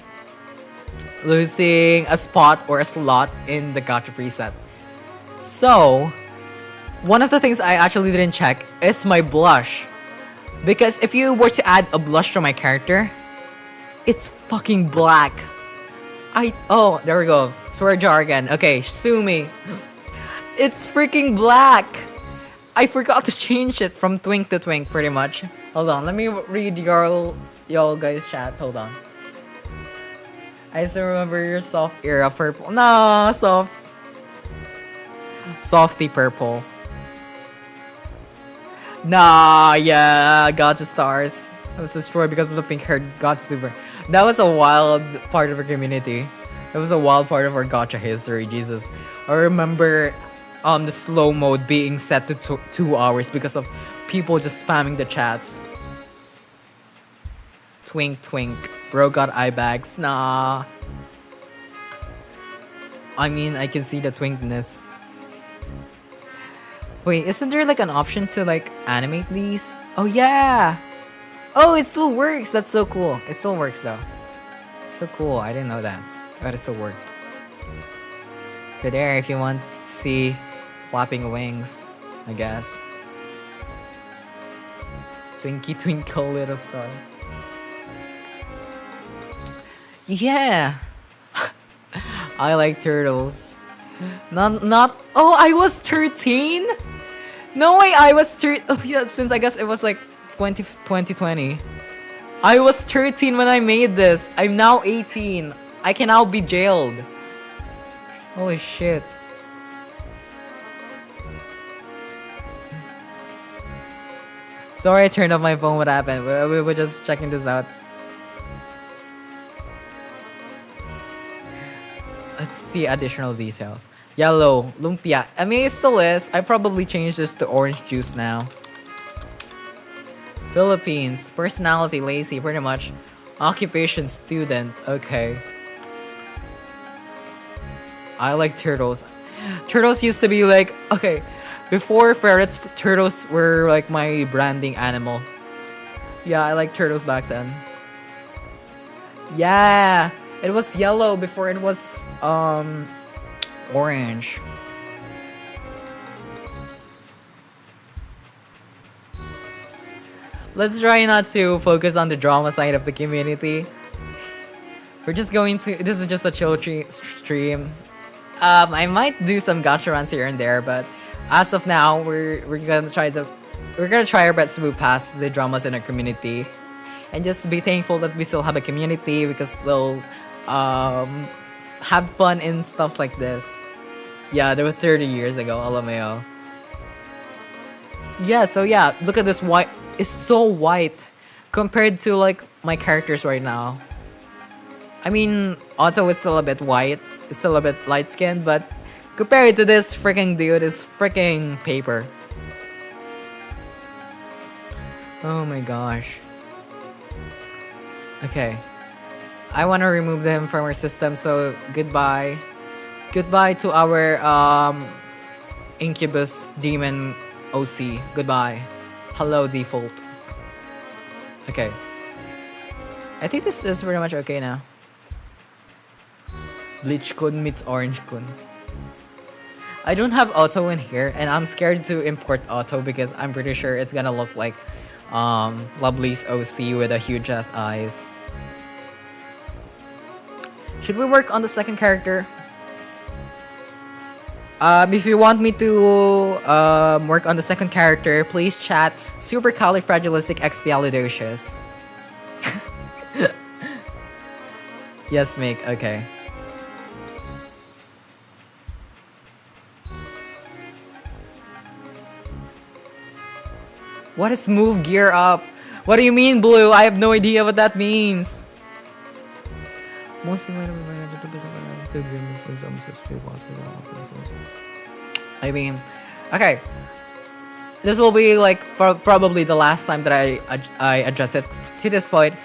spot or a slot in the Gacha preset. So one of the things I actually didn't check is my blush. Because if you were to add a blush to my character, it's fucking black. Oh, there we go. Swear jar again. Okay, sue me. It's freaking black. I forgot to change it from twink to twink pretty much. Hold on, let me read y'all guys chats. Hold on. I still remember your soft era purple. No, softy purple. Nah, yeah, Gacha Stars. I was destroyed because of the pink-haired Gacha tuber. That was a wild part of our community. It was a wild part of our Gacha history, Jesus. I remember the slow mode being set to 2 hours because of people just spamming the chats. Twink twink. Bro got eye bags. Nah. I mean, I can see the twinkness. Wait, isn't there like an option to like animate these? Oh yeah! Oh, it still works! That's so cool. It still works though. So cool, I didn't know that. But it still worked. So there, if you want to see flapping wings, I guess. Twinkie twinkle little star. Yeah! I like turtles. Not. Oh, I was 13? No way, I was 13. Oh, yeah, since I guess it was like 2020. I was 13 when I made this. I'm now 18. I can now be jailed. Holy shit. Sorry I turned off my phone. What happened? We were just checking this out. Let's see additional details. Yellow, lumpia. I mean, it still is. I probably changed this to orange juice now. Philippines. Personality, lazy, pretty much. Occupation, student. Okay. I like turtles. Turtles used to be like... Okay. Before ferrets, turtles were like my branding animal. Yeah, I like turtles back then. Yeah! It was yellow before it was orange. Let's try not to focus on the drama side of the community. We're just going to... This is just a chill stream. I might do some gacha runs here and there, but as of now, we're gonna try our best to move past the dramas in our community, and just be thankful that we still have a community. We can still have fun in stuff like this. Yeah, that was 30 years ago. LMAO. Yeah, so yeah, look at this white. It's so white compared to like my characters right now. I mean, Otto is still a bit white. It's still a bit light skinned, but compared to this freaking dude, it's freaking paper. Oh my gosh. Okay. I want to remove them from our system. So goodbye. Goodbye to our incubus demon OC. Goodbye. Hello default. Okay. I think this is pretty much okay now. Bleach kun meets orange kun. I don't have auto in here, and I'm scared to import auto because I'm pretty sure it's gonna look like Lovely's OC with a huge ass eyes. Should we work on the second character? If you want me to work on the second character, please chat supercalifragilisticexpialidocious. Yes, Mick. Okay. What is move gear up? What do you mean, Blue? I have no idea what that means. I mean, okay. This will be like probably the last time that I address it to this point.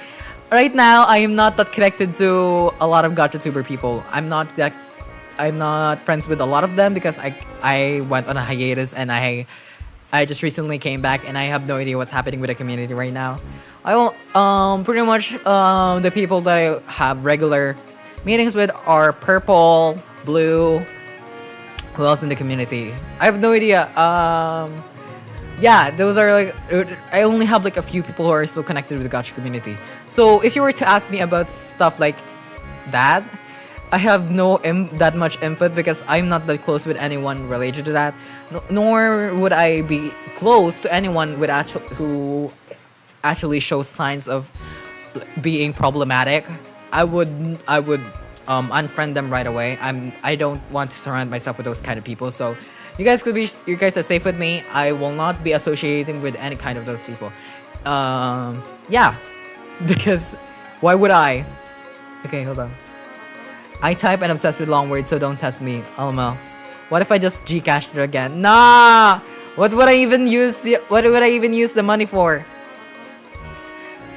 Right now, I am not that connected to a lot of Gacha tuber people. I'm not friends with a lot of them because I went on a hiatus and I just recently came back and I have no idea what's happening with the community right now. I will pretty much the people that I have regular meetings with are Purple, Blue. Who else in the community? I have no idea. Yeah, those are like I only have like a few people who are still connected with the Gacha community. So if you were to ask me about stuff like that, I have no that much input because I'm not that close with anyone related to that. Nor would I be close to anyone with who actually shows signs of being problematic. I would unfriend them right away. I don't want to surround myself with those kind of people. So you guys are safe with me. I will not be associating with any kind of those people. Yeah, because why would I? Okay, hold on. I type and obsessed with long words, so don't test me. LML. What if I just Gcashed it again? Nah. What would I even use the money for?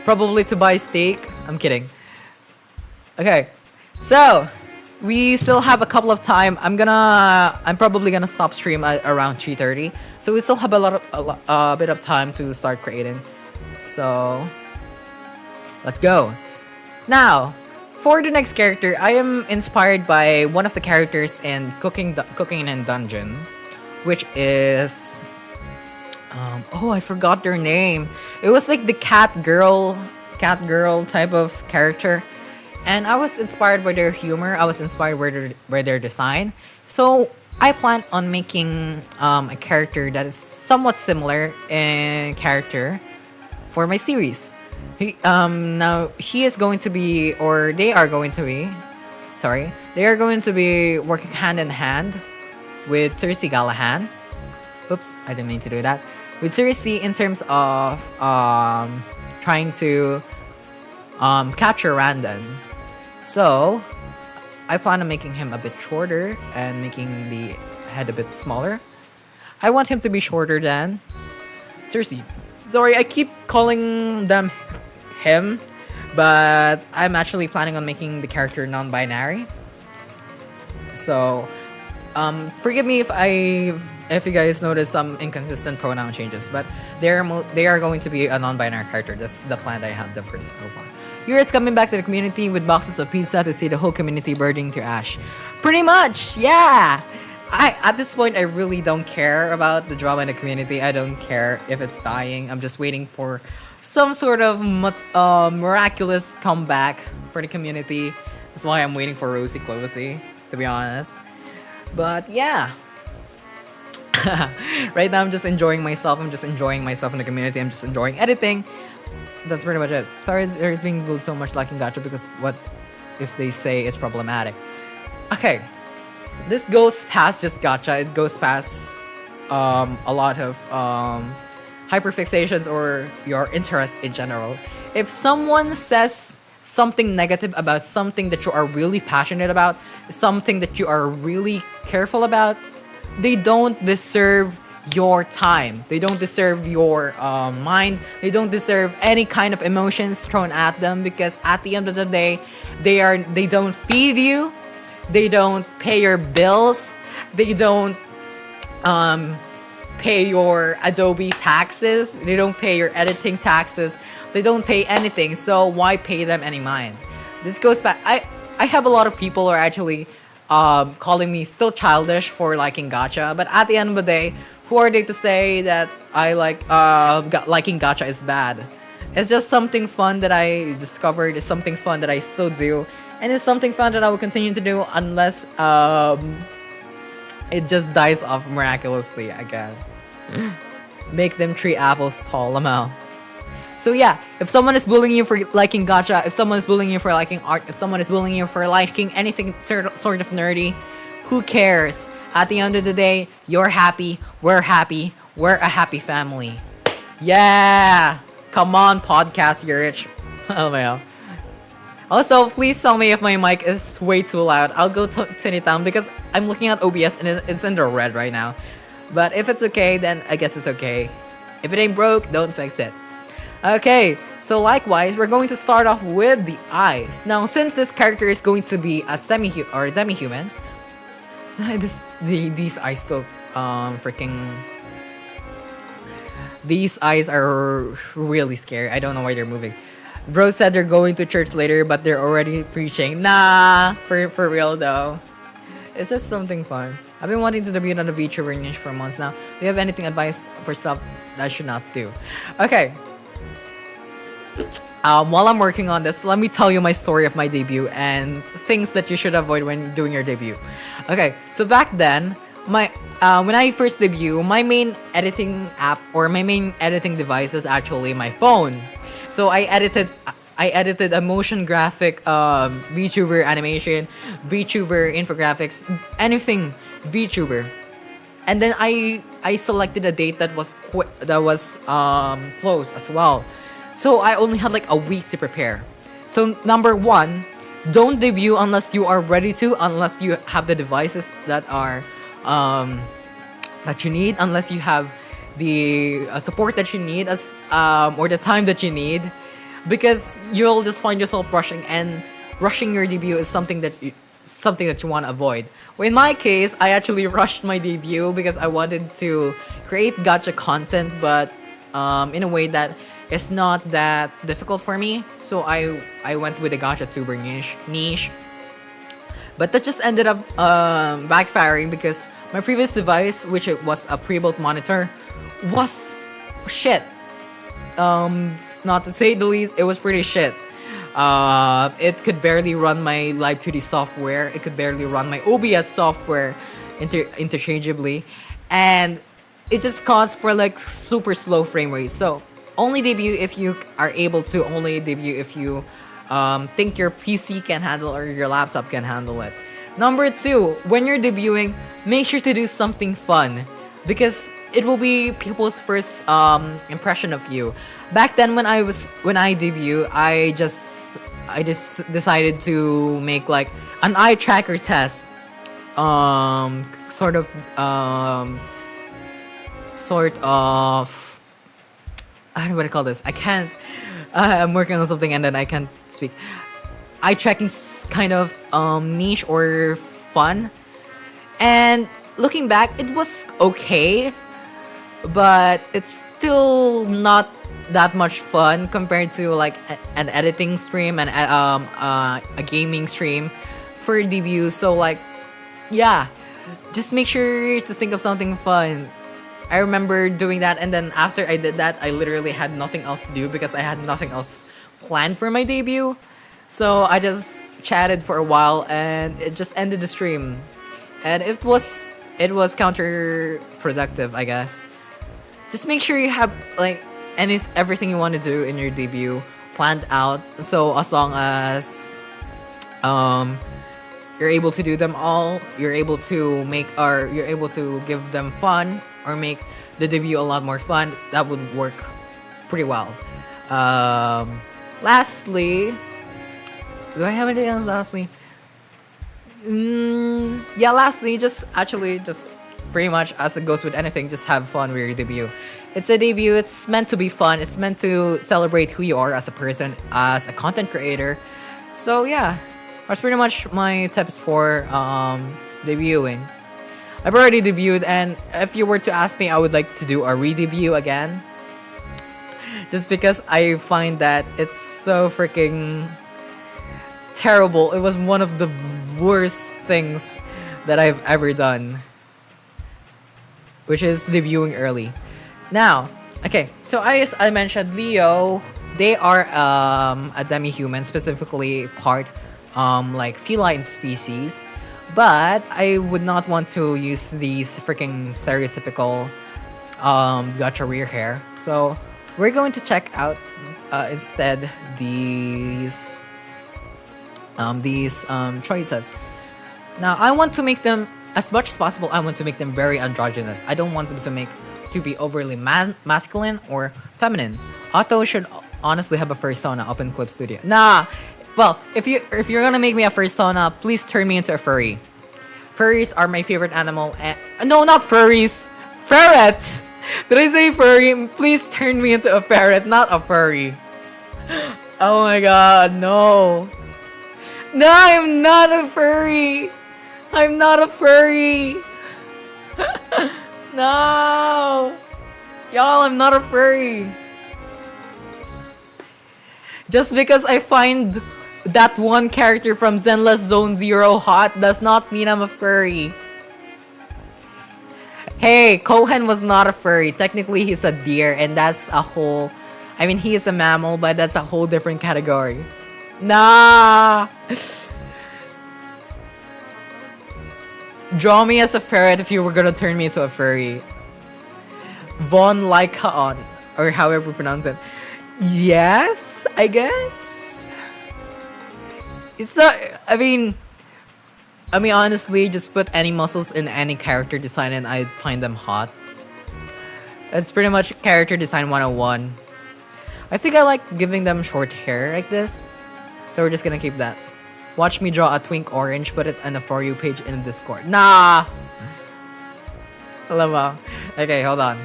Probably to buy steak. I'm kidding. Okay, so we still have a couple of time. I'm probably gonna stop stream at around 3:30. So we still have a bit of time to start creating. So let's go. Now, for the next character, I am inspired by one of the characters in Cooking in Dungeon, which is oh, I forgot their name. It was like the cat girl type of character. And I was inspired by their humor. I was inspired by their design. So I plan on making a character that is somewhat similar in character for my series. Now he is going to be, or they are going to be working hand in hand with Cersei Gallahan. Oops, I didn't mean to do that. With Cersei in terms of trying to capture Randon. So, I plan on making him a bit shorter and making the head a bit smaller. I want him to be shorter than Cersei. Sorry, I keep calling them him, but I'm actually planning on making the character non-binary. So, forgive me if you guys notice some inconsistent pronoun changes, but they are going to be a non-binary character. That's the plan that I have them for so far. Yuri's coming back to the community with boxes of pizza to see the whole community burning to ash. Pretty much, yeah! At this point, I really don't care about the drama in the community. I don't care if it's dying. I'm just waiting for some sort of miraculous comeback for the community. That's why I'm waiting for Rosie Closey, to be honest. But yeah. Right now, I'm just enjoying myself. I'm just enjoying myself in the community. I'm just enjoying editing. That's pretty much it. Sorry, it's being built so much like in Gacha because what if they say it's problematic? Okay, this goes past just Gacha. It goes past a lot of hyperfixations or your interest in general. If someone says something negative about something that you are really passionate about, something that you are really careful about, they don't deserve your time. They don't deserve your mind. They don't deserve any kind of emotions thrown at them, because at the end of the day, they don't feed you, they don't pay your bills, they don't pay your Adobe taxes, they don't pay your editing taxes, they don't pay anything. So why pay them any mind? This goes back. I have a lot of people who are actually calling me still childish for liking Gacha, but at the end of the day, who are they to say that I liking Gacha is bad? It's just something fun that I discovered. It's something fun that I still do, and it's something fun that I will continue to do unless it just dies off miraculously again. Make them 3 apples tall, lamau. So yeah, if someone is bullying you for liking Gacha, if someone is bullying you for liking art, if someone is bullying you for liking anything sort of nerdy, who cares? At the end of the day, you're happy, we're a happy family. Yeah! Come on, podcast, you're rich. Oh my. Also, please tell me if my mic is way too loud. I'll go turn it down because I'm looking at OBS and it's in the red right now. But if it's okay, then I guess it's okay. If it ain't broke, don't fix it. Okay, so likewise, we're going to start off with the eyes. Now, since this character is going to be a demi-human, these eyes still these eyes are really scary. I don't know why they're moving. Bro said they're going to church later, but they're already preaching. Nah, for real though. It's just something fun. I've been wanting to debut on the VTuber niche for months now. Do you have anything advice for stuff that I should not do? Okay. While I'm working on this, let me tell you my story of my debut and things that you should avoid when doing your debut. Okay, so back then, when I first debut, my main editing app or my main editing device is actually my phone. So I edited a motion graphic, VTuber animation, VTuber infographics, anything VTuber. And then I selected a date that was close as well. So I only had like a week to prepare. So number 1, don't debut unless you are ready to, unless you have the devices that are that you need, unless you have the support that you need or the time that you need, because you'll just find yourself rushing, and rushing your debut is something that you want to avoid. Well, in my case, I actually rushed my debut because I wanted to create gacha content, but in a way that is not that difficult for me. So I went with the gacha tuber niche. But that just ended up backfiring because my previous device, which it was a pre-built monitor, was shit. Not to say the least, it was pretty shit. It could barely run my Live 2D software. It could barely run my OBS software interchangeably. And it just caused for like super slow frame rates. So only debut if you are able to. Only debut if you think your PC can handle or your laptop can handle it. Number 2, when you're debuting, make sure to do something fun, because it will be people's first impression of you. Back then, when I debut, I just decided to make like an eye tracker test, sort of I don't know what to call this. I can't. I'm working on something and then I can't speak. Eye tracking kind of niche or fun, and looking back, it was okay, but it's still not that much fun compared to like an editing stream and a gaming stream for debut. So like, yeah, just make sure to think of something fun. I remember doing that, and then after I did that, I literally had nothing else to do because I had nothing else planned for my debut. So I just chatted for a while and it just ended the stream. And it was counterproductive, I guess. Just make sure you have like everything you want to do in your debut planned out. So as long as you're able to do them all, you're able to give them fun or make the debut a lot more fun, that would work pretty well. Lastly, do I have anything else lastly? Yeah, lastly, just pretty much as it goes with anything, just have fun with your debut. It's a debut, it's meant to be fun, it's meant to celebrate who you are as a person, as a content creator. So yeah, that's pretty much my tips for debuting. I've already debuted, and if you were to ask me, I would like to do a re-debut again. Just because I find that it's so freaking terrible. It was one of the worst things that I've ever done, which is debuting early. Now, okay, so as I mentioned, Leo, they are a demi-human, specifically part like feline species. But I would not want to use these freaking stereotypical gacha rear hair. So we're going to check out instead these choices. Now I want to make them, as much as possible, I want to make them very androgynous. I don't want them to be overly masculine or feminine. Otto should honestly have a fursona up in Clip Studio. Nah. Well, if you're gonna make me a fursona, please turn me into a furry. Furries are my favorite animal. No, not furries. Ferrets. Did I say furry? Please turn me into a ferret, not a furry. Oh my god, no. No, I'm not a furry. I'm not a furry. No. Y'all, I'm not a furry. Just because I find that one character from Zenless Zone Zero hot does not mean I'm a furry. Hey, Kohen was not a furry. Technically, he's a deer, and that's a whole... I mean, he is a mammal, but that's a whole different category. Nah! Draw me as a ferret if you were gonna turn me into a furry. Von Lycaon, or however you pronounce it. Yes, I guess. It's not. I mean, honestly, just put any muscles in any character design, and I'd find them hot. It's pretty much character design 101. I think I like giving them short hair like this, so we're just gonna keep that. Watch me draw a twink orange, put it on a For You page in Discord. Nah. Alam mo. Okay, hold on.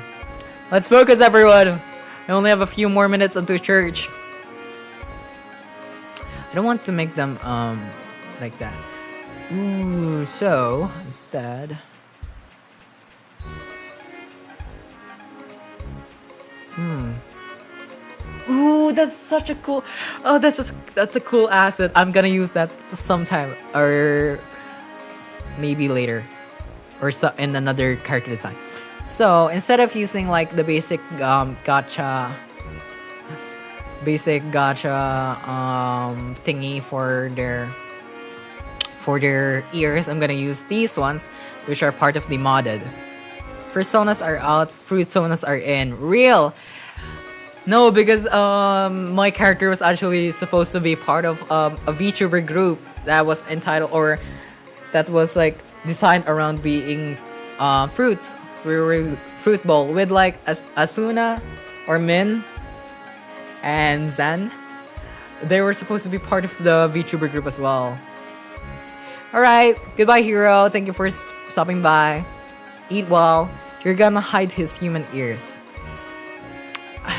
Let's focus, everyone. I only have a few more minutes until church. I don't want to make them like that. Ooh, so instead, ooh, that's such a cool. Oh, that's a cool asset. I'm gonna use that sometime, or maybe later, or so in another character design. So instead of using like the basic gacha thingy for their ears, I'm gonna use these ones, which are part of the modded. Personas are out, Fruitsonas are in. Real. No, because my character was actually supposed to be part of a VTuber group that was entitled, or that was like designed around being fruits. We were Fruit Bowl with like Asuna or Min and Zen. They were supposed to be part of the VTuber group as well. Alright, goodbye hero, thank you for stopping by. Eat well. You're gonna hide his human ears.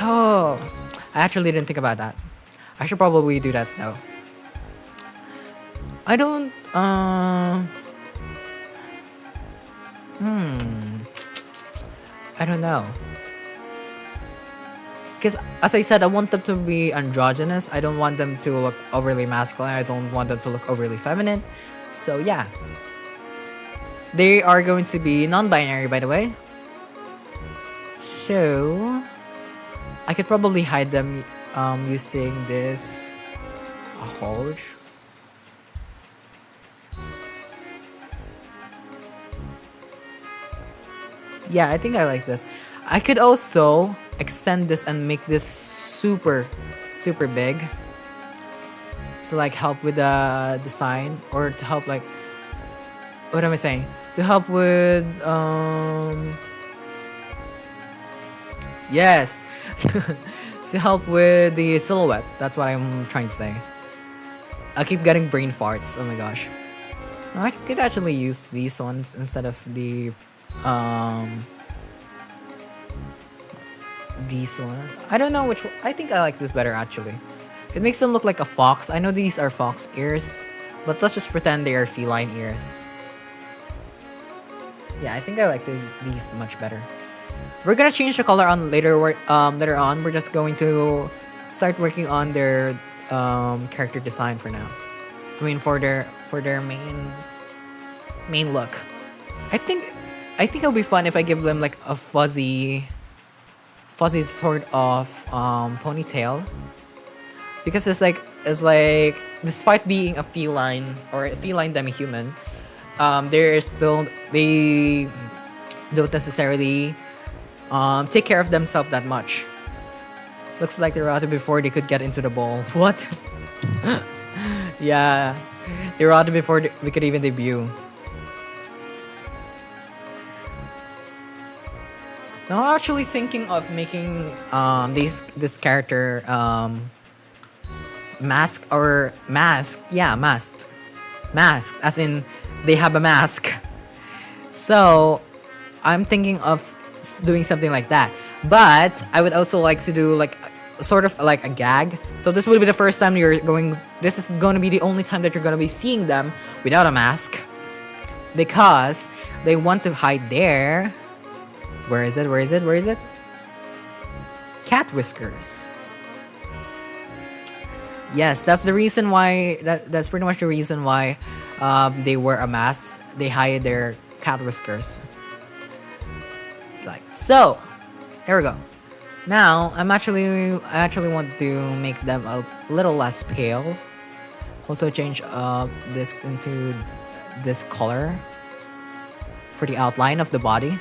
Oh, I actually didn't think about that. I should probably do that though. I don't, I don't know. Because as I said, I want them to be androgynous. I don't want them to look overly masculine. I don't want them to look overly feminine. So yeah. They are going to be non-binary, by the way. So I could probably hide them using this horse. Yeah, I think I like this. I could also extend this and make this super big to like help with the design, or to help like, what am I saying? To help with yes. To help with the silhouette. That's what I'm trying to say. I keep getting brain farts. Oh my gosh. No, I could actually use these ones instead of the Um, these one. I don't know which one. I think I like this better actually. It makes them look like a fox. I know these are fox ears, but let's just pretend they are feline ears. Yeah, I think I like these much better. We're gonna change the color on later on. We're just going to start working on their character design for now. I mean for their main look. I think it'll be fun if I give them like a fuzzy sort of ponytail, because it's like despite being a feline or a feline demi-human, they don't necessarily take care of themselves that much. Looks like they're rotted before they could get into the bowl. What? Yeah, they rotted before we could even debut. Now I'm actually thinking of making this character masked. Yeah, masked. Masked, as in they have a mask. So I'm thinking of doing something like that. But I would also like to do like sort of like a gag. So this will be the first time this is going to be the only time that you're going to be seeing them without a mask, because they want to hide their, where is it? Cat whiskers. Yes, that's the reason why. That's pretty much the reason why they wear a mask. They hide their cat whiskers. Like so. There we go. Now I actually want to make them a little less pale. Also change this into this color for the outline of the body.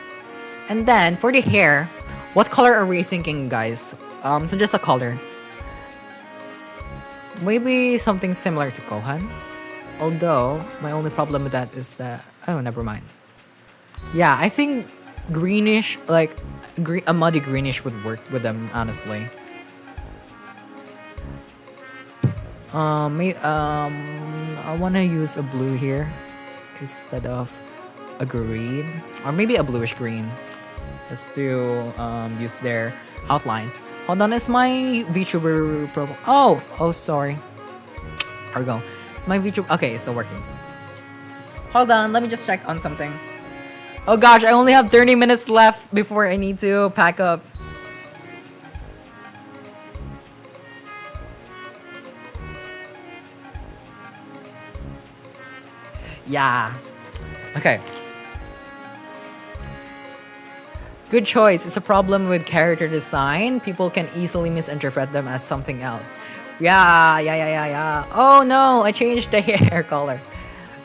And then for the hair, what color are we thinking, guys? So just a color. Maybe something similar to Kohan. Although, my only problem with that is that... Oh, never mind. Yeah, I think greenish, like a muddy greenish would work with them, honestly. I want to use a blue here instead of a green. Or maybe a bluish green. Just to use their outlines. Hold on, is my VTuber pro? Oh, sorry. Argo. It's my VTuber. Okay, it's still working. Hold on, let me just check on something. Oh gosh, I only have 30 minutes left before I need to pack up. Yeah. Okay. Good choice. It's a problem with character design. People can easily misinterpret them as something else. Yeah. Oh no, I changed the hair color.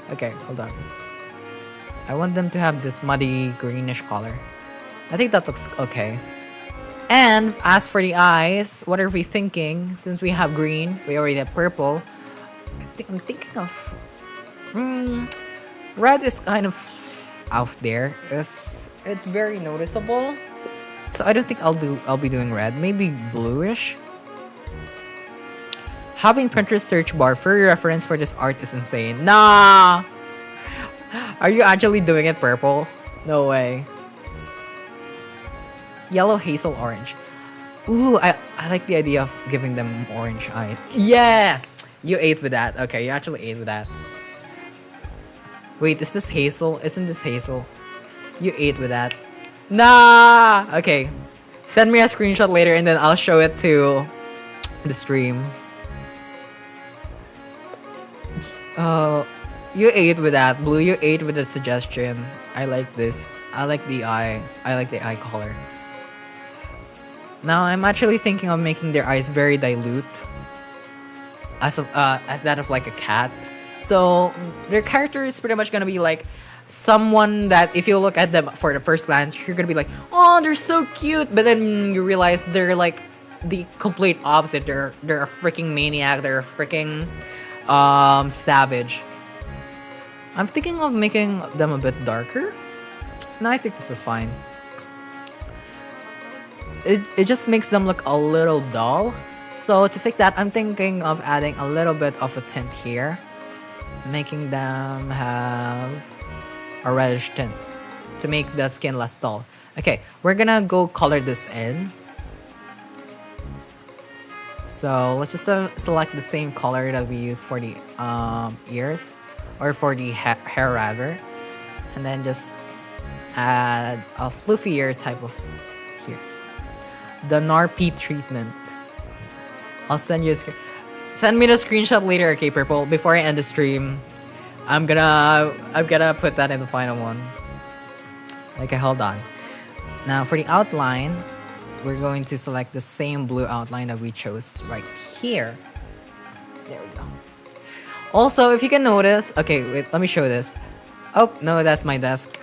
Okay, hold on. I want them to have this muddy greenish color. I think that looks okay. And as for the eyes, what are we thinking? Since we have green, we already have purple. I'm thinking of... red is kind of out there. It's very noticeable. So I don't think I'll be doing red. Maybe bluish. Having Pinterest search bar for reference for this art is insane. Nah! Are you actually doing it purple? No way. Yellow, hazel, orange. Ooh, I like the idea of giving them orange eyes. Yeah! You ate with that. Okay, you actually ate with that. Wait, is this hazel? Isn't this hazel? You ate with that. Nah! Okay. Send me a screenshot later and then I'll show it to the stream. You ate with that. Blue, you ate with the suggestion. I like this. I like the eye. I like the eye color. Now I'm actually thinking of making their eyes very dilute. As that of like a cat. So their character is pretty much gonna be like someone that if you look at them for the first glance, you're gonna be like, oh, they're so cute. But then you realize they're like the complete opposite. They're a freaking maniac. They're a freaking savage. I'm thinking of making them a bit darker. No, I think this is fine. It just makes them look a little dull. So to fix that, I'm thinking of adding a little bit of a tint here. Making them have a reddish tint to make the skin less dull. Okay, we're gonna go color this in. So let's just select the same color that we use for the ears, or for the hair rather, and then just add a fluffier type of here. The Narp treatment. I'll send you a send me the screenshot later, okay, Purple. Before I end the stream, I'm gonna put that in the final one. Okay, hold on. Now for the outline, we're going to select the same blue outline that we chose right here. There we go. Also, if you can notice, okay, wait, let me show this. Oh, no, that's my desk.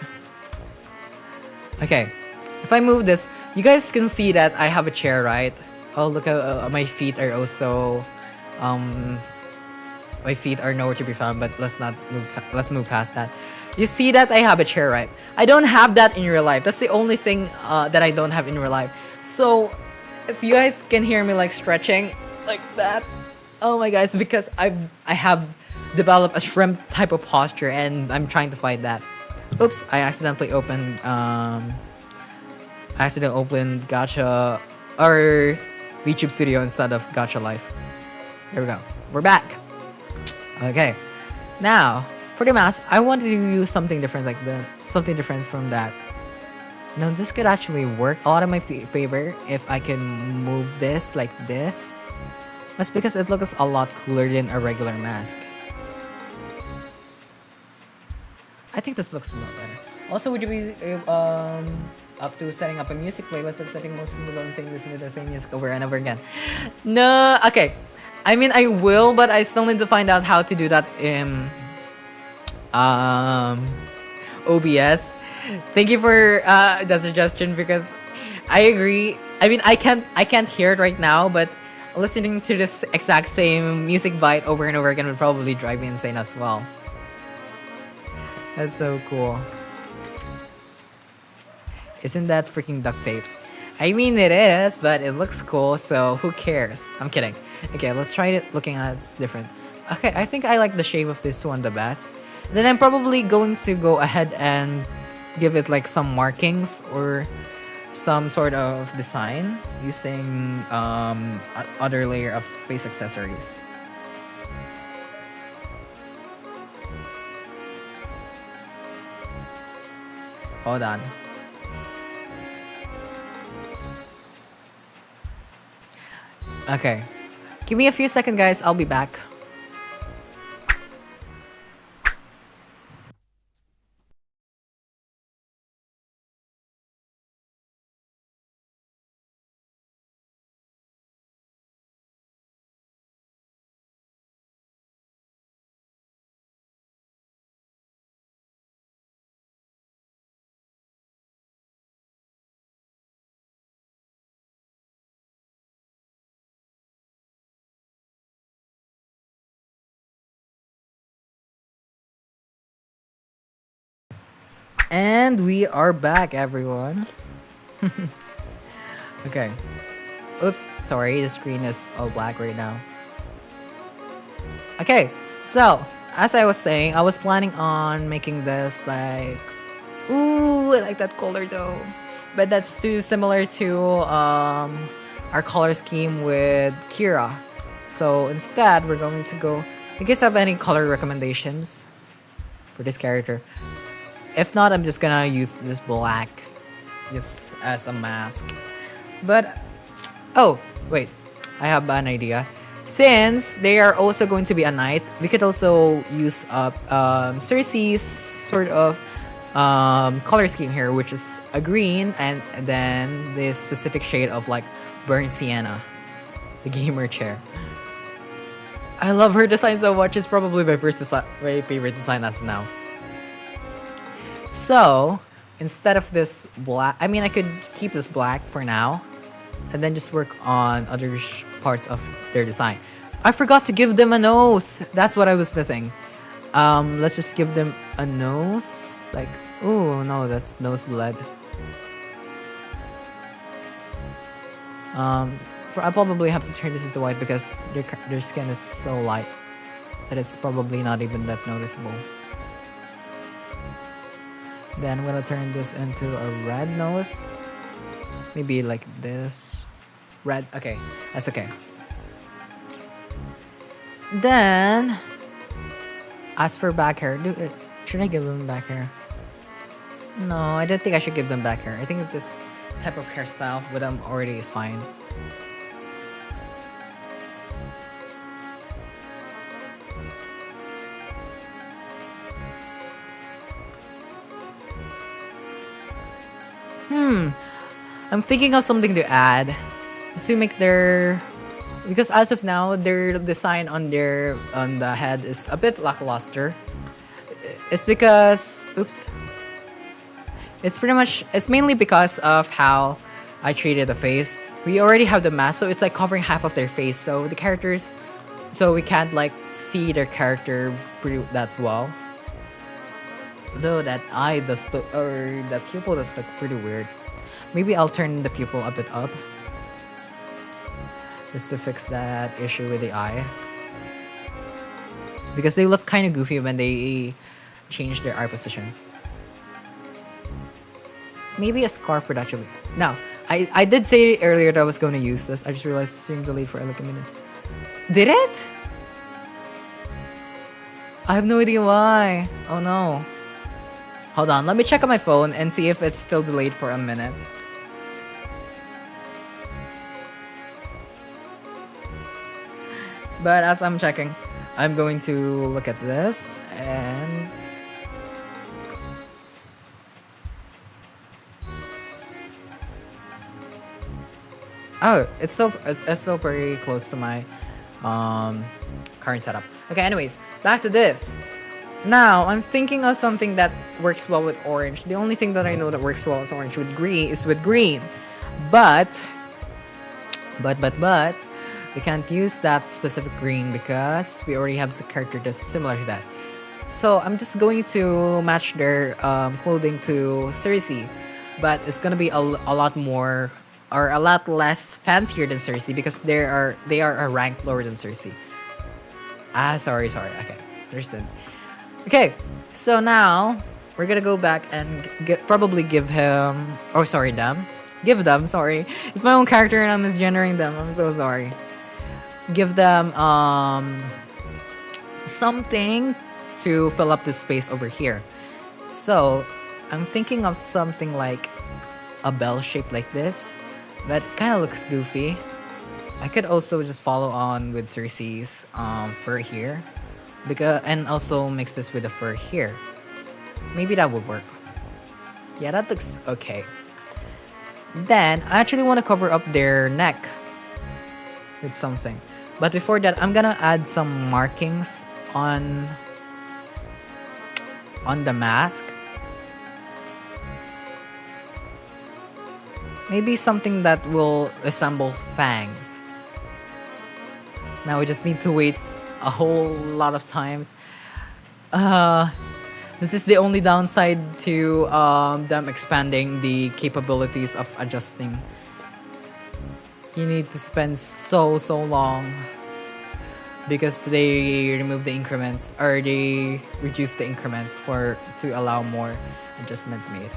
Okay, if I move this, you guys can see that I have a chair, right? Oh, look at my feet are also, my feet are nowhere to be found, but let's move past that. You see that I have a chair, right? I don't have that in real life. That's the only thing that I don't have in real life. So, if you guys can hear me like stretching like that, oh my guys, because I have developed a shrimp type of posture and I'm trying to fight that. Oops, I accidentally opened Gacha or VTube Studio instead of Gacha Life. There we go. We're back. Okay. Now, for the mask, I wanted to use something different like this. Something different from that. Now, this could actually work a lot in my favor if I can move this like this. That's because it looks a lot cooler than a regular mask. I think this looks a lot better. Also, would you be up to setting up a music playlist of setting most people don't sing listen to the same music over and over again? No, okay. I mean, I will, but I still need to find out how to do that in OBS. Thank you for the suggestion, because I agree. I mean, I can't hear it right now, but listening to this exact same music bite over and over again would probably drive me insane as well. That's so cool. Isn't that freaking duct tape? I mean, it is, but it looks cool, so who cares? I'm kidding. Okay, let's try it looking at it's different. Okay, I think I like the shape of this one the best. Then I'm probably going to go ahead and give it like some markings or some sort of design using other layer of face accessories. Hold on. Okay. Give me a few seconds, guys. I'll be back. And we are back, everyone. Okay. Oops, sorry, the screen is all black right now. Okay, so, as I was saying, I was planning on making this like... Ooh, I like that color though. But that's too similar to our color scheme with Kira. So instead, we're going to go... You guys have any color recommendations for this character? If not, I'm just gonna use this black just as a mask. But, oh, wait, I have an idea. Since they are also going to be a knight, we could also use up Cersei's sort of color scheme here, which is a green and then this specific shade of like burnt sienna, the gamer chair. I love her design so much. It's probably my favorite design as of now. So, instead of this black, I mean, I could keep this black for now and then just work on other parts of their design. So I forgot to give them a nose. That's what I was missing. Let's just give them a nose. Like, oh no, that's nose blood. I probably have to turn this into white because their skin is so light that it's probably not even that noticeable. Then I'm gonna turn this into a red nose. Maybe like this. Red. Okay, that's okay. Then, as for back hair, should I give him back hair? No, I don't think I should give them back hair. I think this type of hairstyle with them already is fine. I'm thinking of something to add. Just to make their, because as of now their design on the head is a bit lackluster. It's because it's mainly because of how I treated the face. We already have the mask, so it's like covering half of their face. So the characters, so we can't like see their character pretty that well. Though that eye does look, or the pupil does look pretty weird. Maybe I'll turn the pupil a bit up, just to fix that issue with the eye. Because they look kind of goofy when they change their eye position. Maybe a scarf would actually... No, I did say earlier that I was going to use this. I just realized it's being delayed for like a minute. Did it? I have no idea why. Oh no. Hold on, let me check on my phone and see if it's still delayed for a minute. But as I'm checking, I'm going to look at this and... Oh, it's so very close to my current setup. Okay, anyways, back to this. Now, I'm thinking of something that works well with orange. The only thing that I know that works well as orange with green is with green. But, we can't use that specific green because we already have a character that's similar to that. So I'm just going to match their clothing to Cersei, but it's gonna be a lot more or a lot less fancier than Cersei because they are a rank lower than Cersei. Sorry. Okay, understood. Okay, so now we're gonna go back and probably give him. Oh, sorry, them. Give them. Sorry, it's my own character and I'm misgendering them. I'm so sorry. Give them something to fill up the space over here. So I'm thinking of something like a bell shape like this, but kind of looks goofy. I could also just follow on with Cersei's fur here, and also mix this with the fur here. Maybe that would work. Yeah, that looks okay. Then I actually want to cover up their neck with something. But before that, I'm gonna add some markings on the mask. Maybe something that will resemble fangs. Now we just need to wait a whole lot of times. This is the only downside to them expanding the capabilities of adjusting. You need to spend so long because they remove the increments, or they reduce the increments to allow more adjustments made.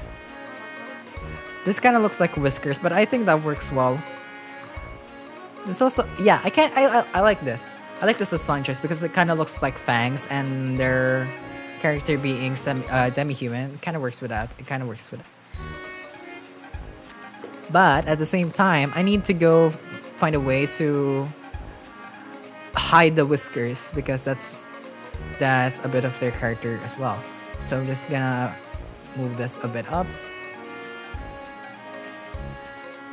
This kind of looks like whiskers, but I think that works well. There's also, yeah, I like this. I like this design choice because it kind of looks like fangs and their character being demi-human. It kind of works with that. But at the same time, I need to go find a way to hide the whiskers because that's a bit of their character as well. So I'm just gonna move this a bit up.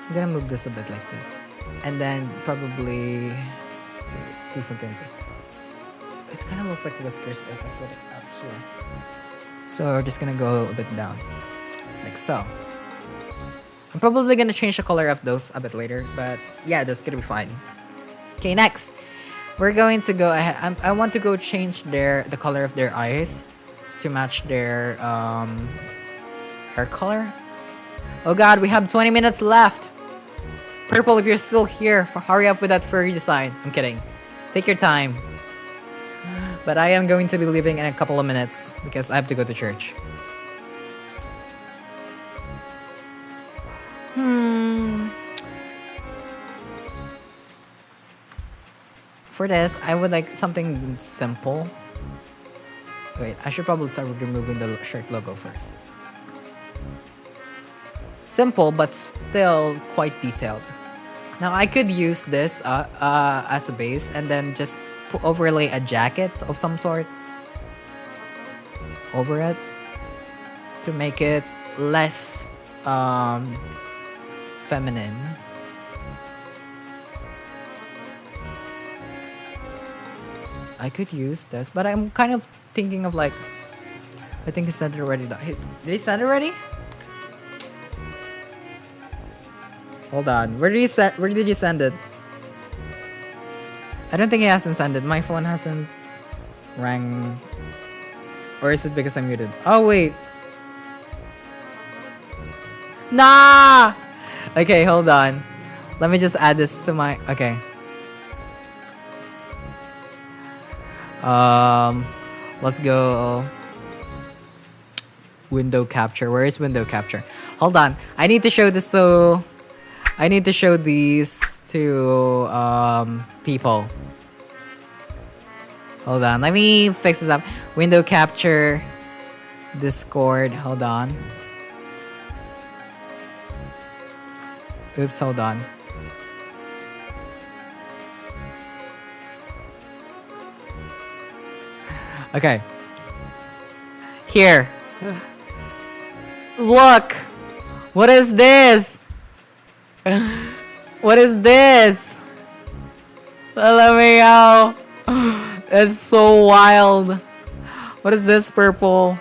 I'm gonna move this a bit like this, and then probably do something like this. It kind of looks like whiskers if I put it up here. So we're just gonna go a bit down, like so. I'm probably gonna change the color of those a bit later, but yeah, that's gonna be fine. Okay, next, we're going to go ahead. I want to go change the color of their eyes to match their hair color. Oh god, we have 20 minutes left. Purple, if you're still here, hurry up with that furry design. I'm kidding. Take your time. But I am going to be leaving in a couple of minutes because I have to go to church. For this, I would like something simple. Wait, I should probably start with removing the shirt logo first. Simple, but still quite detailed. Now, I could use this as a base and then just overlay a jacket of some sort over it to make it less feminine. I could use this, but I'm kind of thinking of like, I think he sent it already. Did he send it already? Hold on. Where did you send it? I don't think he hasn't sent it. My phone hasn't rang. Or is it because I'm muted? Oh wait. Nah. Okay, hold on. Let me just add this to my. Okay. Let's go. Window capture. Where is window capture? Hold on. I need to show this so. I need to show these to people. Hold on. Let me fix this up. Window capture. Discord. Hold on. Oops. Hold on. Okay. Here. Look. What is this? What is this? LMAO. It's so wild. What is this purple?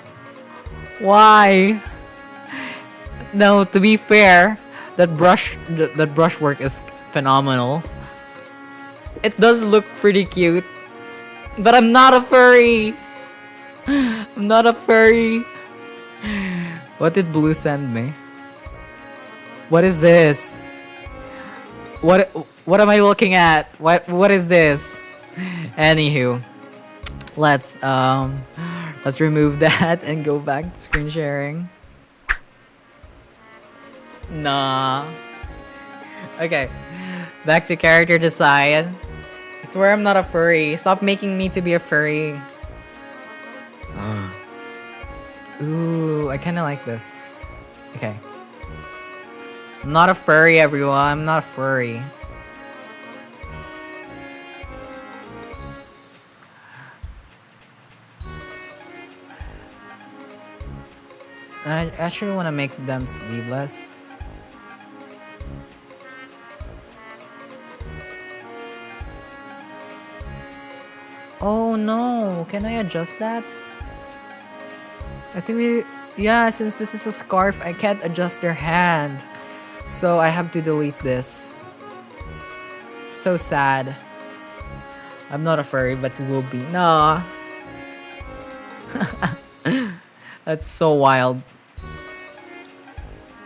Why? No, to be fair, that brushwork is phenomenal. It does look pretty cute. But I'm not a furry. I'm not a furry. What did Blue send me? What is this? What am I looking at? What is this? Anywho, let's remove that and go back to screen sharing. Nah. Okay. Back to character design. I swear I'm not a furry. Stop making me to be a furry. Ooh, I kind of like this. Okay. I'm not a furry, everyone. I'm not a furry. I actually want to make them sleeveless. Oh no, can I adjust that? I think yeah, since this is a scarf, I can't adjust their hand. So I have to delete this. So sad. I'm not a furry, but it will be. Nah. That's so wild.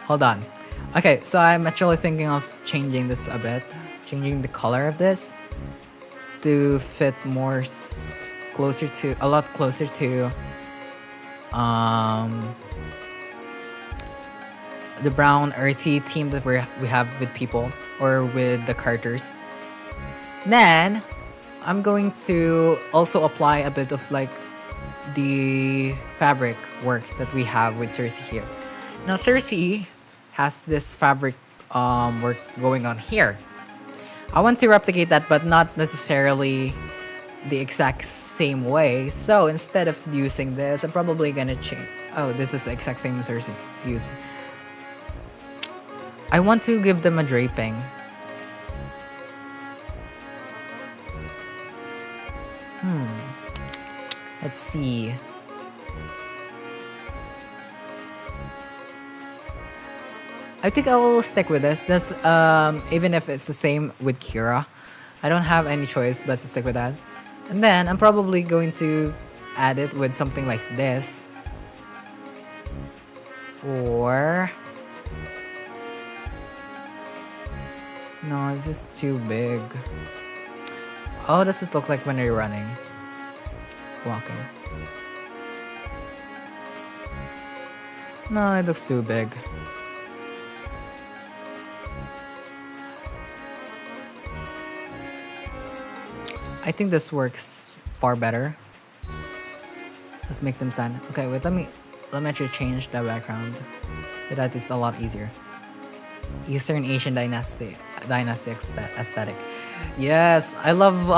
Hold on. Okay, so I'm actually thinking of changing this a bit. Changing the color of this to fit more a lot closer to the brown earthy theme that we have with people or with the characters. Then I'm going to also apply a bit of like the fabric work that we have with Cersei here. Now Cersei has this fabric work going on here. I want to replicate that, but not necessarily the exact same way. So instead of using this, I'm probably gonna change. Oh, this is the exact same Cersei use. I want to give them a draping. Let's see. I think I will stick with this. Just even if it's the same with Kira, I don't have any choice but to stick with that. And then I'm probably going to add it with something like this, or no, it's just too big. How does it look like when you're running, walking? No, it looks too big. I think this works far better. Let's make them stand. Okay, wait, let me actually change the background so that it's a lot easier. Eastern Asian dynasty aesthetic. Yes, I love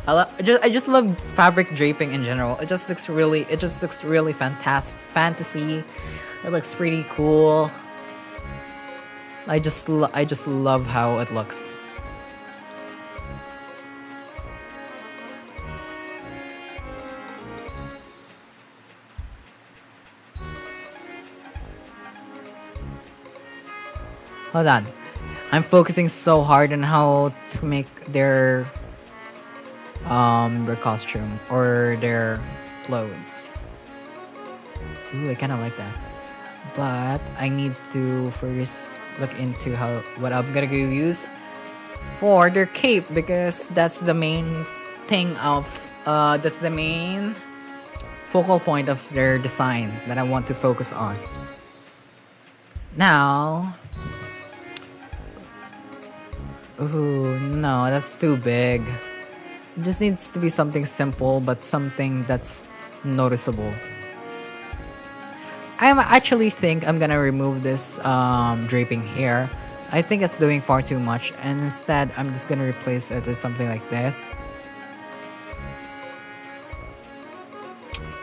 I just love fabric draping in general. It just looks really fantasy. It looks pretty cool. I just love how it looks. Hold on. I'm focusing so hard on how to make their costume or their clothes. Ooh, I kind of like that. But I need to first look into what I'm gonna go use for their cape, because that's the main thing of that's the main focal point of their design that I want to focus on. Now, ooh, no, that's too big. It just needs to be something simple, but something that's noticeable. I actually think I'm gonna remove this draping here. I think it's doing far too much, and instead I'm just gonna replace it with something like this.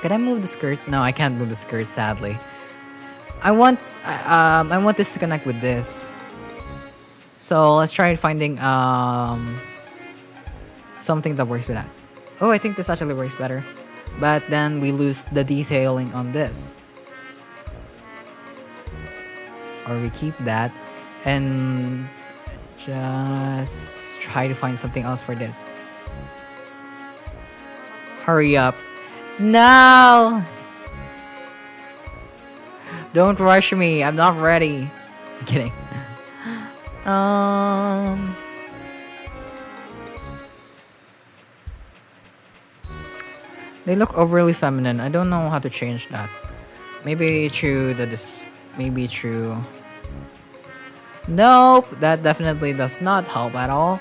Can I move the skirt? No, I can't move the skirt, sadly. I want this to connect with this. So let's try finding something that works with that. Oh, I think this actually works better. But then we lose the detailing on this. Or we keep that and just try to find something else for this. Hurry up. No! Don't rush me. I'm not ready. I'm kidding. They look overly feminine. I don't know how to change that. Maybe through maybe through. Nope, that definitely does not help at all.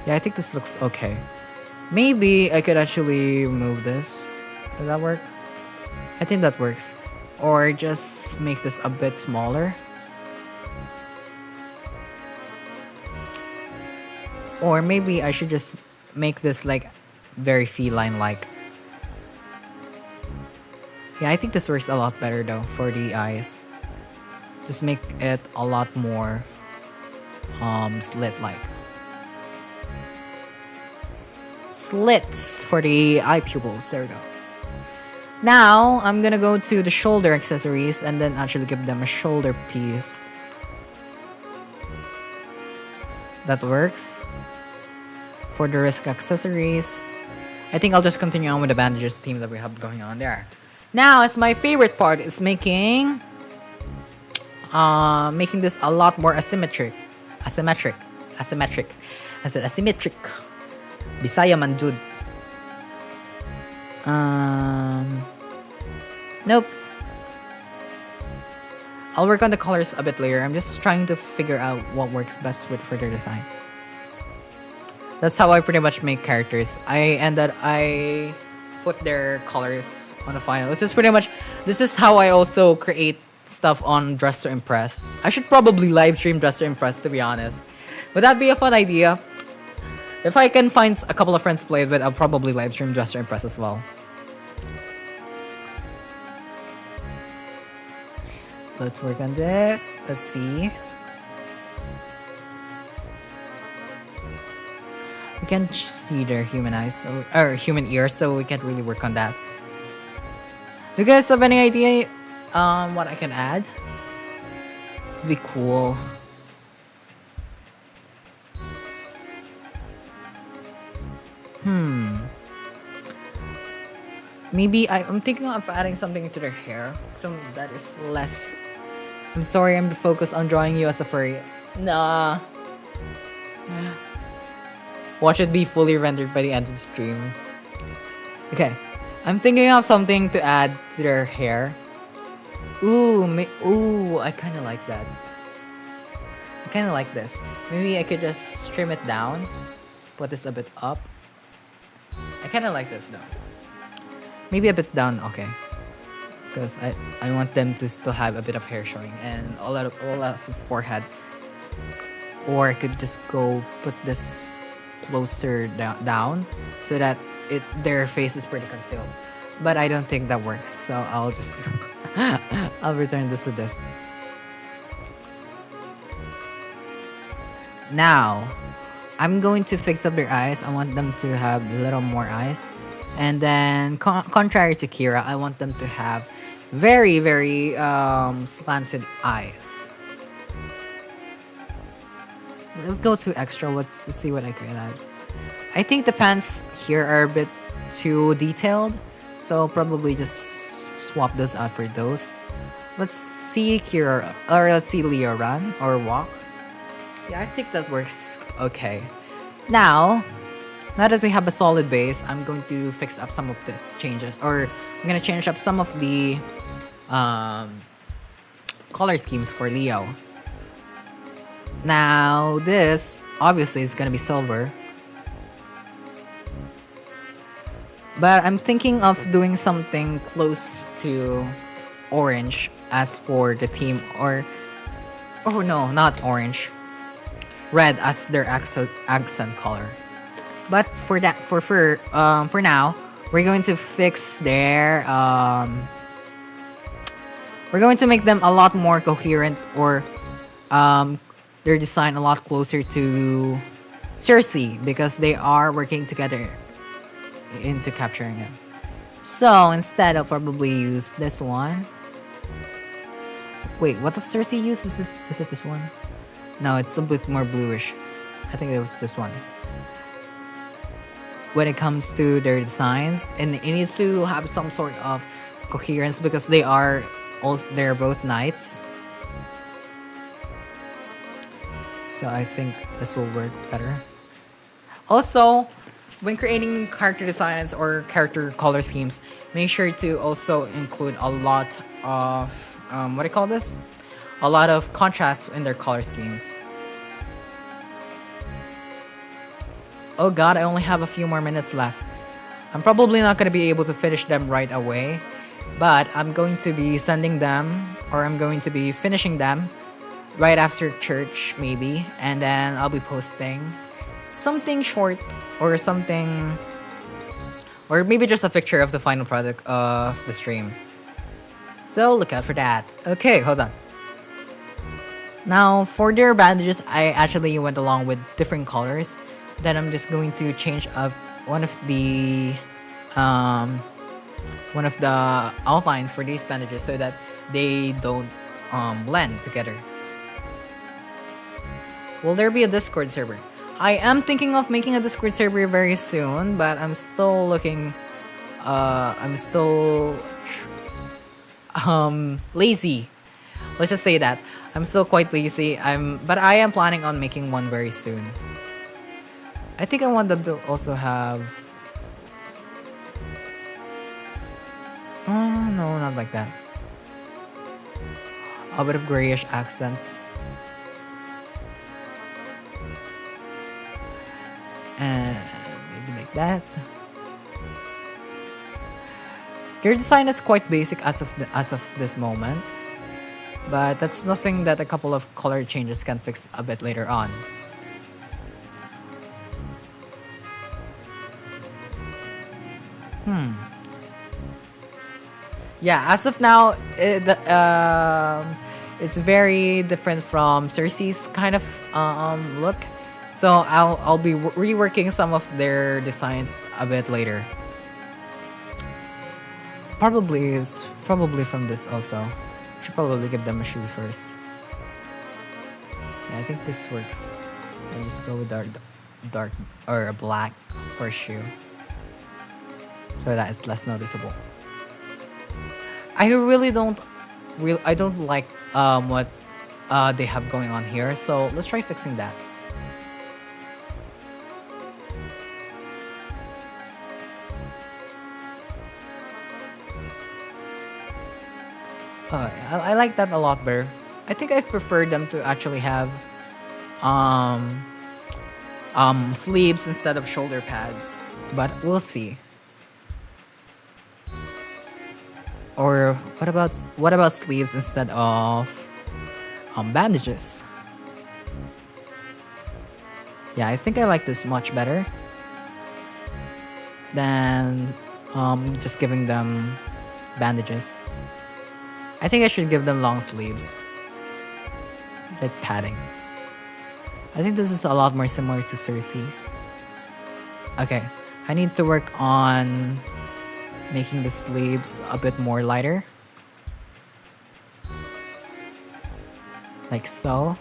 Yeah, I think this looks okay. Maybe I could actually remove this. Does that work? I think that works. Or just make this a bit smaller. Or maybe I should just make this like very feline-like. Yeah, I think this works a lot better though for the eyes. Just make it a lot more slit-like. Slits for the eye pupils. There we go. Now I'm gonna go to the shoulder accessories and then actually give them a shoulder piece. That works. For the wrist accessories, I think I'll just continue on with the bandages theme that we have going on there. Now, it's my favorite part. It's making this a lot more asymmetric. I said asymmetric. Bisaya man jud. Nope. I'll work on the colors a bit later. I'm just trying to figure out what works best for their design. That's how I pretty much make characters. I put their colors on the final. This is how I also create stuff on Dress to Impress. I should probably live stream Dress to Impress, to be honest. Would that be a fun idea? If I can find a couple of friends to play with, I'll probably live stream Dress to Impress as well. Let's work on this. Let's see. We can't see their human eyes, or human ears, so we can't really work on that. Do you guys have any idea what I can add? It'd be cool. Maybe I'm thinking of adding something to their hair, so that is less. I'm sorry, I'm focused on drawing you as a furry. Nah. Watch it be fully rendered by the end of the stream. Okay, I'm thinking of something to add to their hair. Ooh, I kind of like that. I kind of like this. Maybe I could just trim it down, put this a bit up. I kind of like this though. Maybe a bit down, okay. Because I want them to still have a bit of hair showing and all out of forehead. Or I could just go put this closer down so that their face is pretty concealed. But I don't think that works, so I'll just I'll return this to this. Now, I'm going to fix up their eyes. I want them to have a little more eyes. And then, contrary to Kira, I want them to have very, very slanted eyes. Let's go to extra. Let's see what I can add. I think the pants here are a bit too detailed, so probably just swap those out for those. Let's see Kira, or let's see Leo run or walk. Yeah, I think that works okay. Now that we have a solid base, I'm going to fix up some of the changes, or I'm gonna change up some of the color schemes for Leo. Now this obviously is gonna be silver, but I'm thinking of doing something close to orange as for the theme, or oh no, not orange. Red as their accent color. But for now, we're going to fix their we're going to make them a lot more coherent, or their design a lot closer to Cersei, because they are working together into capturing him. So instead, I'll probably use this one. Wait, what does Cersei use? Is it this one? No, it's a bit more bluish. I think it was this one. When it comes to their designs, and it needs to have some sort of coherence because they're both knights. So I think this will work better. Also, when creating character designs or character color schemes, make sure to also include a lot of what do you call this? A lot of contrast in their color schemes. Oh god, I only have a few more minutes left. I'm probably not going to be able to finish them right away, but I'm going to be sending them, or I'm going to be finishing them right after church maybe, and then I'll be posting something short or something, or maybe just a picture of the final product of the stream. So look out for that. Okay, hold on. Now, for their bandages, I actually went along with different colors. Then I'm just going to change up one of the outlines for these bandages so that they don't blend together. Will there be a Discord server? I am thinking of making a Discord server very soon, but I'm still looking. I'm still lazy. Let's just say that I'm still quite lazy. But I am planning on making one very soon. I think I want them to also have. Oh no, not like that. A bit of grayish accents. And maybe like that. Their design is quite basic as of this moment, but that's nothing that a couple of color changes can fix a bit later on. Yeah, as of now, it's very different from Cersei's kind of look. So I'll be reworking some of their designs a bit later. Probably from this also. Should probably give them a shoe first. Yeah, I think this works. And just go with dark or a black for shoe, so that it's less noticeable. I don't like what they have going on here, so let's try fixing that. I like that a lot better. I think I prefer them to actually have um sleeves instead of shoulder pads, but we'll see. Or what about sleeves instead of bandages? Yeah, I think I like this much better than just giving them bandages. I think I should give them long sleeves, like padding. I think this is a lot more similar to Cersei. Okay, I need to work on making the sleeves a bit more lighter. Like so.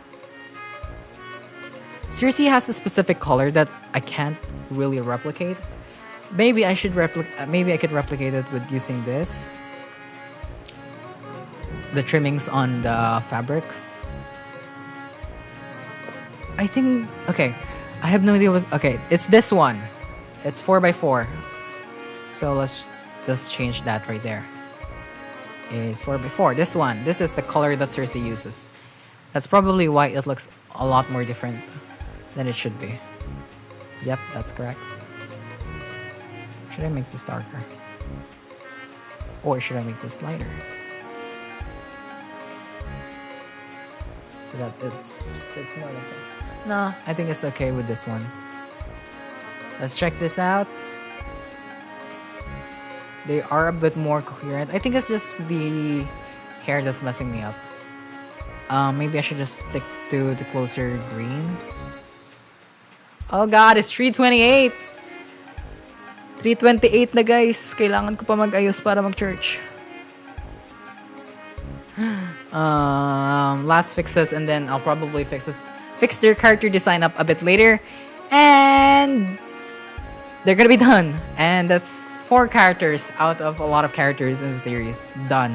Cersei has a specific color that I can't really replicate. Maybe I should maybe I could replicate it with using this. The trimmings on the fabric. I think okay. I have no idea what okay, it's this one. It's 4x4. So let's just change that right there. It's 4x4. This one. This is the color that Cersei uses. That's probably why it looks a lot more different than it should be. Yep, that's correct. Should I make this darker? Or should I make this lighter? So that it fits more like that. No, I think it's okay with this one. Let's check this out. They are a bit more coherent. I think it's just the hair that's messing me up. Maybe I should just stick to the closer green. Oh god, it's 3:28! 3:28 na guys. Kailangan ko pa mag-ayos para mag-church. Last fixes and then I'll probably fix their character design up a bit later. And they're gonna be done. And that's 4 characters out of a lot of characters in the series. Done.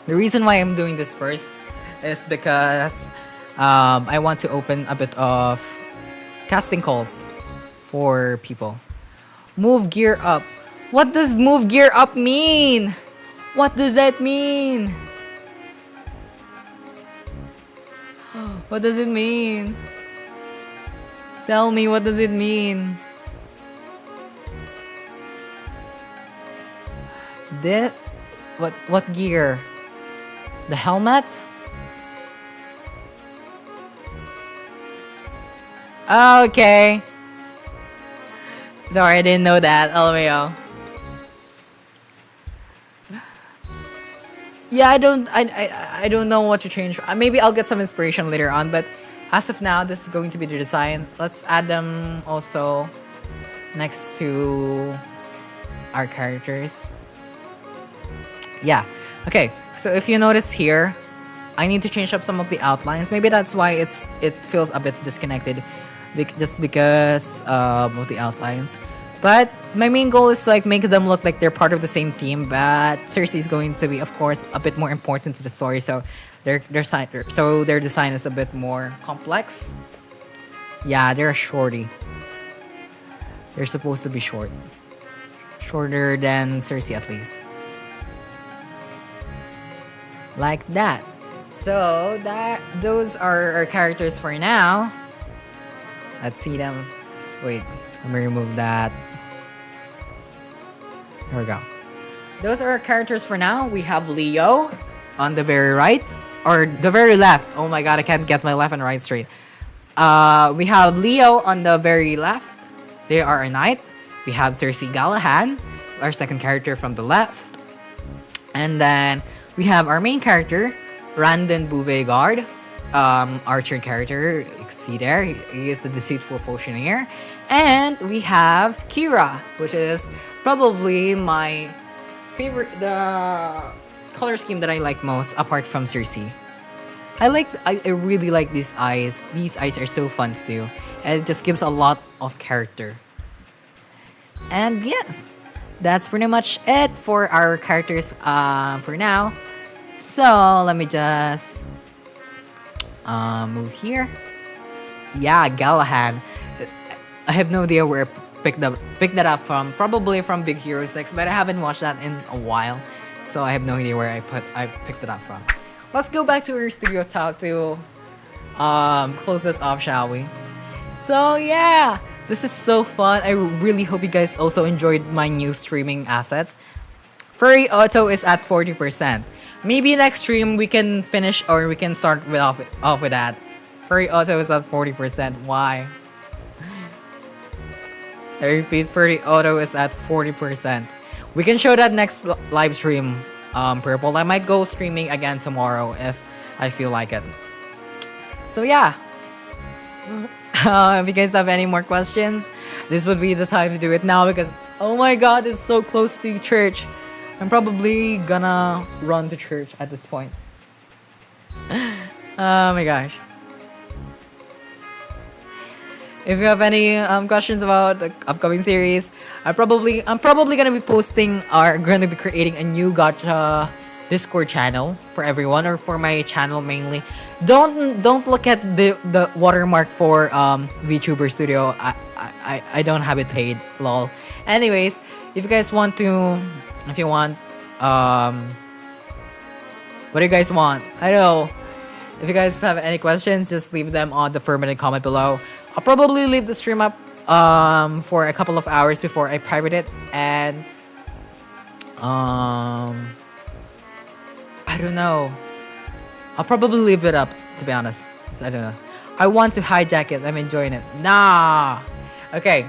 The reason why I'm doing this first is because I want to open a bit of casting calls for people. Move gear up. What does move gear up mean? What does that mean? What does it mean? Tell me, what does it mean? What gear? The helmet? Okay. Sorry, I didn't know that. LMAO. Yeah, I don't know what to change. Maybe I'll get some inspiration later on, but as of now, this is going to be the design. Let's add them also next to our characters. Yeah. Okay. So if you notice here, I need to change up some of the outlines. Maybe that's why it feels a bit disconnected, just because of the outlines. But my main goal is to like make them look like they're part of the same team. But Cersei is going to be, of course, a bit more important to the story. So their design is a bit more complex. Yeah, they're shorty. They're supposed to be short, shorter than Cersei at least. Like that. So those are our characters for now. Let's see them. Wait, let me remove that. Here we go. Those are our characters for now. We have Leo on the very right, or the very left. Oh my god, I can't get my left and right straight. We have Leo on the very left. They are a knight. We have Cersei Galahad, our second character from the left. And then we have our main character, Randon Beauvais-Guard, archer character. You can see there, he is the deceitful Fauchenier. And we have Kira, which is probably my favorite, the color scheme that I like most apart from Cersei. I really like these eyes. These eyes are so fun to do, and it just gives a lot of character. And yes, that's pretty much it for our characters for now. So let me just move here. Yeah, Galahad. I have no idea where I picked that up from. Probably from Big Hero 6, but I haven't watched that in a while, so I have no idea where I picked it up from. Let's go back to our studio talk to close this off, shall we? So yeah, this is so fun. I really hope you guys also enjoyed my new streaming assets. Furry Auto is at 40%. Maybe next stream we can finish or we can start off with that. Furry Auto is at 40%. Why? I repeat, Furry Auto is at 40%. We can show that next live stream, Purple. I might go streaming again tomorrow if I feel like it. So yeah. If you guys have any more questions, this would be the time to do it now because, oh my god, it's so close to church. I'm probably gonna run to church at this point. Oh my gosh. If you have any questions about the upcoming series, I'm probably gonna be posting or gonna be creating a new Gacha Discord channel for everyone or for my channel mainly. Don't look at the watermark for VTuber Studio. I don't have it paid. Lol. Anyways, if you guys want to, if you want what do you guys want? I don't know. If you guys have any questions, just leave them on the permanent comment below. I'll probably leave the stream up for a couple of hours before I private it, and I don't know. I'll probably leave it up, to be honest. Just, I don't know. I want to hijack it. I'm enjoying it. Nah. Okay.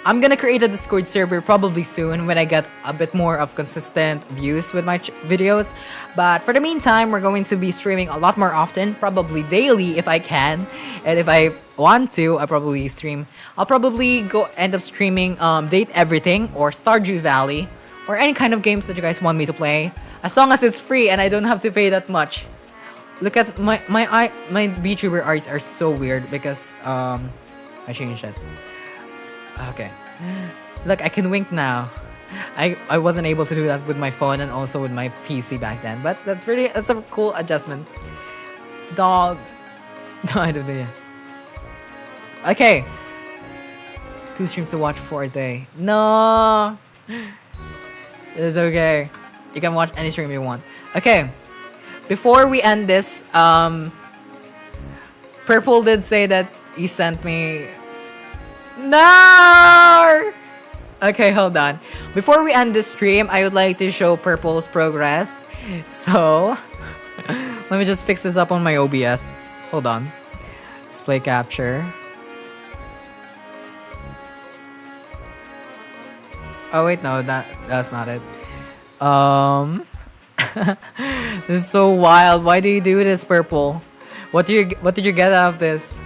I'm gonna create a Discord server probably soon when I get a bit more of consistent views with my videos. But for the meantime, we're going to be streaming a lot more often, probably daily if I can. And if I want to, I'll probably stream. I'll probably end up streaming Date Everything or Stardew Valley or any kind of games that you guys want me to play. As long as it's free and I don't have to pay that much. Look at my VTuber eyes are so weird because I changed it. Okay. Look, I can wink now. I wasn't able to do that with my phone and also with my PC back then. But that's a cool adjustment. Dog. No, I don't know. Okay. 2 streams to watch for a day. No. It's okay. You can watch any stream you want. Okay. Before we end this, Purple did say that he sent me... No! Okay, hold on. Before we end this stream, I would like to show Purple's progress. So, let me just fix this up on my OBS. Hold on. Display capture. Oh wait, no, that's not it. This is so wild. Why do you do this, Purple? What did you get out of this?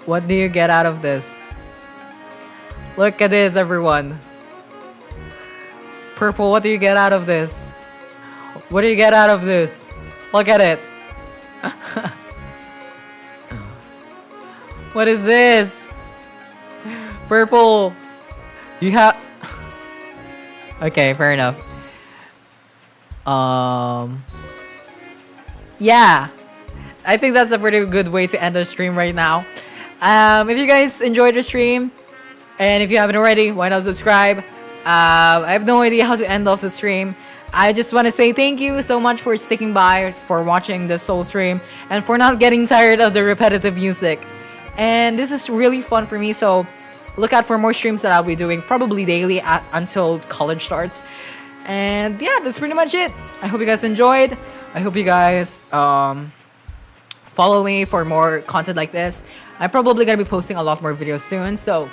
What do you get out of this? Look at this, everyone. Purple, what do you get out of this? What do you get out of this? Look at it. What is this? Purple. You have... Okay, fair enough. Yeah. I think that's a pretty good way to end the stream right now. If you guys enjoyed the stream, and if you haven't already, why not subscribe? I have no idea how to end off the stream. I just want to say thank you so much for sticking by, for watching this whole stream, and for not getting tired of the repetitive music. And this is really fun for me, so look out for more streams that I'll be doing, probably daily until college starts. And yeah, that's pretty much it. I hope you guys enjoyed. I hope you guys follow me for more content like this. I'm probably gonna be posting a lot more videos soon, so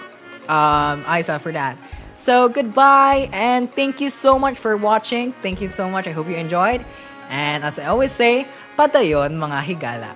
eyes out for that. So goodbye, and thank you so much for watching. Thank you so much. I hope you enjoyed. And as I always say, patayon mga higala.